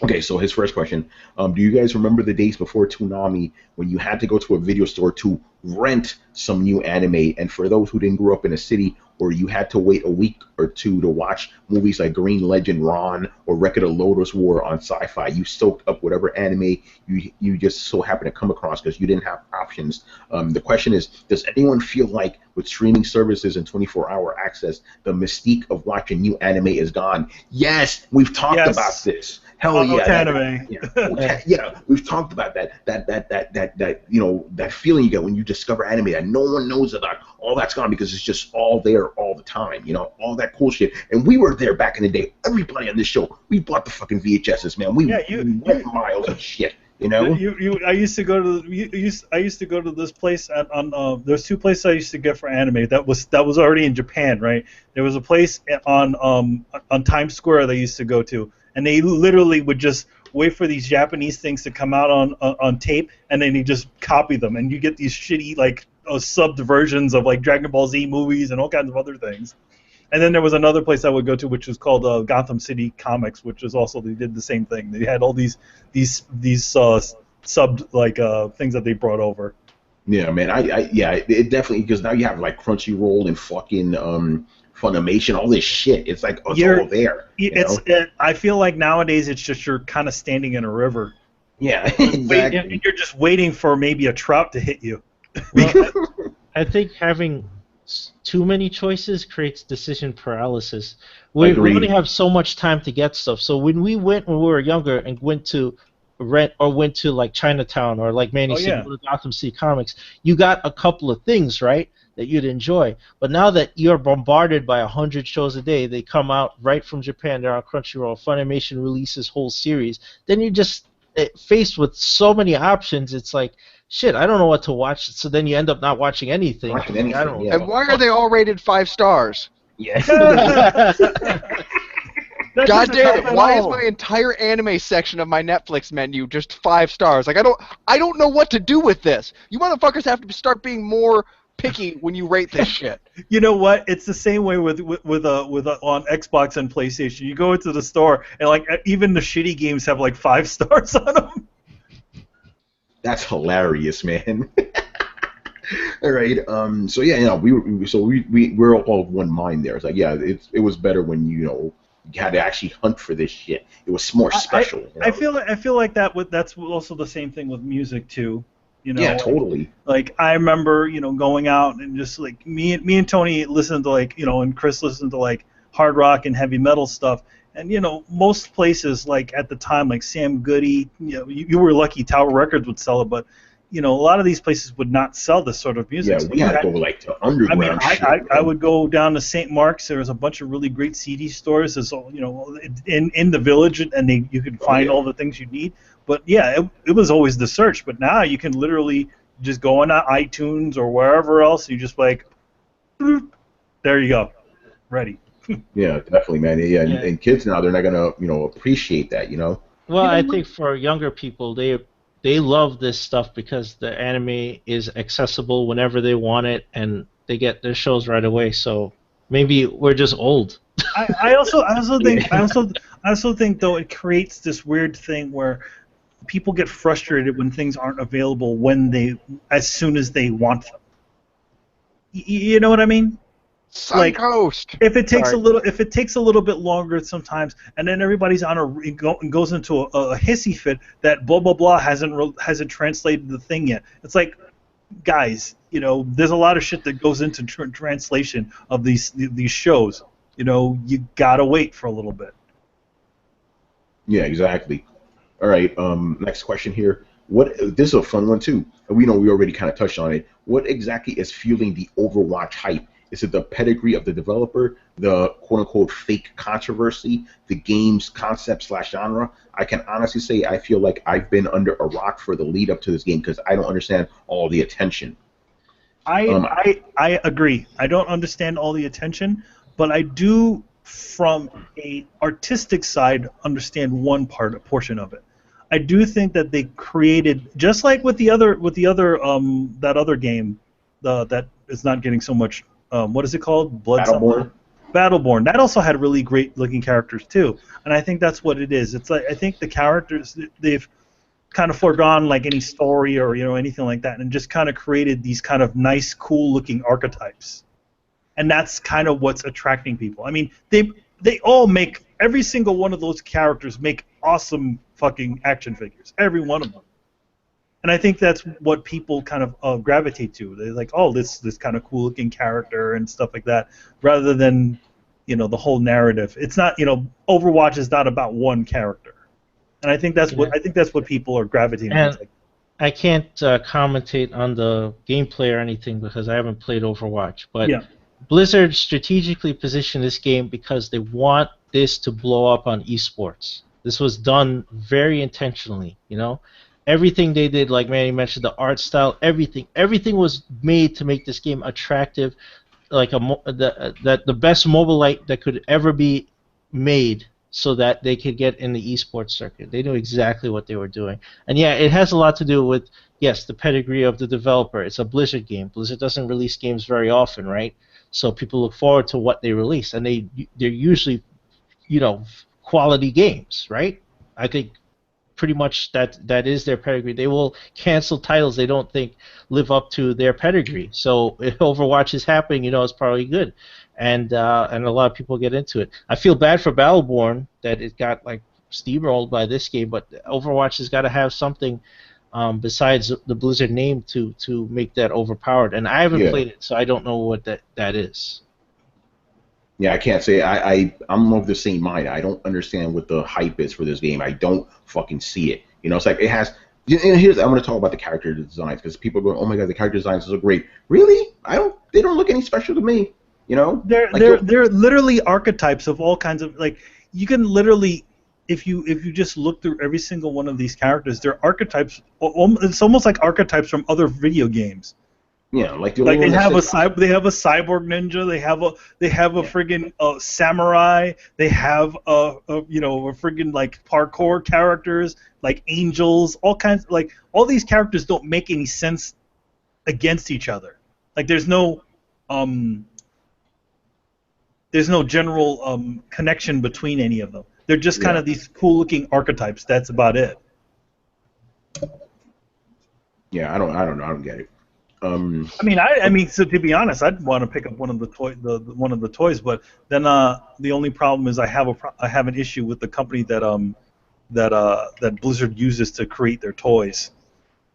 Okay, so his first question, do you guys remember the days before Toonami when you had to go to a video store to rent some new anime? And for those who didn't grow up in a city, or you had to wait a week or two to watch movies like Green Legend Ron or Record of Lodoss War on Sci-Fi, you soaked up whatever anime you just so happened to come across because you didn't have options. The question is, does anyone feel like with streaming services and 24-hour access, the mystique of watching new anime is gone? Yes, we've talked about this. Hell yeah, anime. Yeah, we've talked about that feeling you get when you discover anime that no one knows about. All that's gone because it's just all there all the time. All that cool shit. And we were there back in the day. Everybody on this show, we bought the fucking VHSs, man. We went miles of shit. You know? I used to go to I used to go to this place there's two places I used to get for anime that was already in Japan, right? There was a place on Times Square they used to go to, and they literally would just wait for these Japanese things to come out on tape, and then you just copy them, and you get these shitty like subbed versions of like Dragon Ball Z movies and all kinds of other things. And then there was another place I would go to, which was called Gotham City Comics, which was also they did the same thing. They had all these subbed like things that they brought over. Yeah, man. Yeah, it definitely, because now you have like Crunchyroll and fucking Funimation, all this shit. It's like it's all there. I feel like nowadays it's just you're kind of standing in a river. Yeah, exactly. And you're just waiting for maybe a trout to hit you. Well, I think having too many choices creates decision paralysis. We only have so much time to get stuff. So when we were younger and went to rent or went to like Chinatown or like Manny said, go to Gotham City Comics, you got a couple of things, right, that you'd enjoy. But now that you're bombarded by 100 shows a day, they come out right from Japan, they're on Crunchyroll, Funimation releases whole series, then you're just faced with so many options. It's like, shit, I don't know what to watch. So then you end up not watching anything. And why are they all rated 5 stars? Yeah. God damn it! Why is my entire anime section of my Netflix menu just 5 stars? Like I don't know what to do with this. You motherfuckers have to start being more picky when you rate this shit. You know what? It's the same way with on Xbox and PlayStation. You go into the store and like even the shitty games have like 5 stars on them. That's hilarious, man. All right. So yeah, we're all of one mind there. It's like, yeah, it was better when you had to actually hunt for this shit. It was more special. I feel like that's also the same thing with music too. Yeah, totally. Like I remember, going out and just like me and Tony listened to and Chris listened to like hard rock and heavy metal stuff. And most places like at the time, like Sam Goody, you were lucky Tower Records would sell it, but a lot of these places would not sell this sort of music. Yeah, we had to go like to underground. I would go down to St. Mark's. There was a bunch of really great CD stores, in the village, and you could find all the things you need. But yeah, it was always the search. But now you can literally just go on iTunes or wherever else. You just like, there you go, ready. Yeah, definitely, man. Yeah, and kids now, they're not gonna appreciate that. Well, I think for younger people, they love this stuff because the anime is accessible whenever they want it, and they get their shows right away. So maybe we're just old. I also think though it creates this weird thing where people get frustrated when things aren't available as soon as they want them. You know what I mean? Suncoast. If it takes a little bit longer sometimes, and then everybody's goes into a hissy fit that blah blah blah hasn't translated the thing yet. It's like, guys, there's a lot of shit that goes into translation of these shows. You gotta wait for a little bit. Yeah, exactly. All right. Next question here. This is a fun one too. We already kind of touched on it. What exactly is fueling the Overwatch hype? Is it the pedigree of the developer, the quote-unquote fake controversy, the game's concept/genre? I can honestly say I feel like I've been under a rock for the lead up to this game because I don't understand all the attention. I agree. I don't understand all the attention, but I do, from a artistic side, understand a portion of it. I do think that they created, just like with the other that other game, that is not getting so much. What is it called? Battleborn. Battleborn. That also had really great looking characters too, and I think that's what it is. It's like I think the characters they've kind of foregone like any story or anything like that, and just kind of created these kind of nice, cool looking archetypes, and that's kind of what's attracting people. I mean, they all make every single one of those characters make awesome fucking action figures, every one of them. And I think that's what people kind of gravitate to. They're like, oh, this kind of cool-looking character and stuff like that, rather than, the whole narrative. It's not, Overwatch is not about one character, and I think that's what people are gravitating to. I can't commentate on the gameplay or anything because I haven't played Overwatch, but Blizzard strategically positioned this game because they want this to blow up on esports. This was done very intentionally, everything they did, like Manny mentioned, the art style, everything was made to make this game attractive, like the best mobile light that could ever be made, so that they could get in the esports circuit. They knew exactly what they were doing, and yeah, it has a lot to do with, yes, the pedigree of the developer. It's a Blizzard game. Blizzard doesn't release games very often, right? So people look forward to what they release, and they're usually, quality games, right? I think pretty much that is their pedigree. They will cancel titles they don't think live up to their pedigree. So if Overwatch is happening, it's probably good, and a lot of people get into it. I feel bad for Battleborn that it got like steamrolled by this game, but Overwatch has got to have something besides the Blizzard name to make that overpowered. And I haven't played it, so I don't know what that is. Yeah, I can't say. I'm of the same mind. I don't understand what the hype is for this game. I don't fucking see it. It's like it has. And here's I'm going to talk about the character designs, because people go, "Oh my god, the character designs are great." Really? They don't look any special to me. They're literally archetypes of all kinds of, like, you can literally, if you just look through every single one of these characters, they're archetypes. It's almost like archetypes from other video games. Yeah, like they have a cyborg ninja. They have a friggin' samurai. They have a friggin' like parkour characters, like angels. All kinds, like, all these characters don't make any sense against each other. Like there's no general connection between any of them. They're just kind of these cool looking archetypes. That's about it. Yeah, I don't get it. I mean, so to be honest, I'd want to pick up one of the one of the toys, but then the only problem is I have an issue with the company that Blizzard uses to create their toys.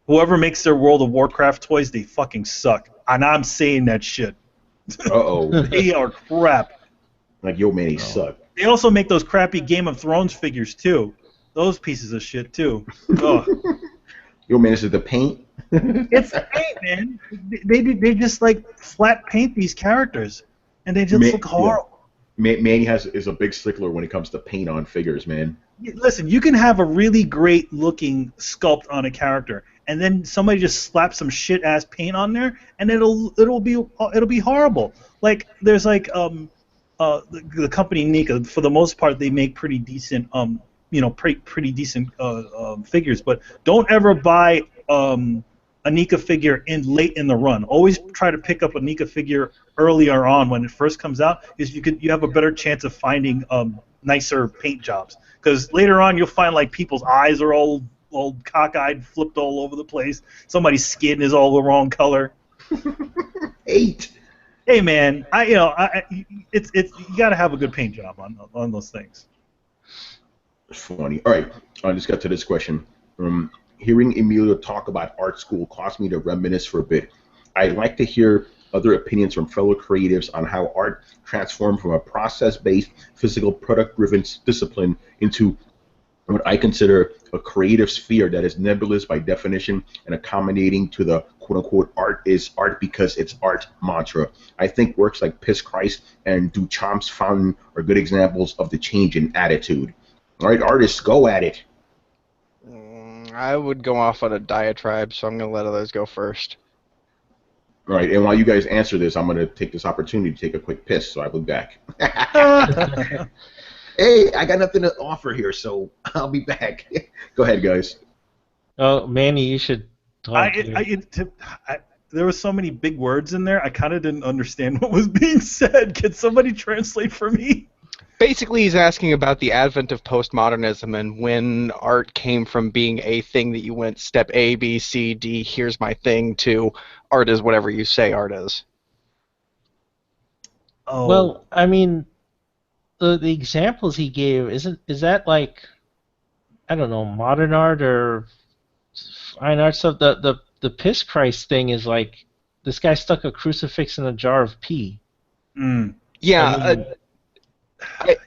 Whoever makes their World of Warcraft toys, they fucking suck, and I'm saying that shit. Uh-oh. They are crap. Like, yo, man, he suck. They also make those crappy Game of Thrones figures too. Those pieces of shit too. Oh. Yo, man, this is the paint. It's paint, man. They just like flat paint these characters, and they just look horrible. Yeah. Manny is a big stickler when it comes to paint on figures, man. Listen, you can have a really great looking sculpt on a character, and then somebody just slaps some shit ass paint on there, and it'll be horrible. Like there's like the company Nika, for the most part, they make pretty decent pretty decent figures, but don't ever buy a Nika figure late in the run. Always try to pick up a Nika figure earlier on when it first comes out, because you have a better chance of finding nicer paint jobs. Because later on you'll find like people's eyes are all cockeyed, flipped all over the place. Somebody's skin is all the wrong color. 8. Hey man, it's you gotta have a good paint job on those things. Funny. All right, I just got to this question. Hearing Emilio talk about art school caused me to reminisce for a bit. I'd like to hear other opinions from fellow creatives on how art transformed from a process-based, physical, product-driven discipline into what I consider a creative sphere that is nebulous by definition and accommodating to the quote-unquote art is art because it's art mantra. I think works like Piss Christ and Duchamp's Fountain are good examples of the change in attitude. All right, artists, go at it. I would go off on a diatribe, so I'm going to let others go first. All right, and while you guys answer this, I'm going to take this opportunity to take a quick piss, so I'll be back. Hey, I got nothing to offer here, so I'll be back. Go ahead, guys. Oh, Manny, you should talk. There were so many big words in there, I kind of didn't understand what was being said. Can somebody translate for me? Basically, he's asking about the advent of postmodernism and when art came from being a thing that you went step A, B, C, D, here's my thing, to art is whatever you say art is. Oh. Well, I mean, the examples he gave, is that like, I don't know, modern art or fine art stuff? The Piss Christ thing is like, this guy stuck a crucifix in a jar of pee. Mm. Yeah. I mean,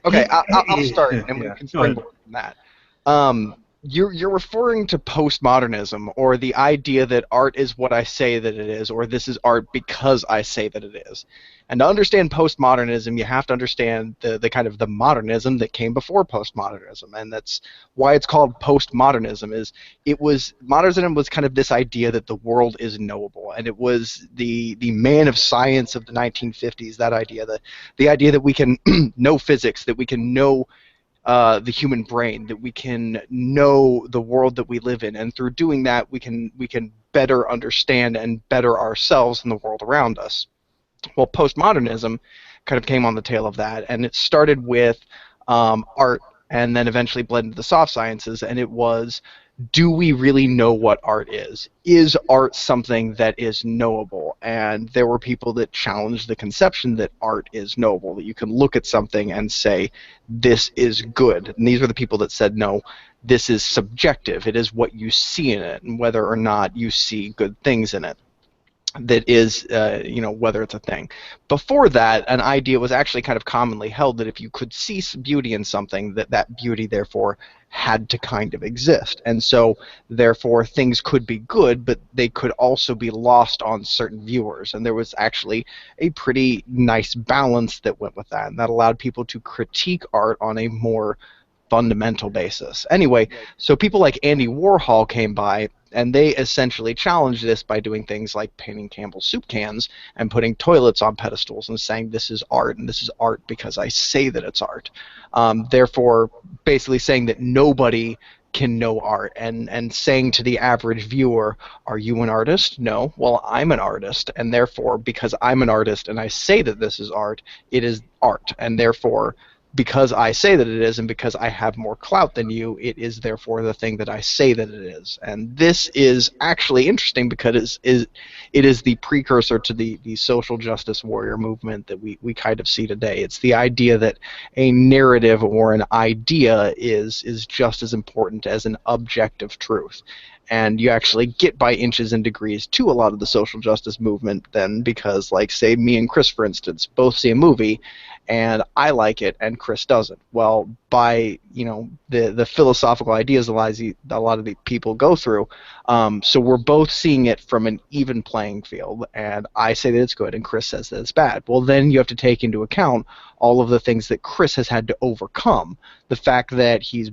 Okay, I'll start, and we can springboard from that. you're referring to postmodernism, or the idea that art is what I say that it is, or this is art because I say that it is. And to understand postmodernism, you have to understand the kind of the modernism that came before postmodernism, and that's why it's called postmodernism. Modernism was kind of this idea that the world is knowable, and it was the man of science of the 1950s. That idea, the idea that we can know physics, that we can know the human brain, that we can know the world that we live in, and through doing that, we can better understand and better ourselves and the world around us. Well, postmodernism kind of came on the tail of that, and it started with art, and then eventually bled into the soft sciences, and it was, do we really know what art is? Is art something that is knowable? And there were people that challenged the conception that art is knowable, that you can look at something and say, this is good. And these were the people that said, no, this is subjective. It is what you see in it, and whether or not you see good things in it. That is, whether it's a thing. Before that, an idea was actually kind of commonly held that if you could see beauty in something, that beauty, therefore, had to kind of exist. And so, therefore, things could be good, but they could also be lost on certain viewers. And there was actually a pretty nice balance that went with that, and that allowed people to critique art on a more fundamental basis. Anyway, so people like Andy Warhol came by, and they essentially challenged this by doing things like painting Campbell's soup cans and putting toilets on pedestals and saying this is art, and this is art because I say that it's art. Therefore, basically saying that nobody can know art, and saying to the average viewer, are you an artist? No. Well, I'm an artist, and therefore, because I'm an artist and I say that this is art, it is art, and therefore, because I say that it is, and because I have more clout than you, it is therefore the thing that I say that it is. And this is actually interesting because it is the precursor to the social justice warrior movement that we kind of see today. It's the idea that a narrative or an idea is just as important as an objective truth. And you actually get by inches and degrees to a lot of the social justice movement then, because, like, say, me and Chris, for instance, both see a movie, and I like it, and Chris doesn't. Well, by, the philosophical ideas a lot of the people go through, so we're both seeing it from an even playing field, and I say that it's good, and Chris says that it's bad. Well, then you have to take into account all of the things that Chris has had to overcome. The fact that he's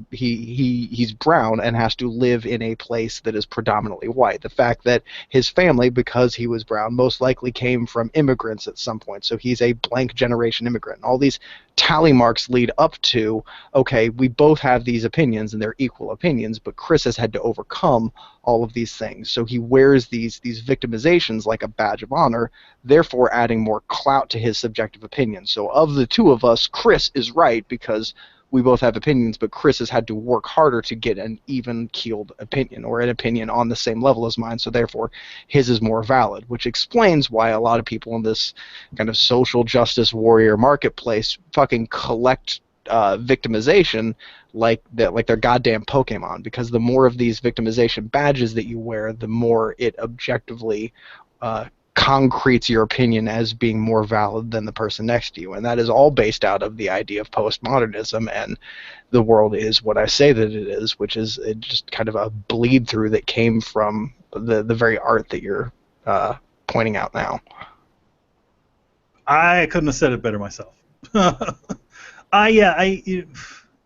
brown and has to live in a place that is predominantly white. The fact that his family, because he was brown, most likely came from immigrants at some point. So he's a blank generation immigrant. All these tally marks lead up to, okay, we both have these opinions and they're equal opinions, but Chris has had to overcome all of these things. So he wears these victimizations like a badge of honor, therefore adding more clout to his subjective opinion. So of the two of us, Chris is right because we both have opinions, but Chris has had to work harder to get an even-keeled opinion, or an opinion on the same level as mine, so therefore his is more valid, which explains why a lot of people in this kind of social justice warrior marketplace fucking collect victimization like they're goddamn Pokemon, because the more of these victimization badges that you wear, the more it objectively concretes your opinion as being more valid than the person next to you. And that is all based out of the idea of postmodernism and the world is what I say that it is, which is just kind of a bleed through that came from the very art that you're pointing out now. I couldn't have said it better myself. Yeah,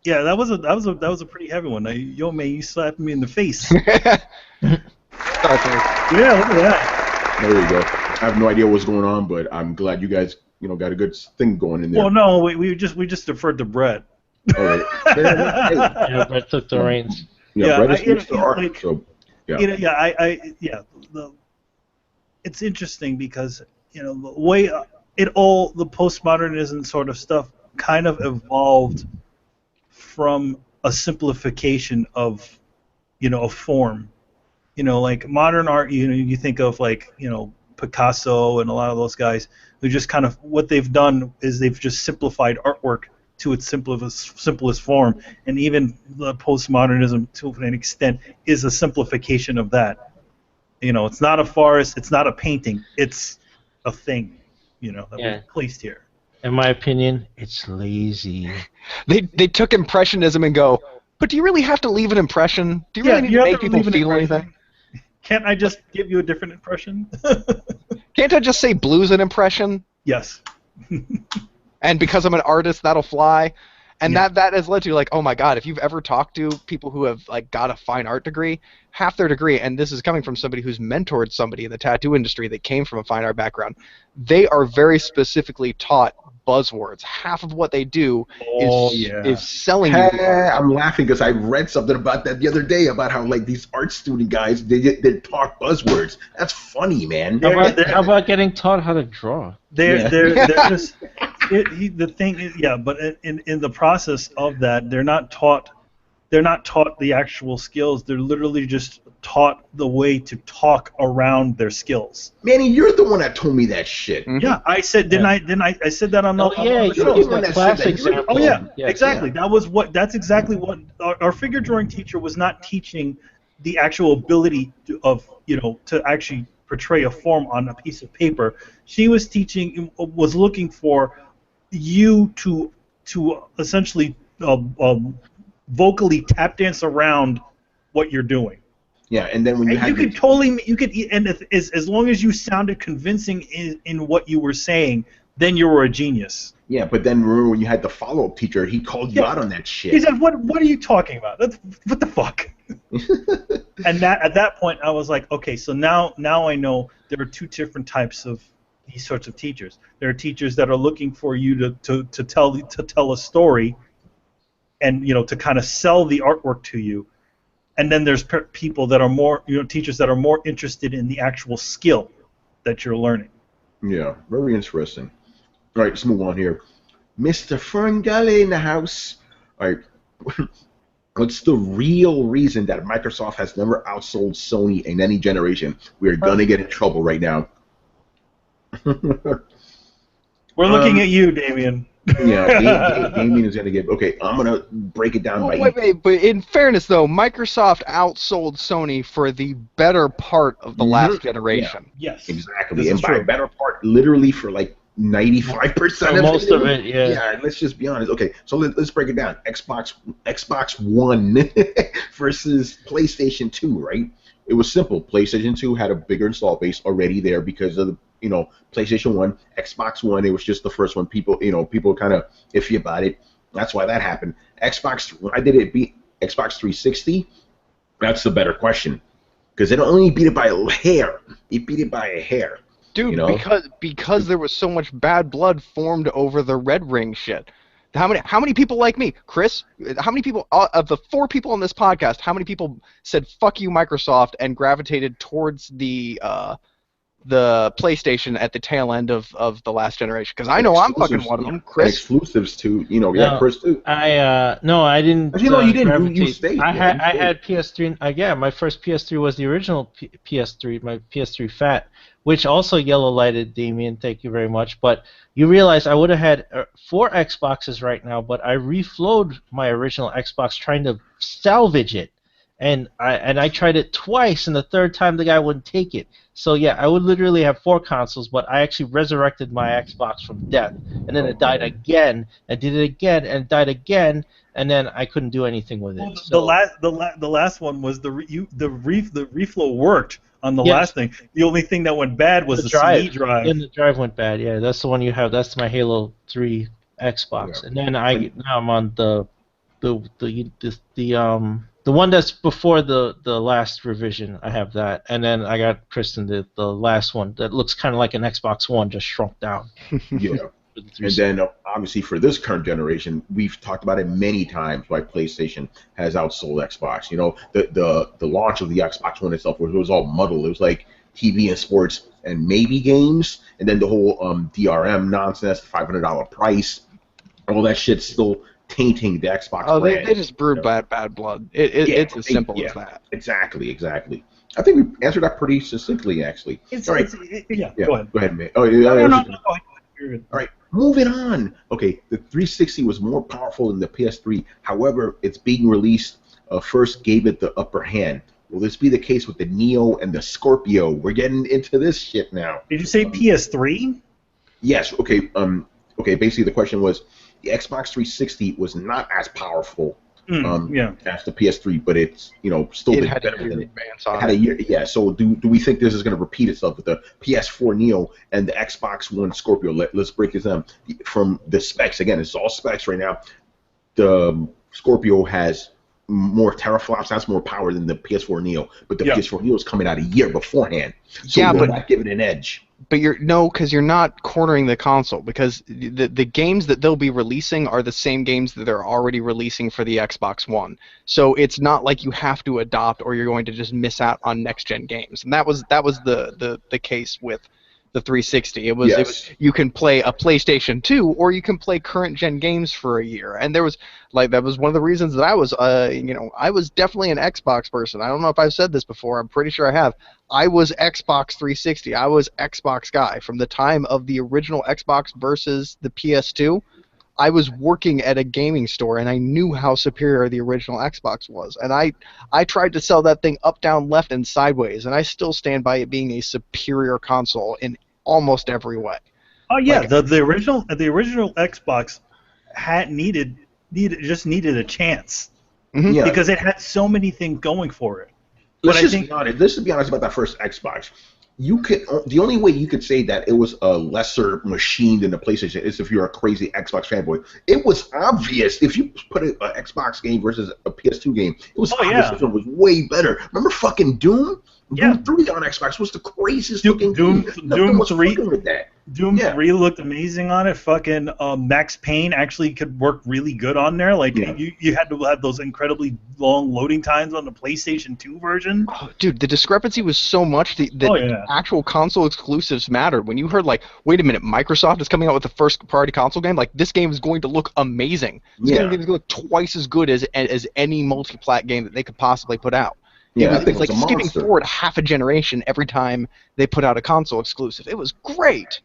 that was a pretty heavy one. Yo, man, you slapped me in the face. Okay. Yeah, look at that. There you go. I have no idea what's going on, but I'm glad you guys, got a good thing going in there. Well, no, we just deferred to Brett. All right. Yeah, Brett took the reins. Yeah, Brett is used to art, so yeah. It's interesting because the way the postmodernism sort of stuff kind of evolved from a simplification of a form. Like modern art, you think of Picasso and a lot of those guys who just kind of, what they've done is they've just simplified artwork to its simplest form, and even the postmodernism to an extent is a simplification of that. It's not a forest, it's not a painting, it's a thing, that we've placed here. In my opinion, it's lazy. They took Impressionism and go, But do you really have to leave an impression? Do you Yeah, really need you to have make to people leave an feel impression. anything? Can't I just give you a different impression? Can't I just say blue's an impression? Yes. And because I'm an artist, that'll fly. And Yeah. that has led to, like, oh my god, if you've ever talked to people who have, like, got a fine art degree, half their degree, and this is coming from somebody who's mentored somebody in the tattoo industry that came from a fine art background, they are very specifically taught buzzwords. Half of what they do is selling you the art. I'm laughing because I read something about that the other day about how like these art student guys they talk buzzwords. That's funny, man. How about getting taught how to draw? They're just the thing is, yeah, but in the process of that, they're not taught the actual skills. They're literally just taught the way to talk around their skills. Manny, you're the one that told me that shit. Mhm. Yeah, I said I said that on the you're the one that said that. example. Oh yeah, Yes, exactly. That's exactly what our figure drawing teacher was not teaching the actual ability to actually portray a form on a piece of paper. She was looking for you to essentially vocally tap dance around what you're doing. Yeah, and then when you And as long as you sounded convincing in what you were saying, then you were a genius. yeah, but then remember when you had the follow-up teacher, he called you out on that shit. He said, "What are you talking about? What the fuck?" And at that point, I was like, okay, so now I know there are two different types of these sorts of teachers. There are teachers that are looking for you to tell a story, and to kind of sell the artwork to you. And then there's people that are more, teachers that are more interested in the actual skill that you're learning. Yeah, very interesting. All right, let's move on here. Mr. Ferngully in the house. All right, what's the real reason that Microsoft has never outsold Sony in any generation? We are gonna get in trouble right now. We're looking at you, Damien. Yeah, Damien is gonna get. Okay, I'm gonna break it down by. Wait, but in fairness, though, Microsoft outsold Sony for the better part of the last generation. Yeah. Yes. Exactly, This and is by true. better part, literally for like 95% of Most of it, yeah. Yeah, and let's just be honest. Okay, so let's break it down. Xbox One versus PlayStation 2, right? It was simple. PlayStation 2 had a bigger install base already there because of the PlayStation 1. Xbox One, it was just the first one. People were kind of iffy about it. That's why that happened. When I did it beat Xbox 360, that's the better question. Because it only beat it by a hair. It beat it by a hair. Dude, because there was so much bad blood formed over the Red Ring shit. How many people like me, Chris? How many people of the 4 people on this podcast? How many people said "fuck you, Microsoft" and gravitated towards the PlayStation at the tail end of the last generation? Because I know I'm fucking one of them. Chris, exclusives too. Chris too. I didn't. Actually, no, you didn't. You gravitate. stayed. I Yeah, had PS3. Yeah, my first PS3 was the original PS3, my PS3 Fat, which also yellow lighted. Damien, thank you very much. But you realize I would have had 4 Xboxes right now, but I reflowed my original Xbox trying to salvage it, and I tried it twice, and the third time the guy wouldn't take it. So yeah, I would literally have 4 consoles, but I actually resurrected my Xbox from death, and then it died again, and did it again, and it died again, and then I couldn't do anything with it. Well, So, the last one was the reflow worked on the last thing. The only thing that went bad was the CD drive. And the drive went bad. Yeah, that's the one you have. That's my Halo 3 Xbox, Yeah. and then now I'm on the one that's before the last revision. I have that, and then I got Kristen the last one that looks kind of like an Xbox One, just shrunk down. Yeah. And then obviously for this current generation, we've talked about it many times why PlayStation has outsold Xbox. The launch of the Xbox One itself was all muddled. It was like TV and sports and maybe games, and then the whole DRM nonsense, $500 price, all that shit's still tainting the Xbox brand. They just brewed bad blood. It's as simple as that. Exactly. I think we answered that pretty succinctly, actually. Go ahead, man. Oh, yeah. No, go ahead. You're good. All right, moving on. Okay, the 360 was more powerful than the PS3. However, its being released first gave it the upper hand. Will this be the case with the Neo and the Scorpio? We're getting into this shit now. Did you say PS3? Yes. Okay. Basically, the question was the Xbox 360 was not as powerful Yeah. That's the PS3, but it's still It been had better a year than it. advance It on had a it. year, yeah. So do we think this is going to repeat itself with the PS4 Neo and the Xbox One Scorpio? Let's break this down from the specs. Again, it's all specs right now. The Scorpio has more teraflops, has more power than the PS4 Neo, but the PS4 Neo is coming out a year beforehand. So Yeah, will that give it an edge? But because you're not cornering the console, because the games that they'll be releasing are the same games that they're already releasing for the Xbox One. So it's not like you have to adopt or you're going to just miss out on next gen games. And that was the case with the 360. It was you can play a PlayStation 2 or you can play current gen games for a year. And that was one of the reasons that I was I was definitely an Xbox person. I don't know if I've said this before. I'm pretty sure I have. I was Xbox 360. I was Xbox guy from the time of the original Xbox versus the PS2. I was working at a gaming store and I knew how superior the original Xbox was. And I tried to sell that thing up, down, left, and sideways, and I still stand by it being a superior console in almost every way. Oh yeah, the original Xbox needed a chance because it had so many things going for it. Let's be honest about that first Xbox. The only way you could say that it was a lesser machine than the PlayStation is if you're a crazy Xbox fanboy. It was obvious if you put an Xbox game versus a PS2 game. It was obvious this one was way better. Remember fucking Doom? Doom 3 on Xbox was the craziest looking game. Doom 3 with that. Doom 3 looked amazing on it. Fucking Max Payne actually could work really good on there. Like you had to have those incredibly long loading times on the PlayStation 2 version. Oh, dude, the discrepancy was so much that actual console exclusives mattered. When you heard wait a minute, Microsoft is coming out with a first party console game, this game is going to look amazing. This game is going to look twice as good as any multi-plat game that they could possibly put out. It was like skipping forward half a generation every time they put out a console exclusive. It was great.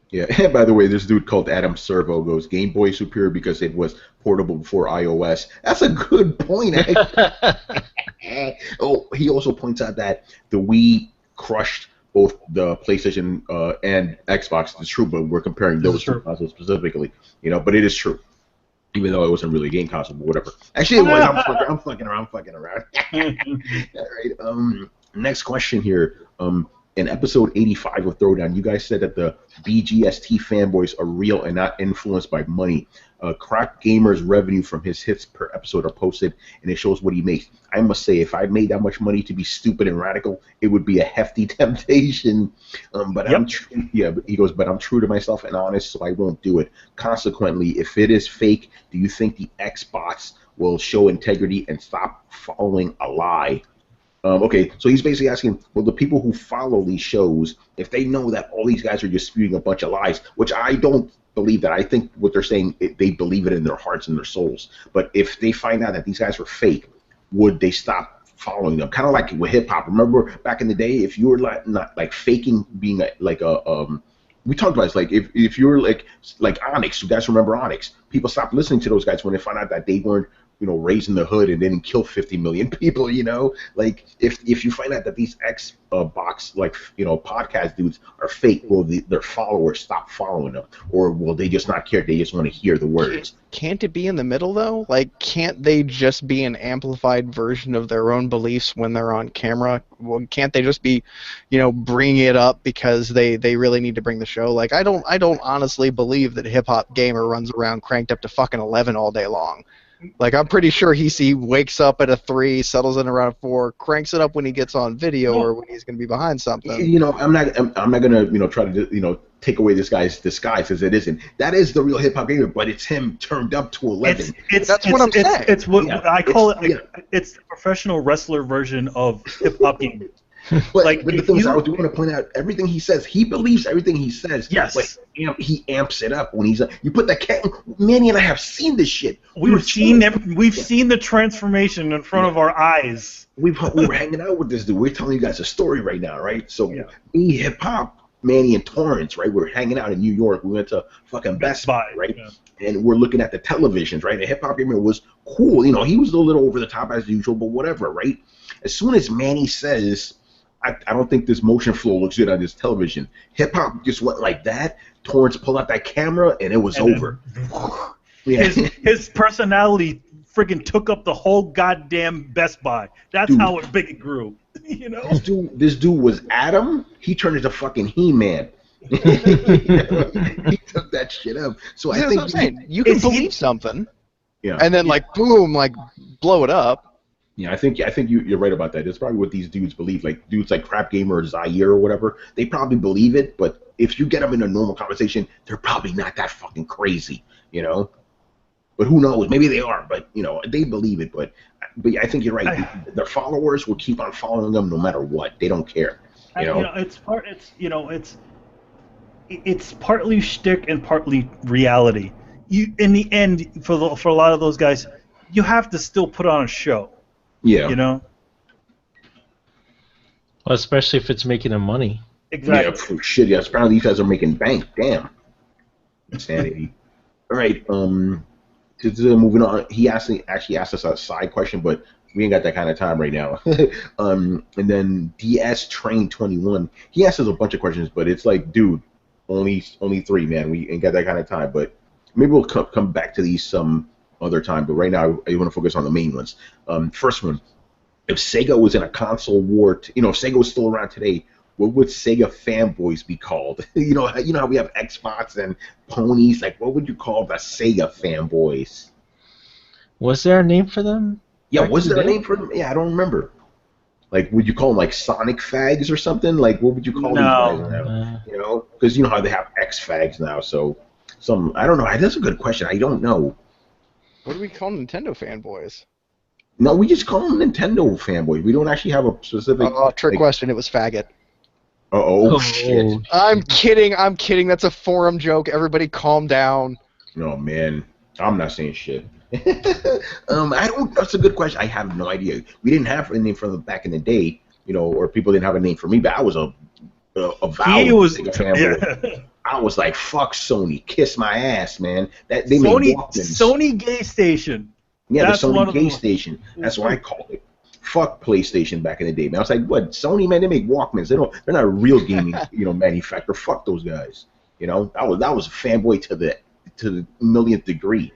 Yeah, and by the way, this dude called Adam Servo goes, Game Boy superior because it was portable before iOS. That's a good point. Oh, he also points out that the Wii crushed both the PlayStation and Xbox. It's true, but we're comparing those two consoles specifically. But it is true. Even though it wasn't really a game console, but whatever. Actually, it was. I'm fucking around. All right. Next question here. In episode 85 of Throwdown, you guys said that the BGST fanboys are real and not influenced by money. Crack Gamer's revenue from his hits per episode are posted, and it shows what he makes. I must say, if I made that much money to be stupid and radical, it would be a hefty temptation. But he goes, but I'm true to myself and honest, so I won't do it. Consequently, if it is fake, do you think the Xbox will show integrity and stop following a lie? Okay, so he's basically asking, well, the people who follow these shows, if they know that all these guys are just spewing a bunch of lies, which I don't believe that. I think what they're saying, they believe it in their hearts and their souls. But if they find out that these guys are fake, would they stop following them? Kind of like with hip-hop. Remember back in the day, if you were not faking being we talked about this, if you were like Onyx, you guys remember Onyx? People stopped listening to those guys when they found out that they weren't raising the hood and didn't kill 50 million people, if you find out that these Xbox, podcast dudes are fake, will their followers stop following them? Or will they just not care? They just want to hear the words. Can't it be in the middle, though? Can't they just be an amplified version of their own beliefs when they're on camera? Well, can't they just be, bringing it up because they really need to bring the show? I don't honestly believe that Hip Hop Gamer runs around cranked up to fucking 11 all day long. I'm pretty sure he wakes up at a 3, settles in around 4, cranks it up when he gets on video or when he's going to be behind something. I'm not gonna try to take away this guy's disguise as it isn't. That is the real hip hop gamer, but it's him turned up to 11. That's what I'm saying. It's what I call it. It's the professional wrestler version of hip hop gamer. But the thing is, I do want to point out everything he says. He believes everything he says. Yes. But he amps it up when he's. You put that cat. Manny and I have seen this shit. We've seen the transformation in front of our eyes. We were hanging out with this dude. We're telling you guys a story right now, right? So me, hip hop, Manny and Torrance, right? We're hanging out in New York. We went to fucking Best Buy, right? Yeah. And we're looking at the televisions, right? The hip hop gamer was cool. He was a little over the top as usual, but whatever, right? As soon as Manny says, I don't think this motion flow looks good on this television. Hip hop just went like that. Torrance pulled out that camera, and it was over. His personality friggin' took up the whole goddamn Best Buy. That's Dude. how big it grew. You know? This dude was Adam. He turned into fucking He-Man. He took that shit up. So I That's think what I'm saying. You can believe something, yeah, and then like boom, like blow it up. yeah. I think you're right about that. It's probably what these dudes believe. Like dudes like Crap Gamer or Zaire or whatever. They probably believe it, but if you get them in a normal conversation, they're probably not that fucking crazy, you know. But who knows? Maybe they are. But you know, they believe it. But I think you're right. Their followers will keep on following them no matter what. They don't care. You know, it's partly shtick and partly reality. In the end, for a lot of those guys, you have to still put on a show. Yeah. You know. Well, especially if it's making them money. Exactly. Yeah, for shit. Yeah, apparently these guys are making bank. Damn. Insanity. All right. Moving on. He actually asked us a side question, but we ain't got that kind of time right now. And then DS Train 21. He asked us a bunch of questions, but it's like, dude, only 3, man. We ain't got that kind of time. But maybe we'll come back to these some other time. But right now, I want to focus on the main ones. First one. If Sega was in a console war, if Sega was still around today, what would Sega fanboys be called? you know how we have Xbox and ponies. Like, what would you call the Sega fanboys? Was there a name for them? Yeah, was there a name for them? Yeah, I don't remember. Like, would you call them like Sonic fags or something? Like, what would you call these guys now? You know, because you know how they have X fags now. So, I don't know. That's a good question. I don't know. What do we call Nintendo fanboys? No, we just call them Nintendo fanboys. We don't actually have a specific. Oh, trick question. It was faggot. Oh shit! I'm kidding. That's a forum joke. Everybody, calm down. No man, I'm not saying shit. I don't. That's a good question. I have no idea. We didn't have a name for them back in the day, or people didn't have a name for me. But I was a vowed fanboy. Yeah. I was like, fuck Sony, kiss my ass, man. That they made Walkmans. Sony Gay Station. Yeah, the Sony Gay Station. That's what I called it. Fuck PlayStation back in the day, man. I was like, what? Sony, man, they make Walkmans. They're not a real gaming, manufacturer. Fuck those guys. That was a fanboy to the millionth degree.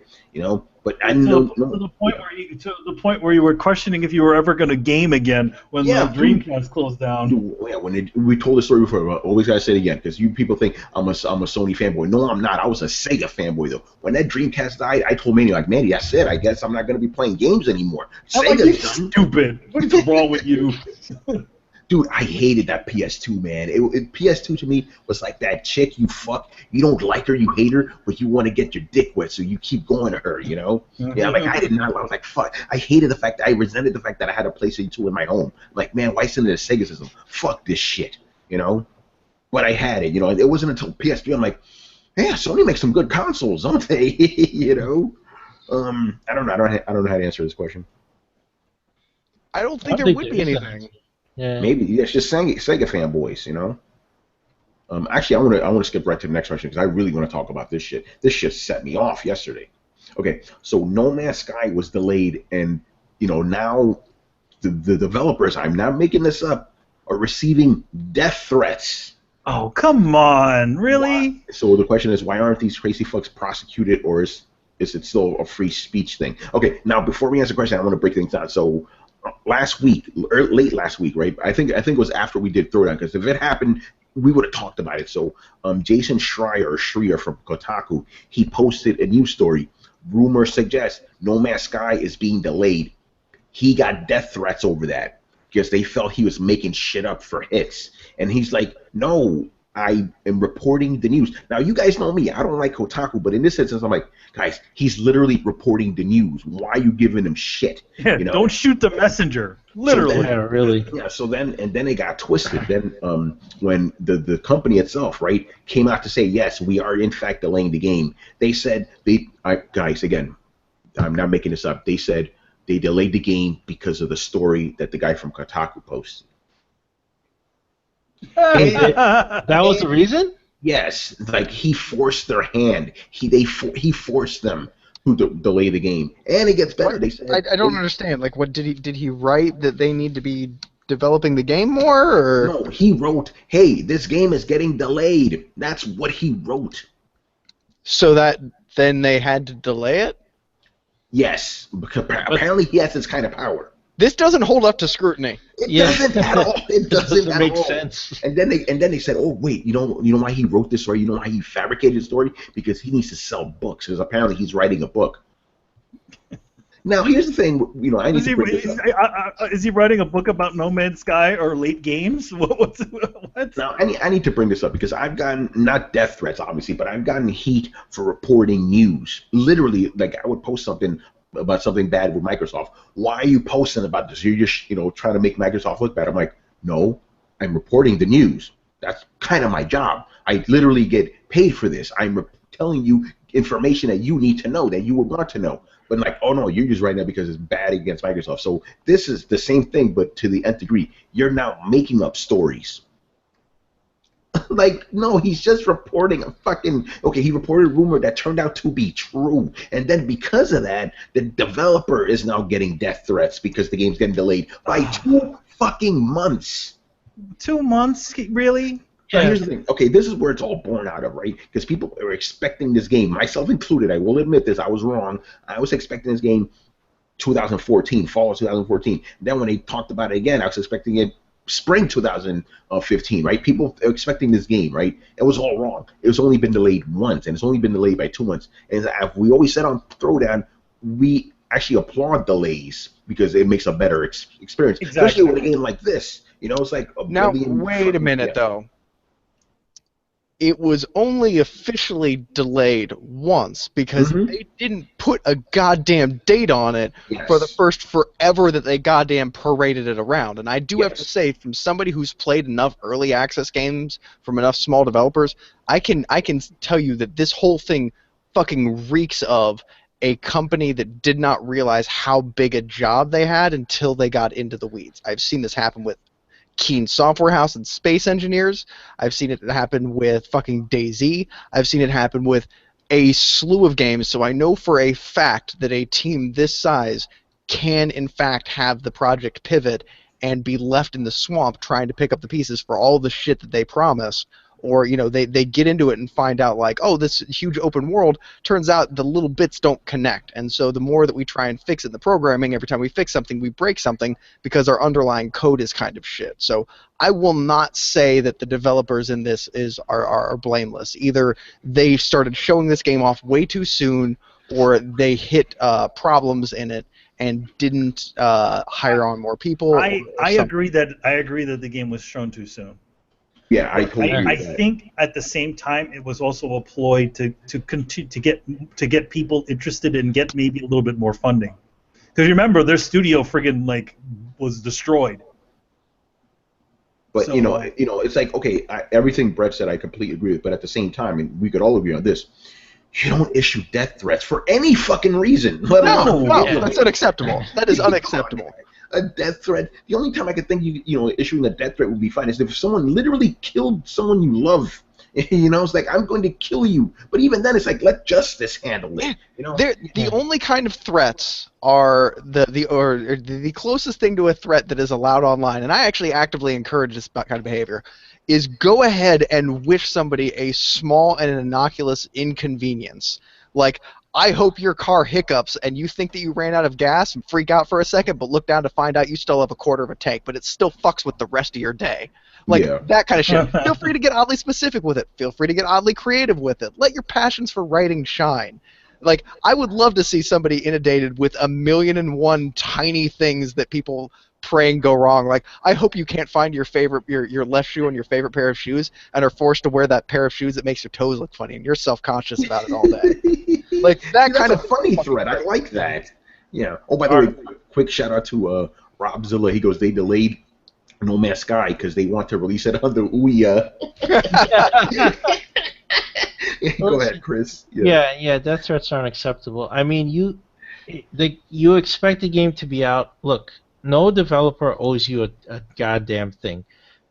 But I know to the point where you were questioning if you were ever going to game again when the Dreamcast closed down. Dude, yeah, we told the story before, but always gotta say it again because you people think I'm a Sony fanboy. No, I'm not. I was a Sega fanboy though. When that Dreamcast died, I told Manny Manny, that's it. I guess I'm not gonna be playing games anymore. Sega's done. Stupid. What is wrong with you? Dude, I hated that PS2, man. PS2 to me was like that chick you fuck. You don't like her, you hate her, but you want to get your dick wet, so you keep going to her, Yeah, like I did not. I was like, fuck. I hated the fact that I resented the fact that I had a PlayStation 2 in my home. Like, man, why send it a Sega system? Fuck this shit, But I had it, It wasn't until PS3 I'm like, yeah, Sony makes some good consoles, don't they? I don't know. I don't know how to answer this question. I don't think there would be anything. Yeah. Maybe it's just Sega fanboys, Actually, I want to skip right to the next question because I really want to talk about this shit. This shit set me off yesterday. Okay, so No Man's Sky was delayed, and now the developers, I'm not making this up, are receiving death threats. Oh, come on, really? Why? So the question is, why aren't these crazy fucks prosecuted, or is it still a free speech thing? Okay, now before we answer the question, I want to break things down. So last week, or late last week, right? I think it was after we did Throwdown, because if it happened, we would have talked about it. So Jason Schreier from Kotaku, he posted a news story. Rumors suggest No Man's Sky is being delayed. He got death threats over that because they felt he was making shit up for hits. And he's like, no, I am reporting the news. Now, you guys know me. I don't like Kotaku, but in this instance, I'm like, guys, he's literally reporting the news. Why are you giving him shit? Yeah, don't shoot the messenger. Literally. Yeah, really. Yeah, so then it got twisted. Then when the company itself, right, came out to say, yes, we are in fact delaying the game, they said, guys, again, I'm not making this up, they said they delayed the game because of the story that the guy from Kotaku posted. That was the reason? Yes, like he forced their hand. He forced them to delay the game, and it gets better. They said, I don't understand. Like, what did he write that they need to be developing the game more? Or? No, he wrote, "Hey, this game is getting delayed." That's what he wrote. So that then they had to delay it. Yes, because apparently he has this kind of power. This doesn't hold up to scrutiny. It doesn't at all. It doesn't at make all. sense. And then they said, oh wait, you know why he wrote this story? You know why he fabricated the story? Because he needs to sell books. Because apparently he's writing a book. Now here's the thing, I need to bring this up. Is he writing a book about No Man's Sky or late games? What? Now I need to bring this up because I've gotten not death threats obviously, but I've gotten heat for reporting news. Literally, like I would post something about something bad with Microsoft. Why are you posting about this? You're just trying to make Microsoft look bad. I'm like, no, I'm reporting the news. That's kind of my job. I literally get paid for this. I'm telling you information that you need to know, that you would want to know. But like, oh no, you're just writing that because it's bad against Microsoft. So this is the same thing, but to the nth degree. You're now making up stories. Like, no, he's just reporting a fucking... Okay, he reported a rumor that turned out to be true. And then because of that, the developer is now getting death threats because the game's getting delayed by 2 fucking months. 2 months? Really? Now, here's the thing. Okay, this is where it's all born out of, right? Because people are expecting this game, myself included. I will admit this. I was wrong. I was expecting this game 2014, fall of 2014. Then when they talked about it again, I was expecting it spring 2015, right? People are expecting this game, right? It was all wrong. It's only been delayed once, and it's only been delayed by 2 months. And as we always said on Throwdown, we actually applaud delays because it makes a better experience, especially with a game like this. It's like now. Wait a minute, though. It was only officially delayed once because they didn't put a goddamn date on it for the first forever that they goddamn paraded it around. And I do have to say, from somebody who's played enough early access games from enough small developers, I can tell you that this whole thing fucking reeks of a company that did not realize how big a job they had until they got into the weeds. I've seen this happen with Keen Software House and Space Engineers. I've seen it happen with fucking DayZ. I've seen it happen with a slew of games, so I know for a fact that a team this size can in fact have the project pivot and be left in the swamp trying to pick up the pieces for all the shit that they promise. Or, they get into it and find out, like, oh, this huge open world, turns out the little bits don't connect. And so the more that we try and fix it in the programming, every time we fix something, we break something because our underlying code is kind of shit. So I will not say that the developers in this are blameless. Either they started showing this game off way too soon, or they hit problems in it and didn't hire on more people. I agree that the game was shown too soon. Yeah, I totally agree with that. I think at the same time it was also a ploy to continue to get people interested and get maybe a little bit more funding. Because remember, their studio friggin' was destroyed. But it's like, okay, everything Brett said I completely agree with, but at the same time, and we could all agree on this, you don't issue death threats for any fucking reason. No, that's unacceptable. That is unacceptable. A death threat. The only time I could think issuing a death threat would be fine is if someone literally killed someone you love. It's like, I'm going to kill you. But even then, it's like, let justice handle it. The only kind of threats are the closest thing to a threat that is allowed online, and I actually actively encourage this kind of behavior, is go ahead and wish somebody a small and innocuous inconvenience. Like, I hope your car hiccups and you think that you ran out of gas and freak out for a second, but look down to find out you still have a quarter of a tank, but it still fucks with the rest of your day. That kind of shit. Feel free to get oddly specific with it. Feel free to get oddly creative with it. Let your passions for writing shine. Like, I would love to see somebody inundated with 1,000,001 tiny things that people praying go wrong. Like, I hope you can't find your left shoe on your favorite pair of shoes and are forced to wear that pair of shoes that makes your toes look funny, and you're self-conscious about it all day. Like, that kind of funny threat. I like that. Yeah. Oh, by the way, quick shout out to Robzilla. He goes, they delayed No Man's Sky because they want to release it on the Ouya. Go ahead, Chris. Yeah, death threats aren't acceptable. I mean, you expect the game to be out. Look, no developer owes you a goddamn thing.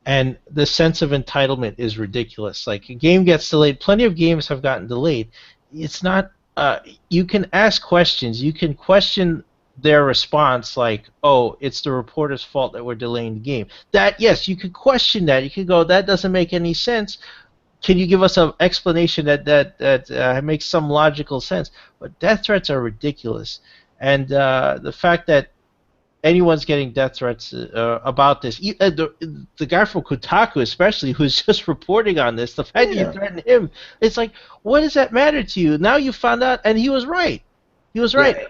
And the sense of entitlement is ridiculous. Like, a game gets delayed. Plenty of games have gotten delayed. It's not... you can ask questions. You can question their response, like, oh, it's the reporter's fault that we're delaying the game. That, yes, you could question that. You could go, that doesn't make any sense. Can you give us an explanation that makes some logical sense? But death threats are ridiculous. And the fact that anyone's getting death threats about this, the guy from Kotaku especially, who's just reporting on this, the fact that you threatened him, it's like, what does that matter to you? Now you found out, and he was right. He was right.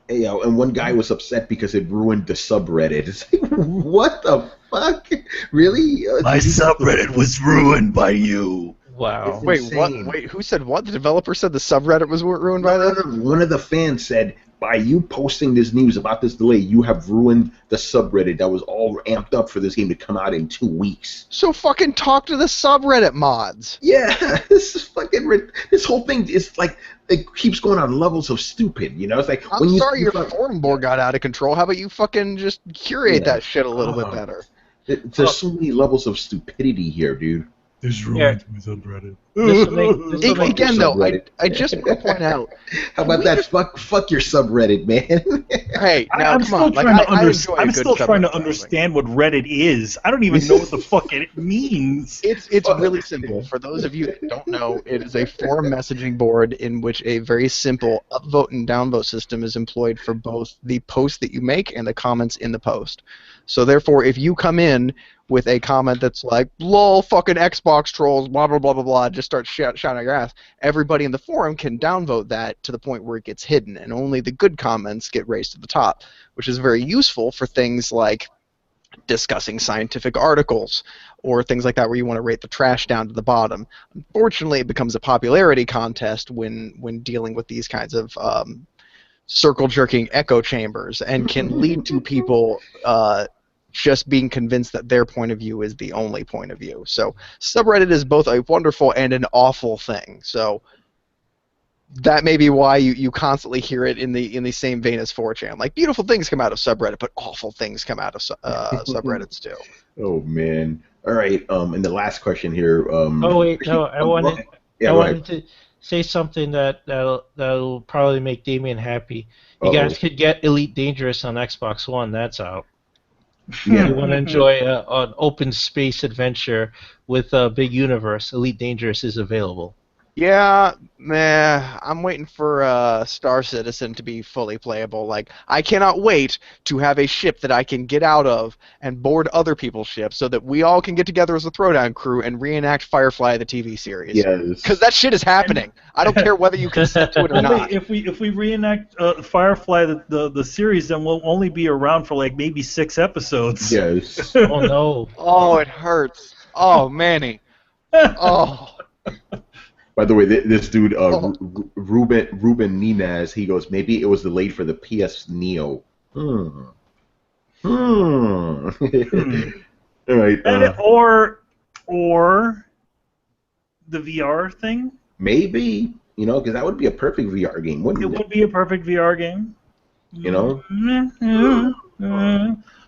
Yeah, and one guy was upset because it ruined the subreddit. It's like, what the fuck? Really? My subreddit was ruined by you. Wow. Wait, what? Wait, who said what? The developer said the subreddit was ruined by that? One of the fans said, by you posting this news about this delay, you have ruined the subreddit that was all amped up for this game to come out in 2 weeks. So fucking talk to the subreddit mods. Yeah, this is fucking. This whole thing is like, it keeps going on levels of stupid. You know, it's like I'm sorry your forum board got out of control. How about you fucking just curate that shit a little bit better? There's so many levels of stupidity here, dude. This ruined my subreddit. Again, though, I just want to point out. How about that? Fuck your subreddit, man. Hey, now I'm come still on. I'm still trying to understand what Reddit is. I don't even know what the fuck it means. It's really simple. For those of you that don't know, it is a forum messaging board in which a very simple upvote and downvote system is employed for both the post that you make and the comments in the post. So therefore, if you come in with a comment that's like, lol, fucking Xbox trolls, blah, blah, blah, blah, blah, just start shouting your ass, everybody in the forum can downvote that to the point where it gets hidden, and only the good comments get raised to the top, which is very useful for things like discussing scientific articles or things like that where you want to rate the trash down to the bottom. Unfortunately, it becomes a popularity contest when dealing with these kinds of circle-jerking echo chambers, and can lead to people just being convinced that their point of view is the only point of view. So subreddit is both a wonderful and an awful thing. So that may be why you constantly hear it in the same vein as 4chan. Like, beautiful things come out of subreddit, but awful things come out of subreddits too. Oh man! All right. And the last question here. Oh wait, no, I wanted to say something that'll probably make Damien happy. You guys could get Elite Dangerous on Xbox One. That's out. Yeah. If you want to enjoy an open space adventure with a big universe, Elite Dangerous is available. Yeah, man, I'm waiting for Star Citizen to be fully playable. Like, I cannot wait to have a ship that I can get out of and board other people's ships so that we all can get together as a Throwdown crew and reenact Firefly the TV series. Yes. Because that shit is happening. I don't care whether you consent to it or not. If we reenact Firefly the series, then we'll only be around for like maybe 6 episodes. Yes. Oh no. Oh, it hurts. Oh, Manny. Oh. By the way, this dude, Ruben Ninaz, he goes, maybe it was delayed for the PS Neo. All right. Or the VR thing. Maybe, because that would be a perfect VR game, wouldn't it? It would be a perfect VR game. You know?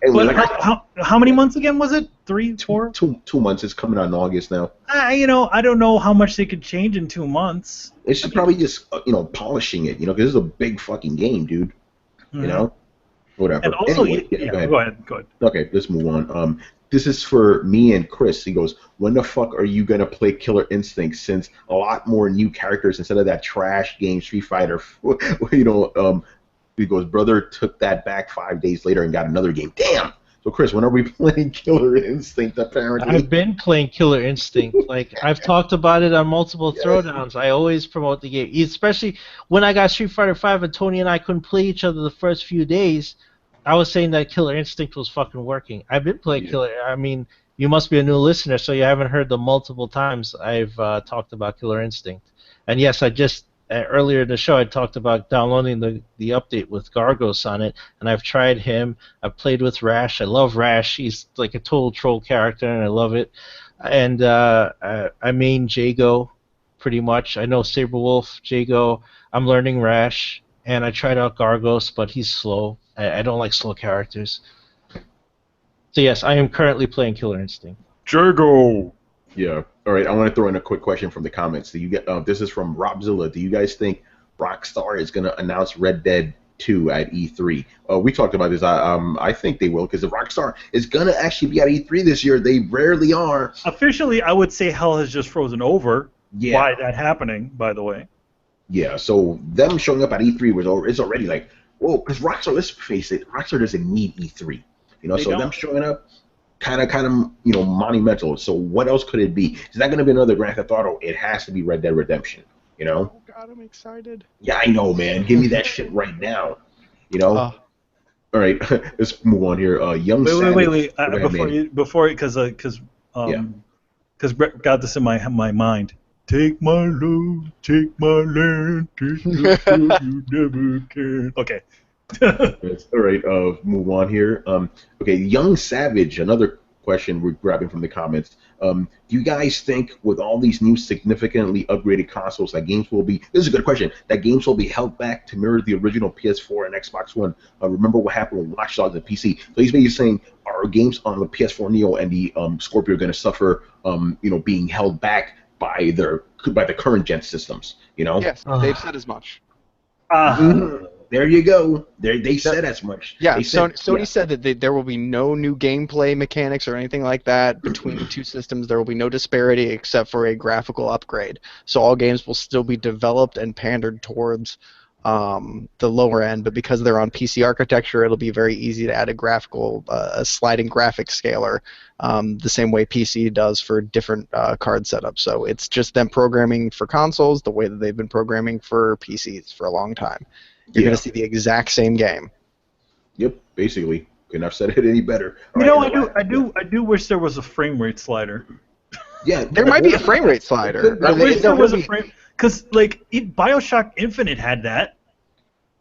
But how many months again was it? 3, 4? 2 months. It's coming out in August now. I don't know how much they could change in 2 months. They should probably just, polishing it, because this is a big fucking game, dude. You know? Whatever. And also, anyway, go ahead. Okay, let's move on. This is for me and Chris. He goes, when the fuck are you going to play Killer Instinct, since a lot more new characters instead of that trash game Street Fighter, he goes, brother took that back 5 days later and got another game. Damn! So, Chris, when are we playing Killer Instinct, apparently? I've been playing Killer Instinct. Like, I've talked about it on multiple Throwdowns. I always promote the game. Especially when I got Street Fighter V and Tony and I couldn't play each other the first few days, I was saying that Killer Instinct was fucking working. I've been playing Killer... I mean, you must be a new listener, so you haven't heard the multiple times I've talked about Killer Instinct. And yes, I just... earlier in the show, I talked about downloading the update with Gargos on it, and I've tried him. I've played with Rash. I love Rash. He's like a total troll character, and I love it. And I main Jago pretty much. I know Saberwolf, Jago. I'm learning Rash, and I tried out Gargos, but he's slow. I don't like slow characters. So yes, I am currently playing Killer Instinct. Jago! Yeah. All right, I want to throw in a quick question from the comments. Do you get? This is from Robzilla. Do you guys think Rockstar is going to announce Red Dead 2 at E3? We talked about this. I think they will, because if Rockstar is going to actually be at E3 this year, they rarely are. Officially, I would say hell has just frozen over. Yeah. Why that happening, by the way? Yeah. So them showing up at E3 is already like Well, because Rockstar, let's face it, Rockstar doesn't need E3. They So don't. them showing up, kind of, monumental. So what else could it be? Is that going to be another Grand Theft Auto? It has to be Red Dead Redemption. Oh God, I'm excited. Yeah, I know, man. Give me that shit right now. Uh, All right, let's move on here. Young Savage. Wait. Go ahead, man. Yeah. Because Brett got this in my mind. Take my love, take my land, take the stuff you never can. Okay. Yes. All right, move on here. Okay, Young Savage, another question we're grabbing from the comments. Do you guys think with all these new significantly upgraded consoles that games will be, this is a good question, that games will be held back to mirror the original PS4 and Xbox One? Remember what happened with Watch Dogs and PC. So he's basically saying, are games on the PS4 Neo and the Scorpio going to suffer, being held back by the current gen systems, yes, they've said as much. There you go. They said as much. Yeah, They said, Sony said that there will be no new gameplay mechanics or anything like that between the two systems. There will be no disparity except for a graphical upgrade. So all games will still be developed and pandered towards the lower end, but because they're on PC architecture, it'll be very easy to add a sliding graphics scaler, the same way PC does for different card setups. So it's just them programming for consoles the way that they've been programming for PCs for a long time. You're going to see the exact same game. Yep, basically. Couldn't have said it any better. I do wish there was a frame rate slider. Yeah, There might be a frame rate slider. I wish there was a frame, because BioShock Infinite had that.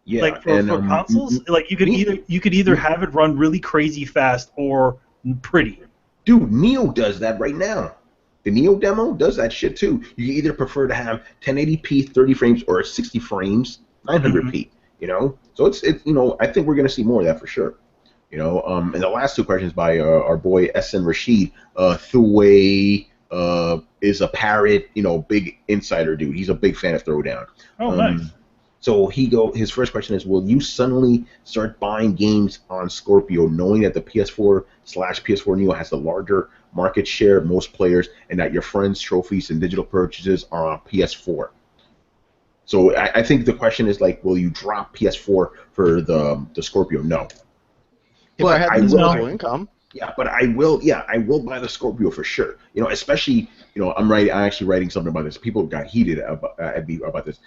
Yeah, for consoles, you could either have it run really crazy fast or pretty. Dude, Neo does that right now. The Neo demo does that shit too. You either prefer to have 1080p 30 frames or 60 frames 900p. So it's I think we're gonna see more of that for sure. And the last two questions by our boy SN Rashid. Thuwei is a Parrot, big insider dude. He's a big fan of Throwdown. Oh, nice. So his first question is, will you suddenly start buying games on Scorpio knowing that the PS4/PS4 Neo has the larger market share of most players and that your friends' trophies and digital purchases are on PS4? So I think the question is will you drop PS4 for the Scorpio? No. If I had disposable income. Yeah, but I will buy the Scorpio for sure. Especially, I'm actually writing something about this. People got heated at me about this.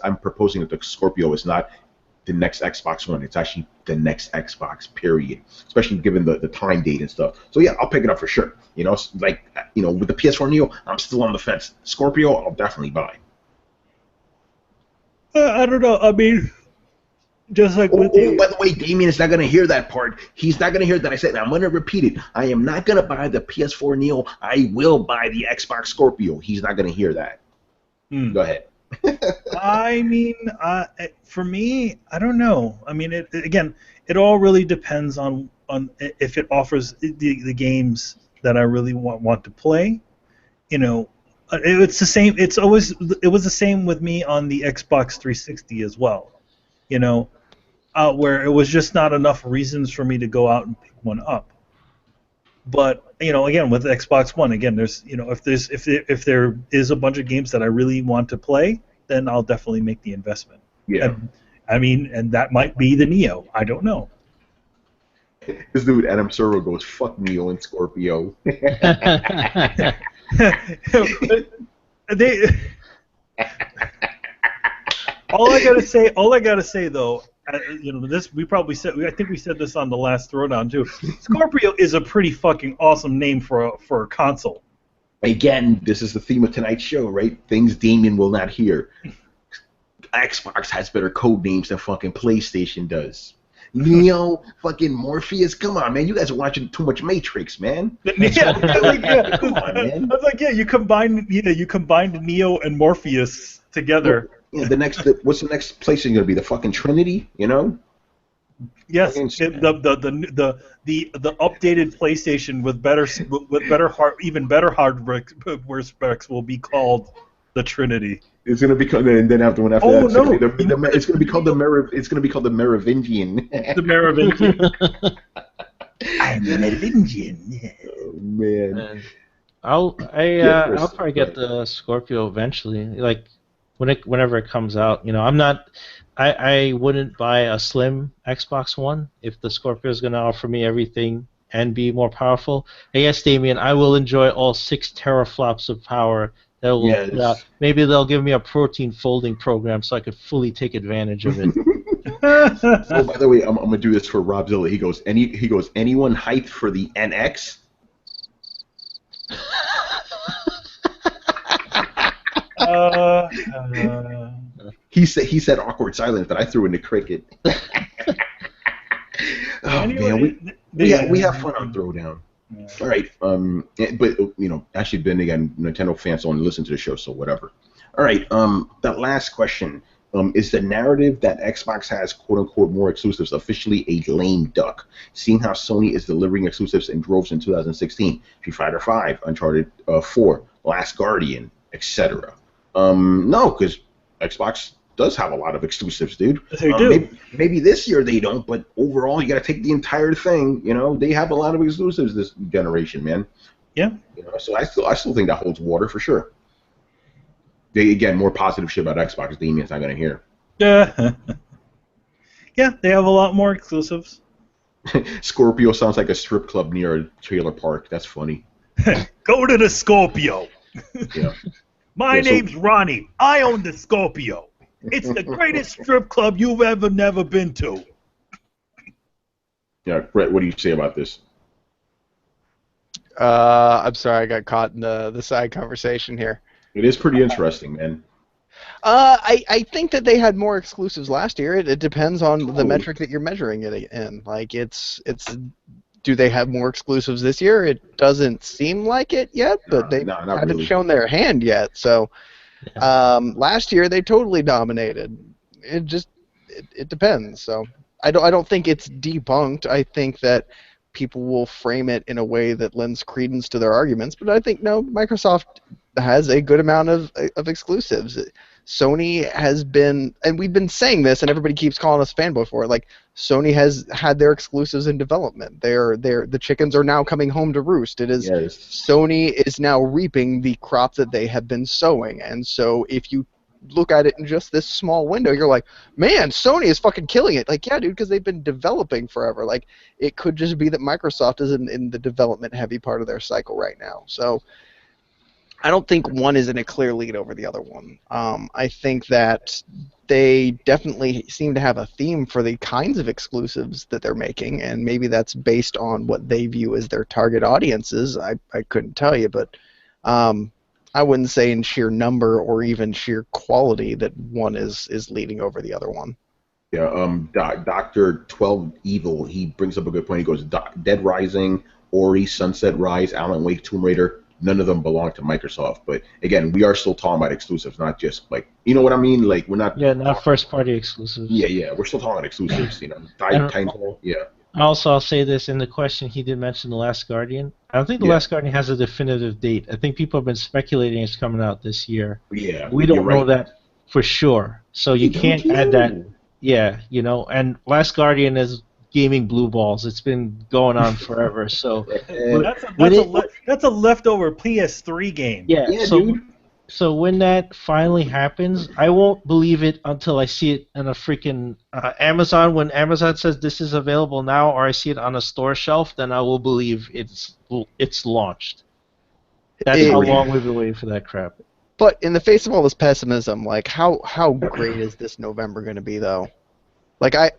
I'm proposing that the Scorpio is not the next Xbox One. It's actually the next Xbox, period. Especially given the time date and stuff. So yeah, I'll pick it up for sure. With the PS4 Neo, I'm still on the fence. Scorpio, I'll definitely buy. I don't know. I mean, just like with by the way, Damien is not going to hear that part. He's not going to hear that I said. I'm going to repeat it. I am not going to buy the PS4 Neo. I will buy the Xbox Scorpio. He's not going to hear that. Go ahead. I mean, for me, I don't know. I mean, it all really depends on if it offers the games that I really want to play. It's the same. It was the same with me on the Xbox 360 as well. Where it was just not enough reasons for me to go out and pick one up. But again, with Xbox One, there's if there is a bunch of games that I really want to play, then I'll definitely make the investment. Yeah. And that might be the Neo. I don't know. This dude Adam Servo goes, fuck Neo and Scorpio. All I gotta say though, this I think we said this on the last Throwdown too. Scorpio is a pretty fucking awesome name for a console. Again, this is the theme of tonight's show, right? Things Damien will not hear. Xbox has better code names than fucking PlayStation does. Neo, fucking Morpheus. Come on, man. You guys are watching too much Matrix, man. Come on, man. I was like, you combine Neo and Morpheus together. Yeah, what's the next PlayStation gonna be? The fucking Trinity, Yes, the updated PlayStation with better even better hardware specs will be called the Trinity. It's gonna become, and then after that, no. It's gonna be called the Merovingian. The Merovingian. I'm the Merovingian. Oh man. I'll probably get the Scorpio eventually. whenever it comes out. I'm not. I wouldn't buy a slim Xbox One if the Scorpio is going to offer me everything and be more powerful. And yes, Damien, I will enjoy all 6 teraflops of power that will put out. Yes. Maybe they'll give me a protein folding program so I could fully take advantage of it. Oh, by the way, I'm gonna do this for Robzilla. He goes, anyone hyped for the NX? He said awkward silence, but I threw in the cricket. Oh man, we have fun on Throwdown. Yeah. All right, but actually, then again, Nintendo fans only listen to the show, so whatever. All right, the last question. Is the narrative that Xbox has quote-unquote more exclusives officially a lame duck, seeing how Sony is delivering exclusives in droves in 2016, Street Fighter V, Uncharted 4, Last Guardian, etc.? No, because Xbox does have a lot of exclusives, dude. They do. Maybe this year they don't, but overall you got to take the entire thing. They have a lot of exclusives this generation, man. Yeah. So I still think that holds water for sure. Again, more positive shit about Xbox. Damien's not gonna hear. Yeah, they have a lot more exclusives. Scorpio sounds like a strip club near a trailer park. That's funny. Go to the Scorpio. Yeah. My name's Ronnie. I own the Scorpio. It's the greatest strip club you've never been to. Yeah, Brett, what do you say about this? I'm sorry, I got caught in the side conversation here. It is pretty interesting, man. I think that they had more exclusives last year. It depends on the metric that you're measuring it in. Like do they have more exclusives this year? It doesn't seem like it yet, but they haven't really shown their hand yet. So last year they totally dominated. It depends. So I don't think it's debunked. I think that people will frame it in a way that lends credence to their arguments. But I think no, Microsoft has a good amount of exclusives. Sony has been, and we've been saying this, and everybody keeps calling us fanboy for it. Like Sony has had their exclusives in development. The chickens are now coming home to roost. It is Sony is now reaping the crop that they have been sowing, and so if you look at it in just this small window, you're like, man, Sony is fucking killing it. Like, yeah, dude, because they've been developing forever. Like, it could just be that Microsoft is in the development heavy part of their cycle right now. So I don't think one is in a clear lead over the other one. I think that they definitely seem to have a theme for the kinds of exclusives that they're making, and maybe that's based on what they view as their target audiences. I couldn't tell you, but I wouldn't say in sheer number or even sheer quality that one is leading over the other one. Yeah, Dr. 12 Evil, he brings up a good point. He goes, Dead Rising, Ori, Sunset Rise, Alan Wake, Tomb Raider, none of them belong to Microsoft. But again, we are still talking about exclusives, not just like, you know what I mean? Like, we're not... Yeah, not first-party exclusives. Yeah, we're still talking about exclusives, Titanfall, yeah. Also, I'll say this, in the question he did mention The Last Guardian. I don't think The Last Guardian has a definitive date. I think people have been speculating it's coming out this year. Yeah. We don't know that for sure. So you can't add that. Yeah, and Last Guardian is gaming blue balls. It's been going on forever. So that's a leftover PS3 game. Yeah, dude. So when that finally happens, I won't believe it until I see it on a freaking Amazon. When Amazon says this is available now, or I see it on a store shelf, then I will believe it's launched. That's how long we've been waiting for that crap. But in the face of all this pessimism, like how great is this November going to be, though? Like I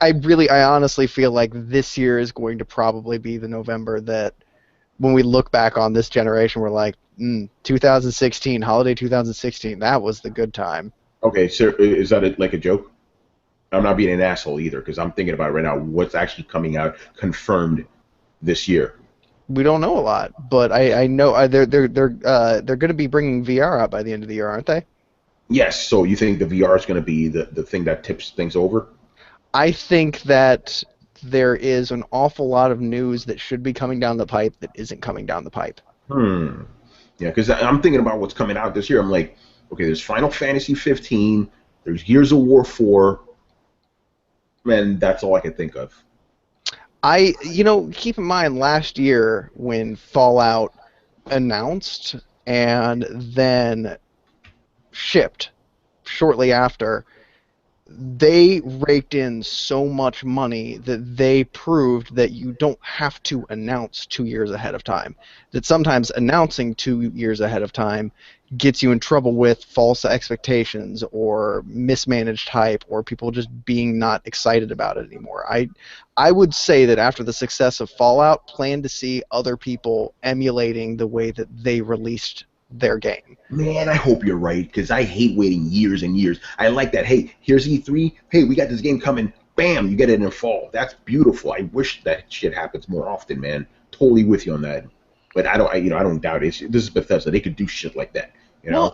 honestly feel like this year is going to probably be the November that, when we look back on this generation, we're like, 2016, holiday 2016, that was the good time. Okay, so is that like a joke? I'm not being an asshole either, because I'm thinking about it right now. What's actually coming out confirmed this year? We don't know a lot, but I know they're going to be bringing VR out by the end of the year, aren't they? Yes. So you think the VR is going to be the thing that tips things over? I think that there is an awful lot of news that should be coming down the pipe that isn't coming down the pipe. Yeah, because I'm thinking about what's coming out this year. I'm like, okay, there's Final Fantasy 15, there's Gears of War 4, and that's all I can think of. Keep in mind last year when Fallout announced and then shipped shortly after, they raked in so much money that they proved that you don't have to announce 2 years ahead of time. That sometimes announcing 2 years ahead of time gets you in trouble with false expectations or mismanaged hype or people just being not excited about it anymore. I would say that after the success of Fallout, plan to see other people emulating the way that they released their game. Man, I hope you're right, because I hate waiting years and years. I like that. Hey, here's E3. Hey, we got this game coming. Bam, you get it in fall. That's beautiful. I wish that shit happens more often, man. Totally with you on that. But I don't doubt it. This is Bethesda. They could do shit like that. You know?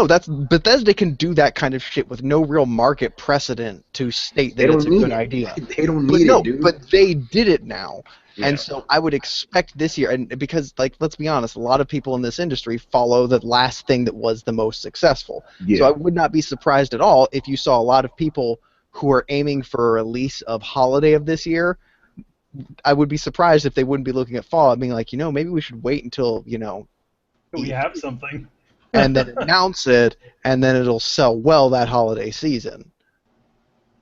That's Bethesda can do that kind of shit with no real market precedent to state that it's a good idea. They don't need it, dude. But they did it now. Yeah. And so I would expect this year, and because, like, let's be honest, a lot of people in this industry follow the last thing that was the most successful. Yeah. So I would not be surprised at all if you saw a lot of people who are aiming for a release of holiday of this year. I would be surprised if they wouldn't be looking at fall and being like, maybe we should wait until, We have something. and then announce it, and then it'll sell well that holiday season.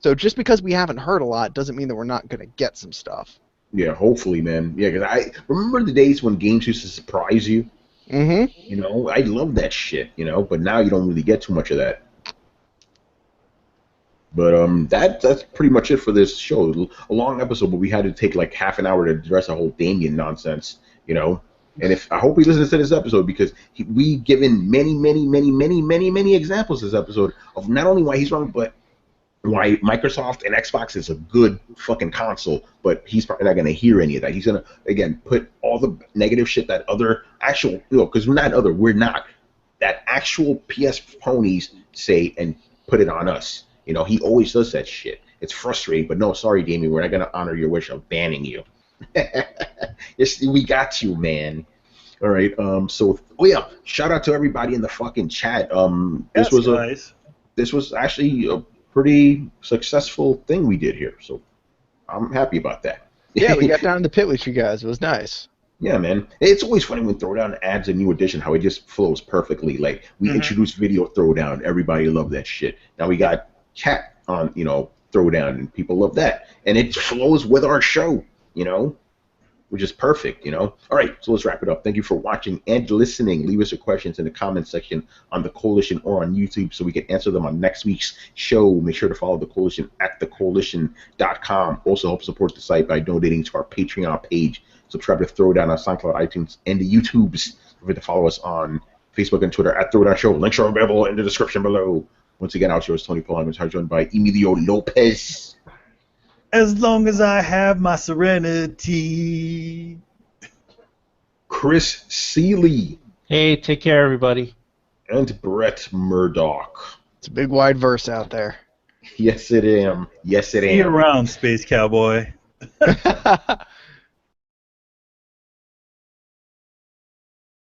So just because we haven't heard a lot doesn't mean that we're not going to get some stuff. Yeah, hopefully, man. Yeah, because I remember the days when games used to surprise you. Mm-hmm. I love that shit, but now you don't really get too much of that. But that's pretty much it for this show. A long episode, but we had to take like half an hour to address a whole Damien nonsense, And I hope he listens to this episode, because we given many, many, many, many, many, many examples this episode of not only why he's wrong, but why Microsoft and Xbox is a good fucking console, but he's probably not going to hear any of that. He's going to, again, put all the negative shit that other actual, because we're not, that actual PS ponies say and put it on us. He always does that shit. It's frustrating, but no, sorry, Damien, we're not going to honor your wish of banning you. Yes, we got you, man. All right. Shout out to everybody in the fucking chat. This was actually a pretty successful thing we did here, so I'm happy about that. Yeah, we got down in the pit with you guys. It was nice. Yeah, man. It's always funny when Throwdown adds a new edition, how it just flows perfectly. Like, we introduced Video Throwdown. Everybody loved that shit. Now we got chat on, Throwdown, and people love that. And it flows with our show, which is perfect, All right, so let's wrap it up. Thank you for watching and listening. Leave us your questions in the comments section on the Coalition or on YouTube so we can answer them on next week's show. Make sure to follow the Coalition at thecoalition.com. Also help support the site by donating to our Patreon page. Subscribe to Throwdown on SoundCloud, iTunes, and the YouTubes. Don't forget to follow us on Facebook and Twitter at Throwdown Show. Links are available in the description below. Once again, our show is Tony Paul. I'm joined by Emilio Lopez. As long as I have my serenity. Chris Seeley. Hey, take care, everybody. And Brett Murdoch. It's a big wide verse out there. Yes, it am. Yes, it am. See you around, Space Cowboy.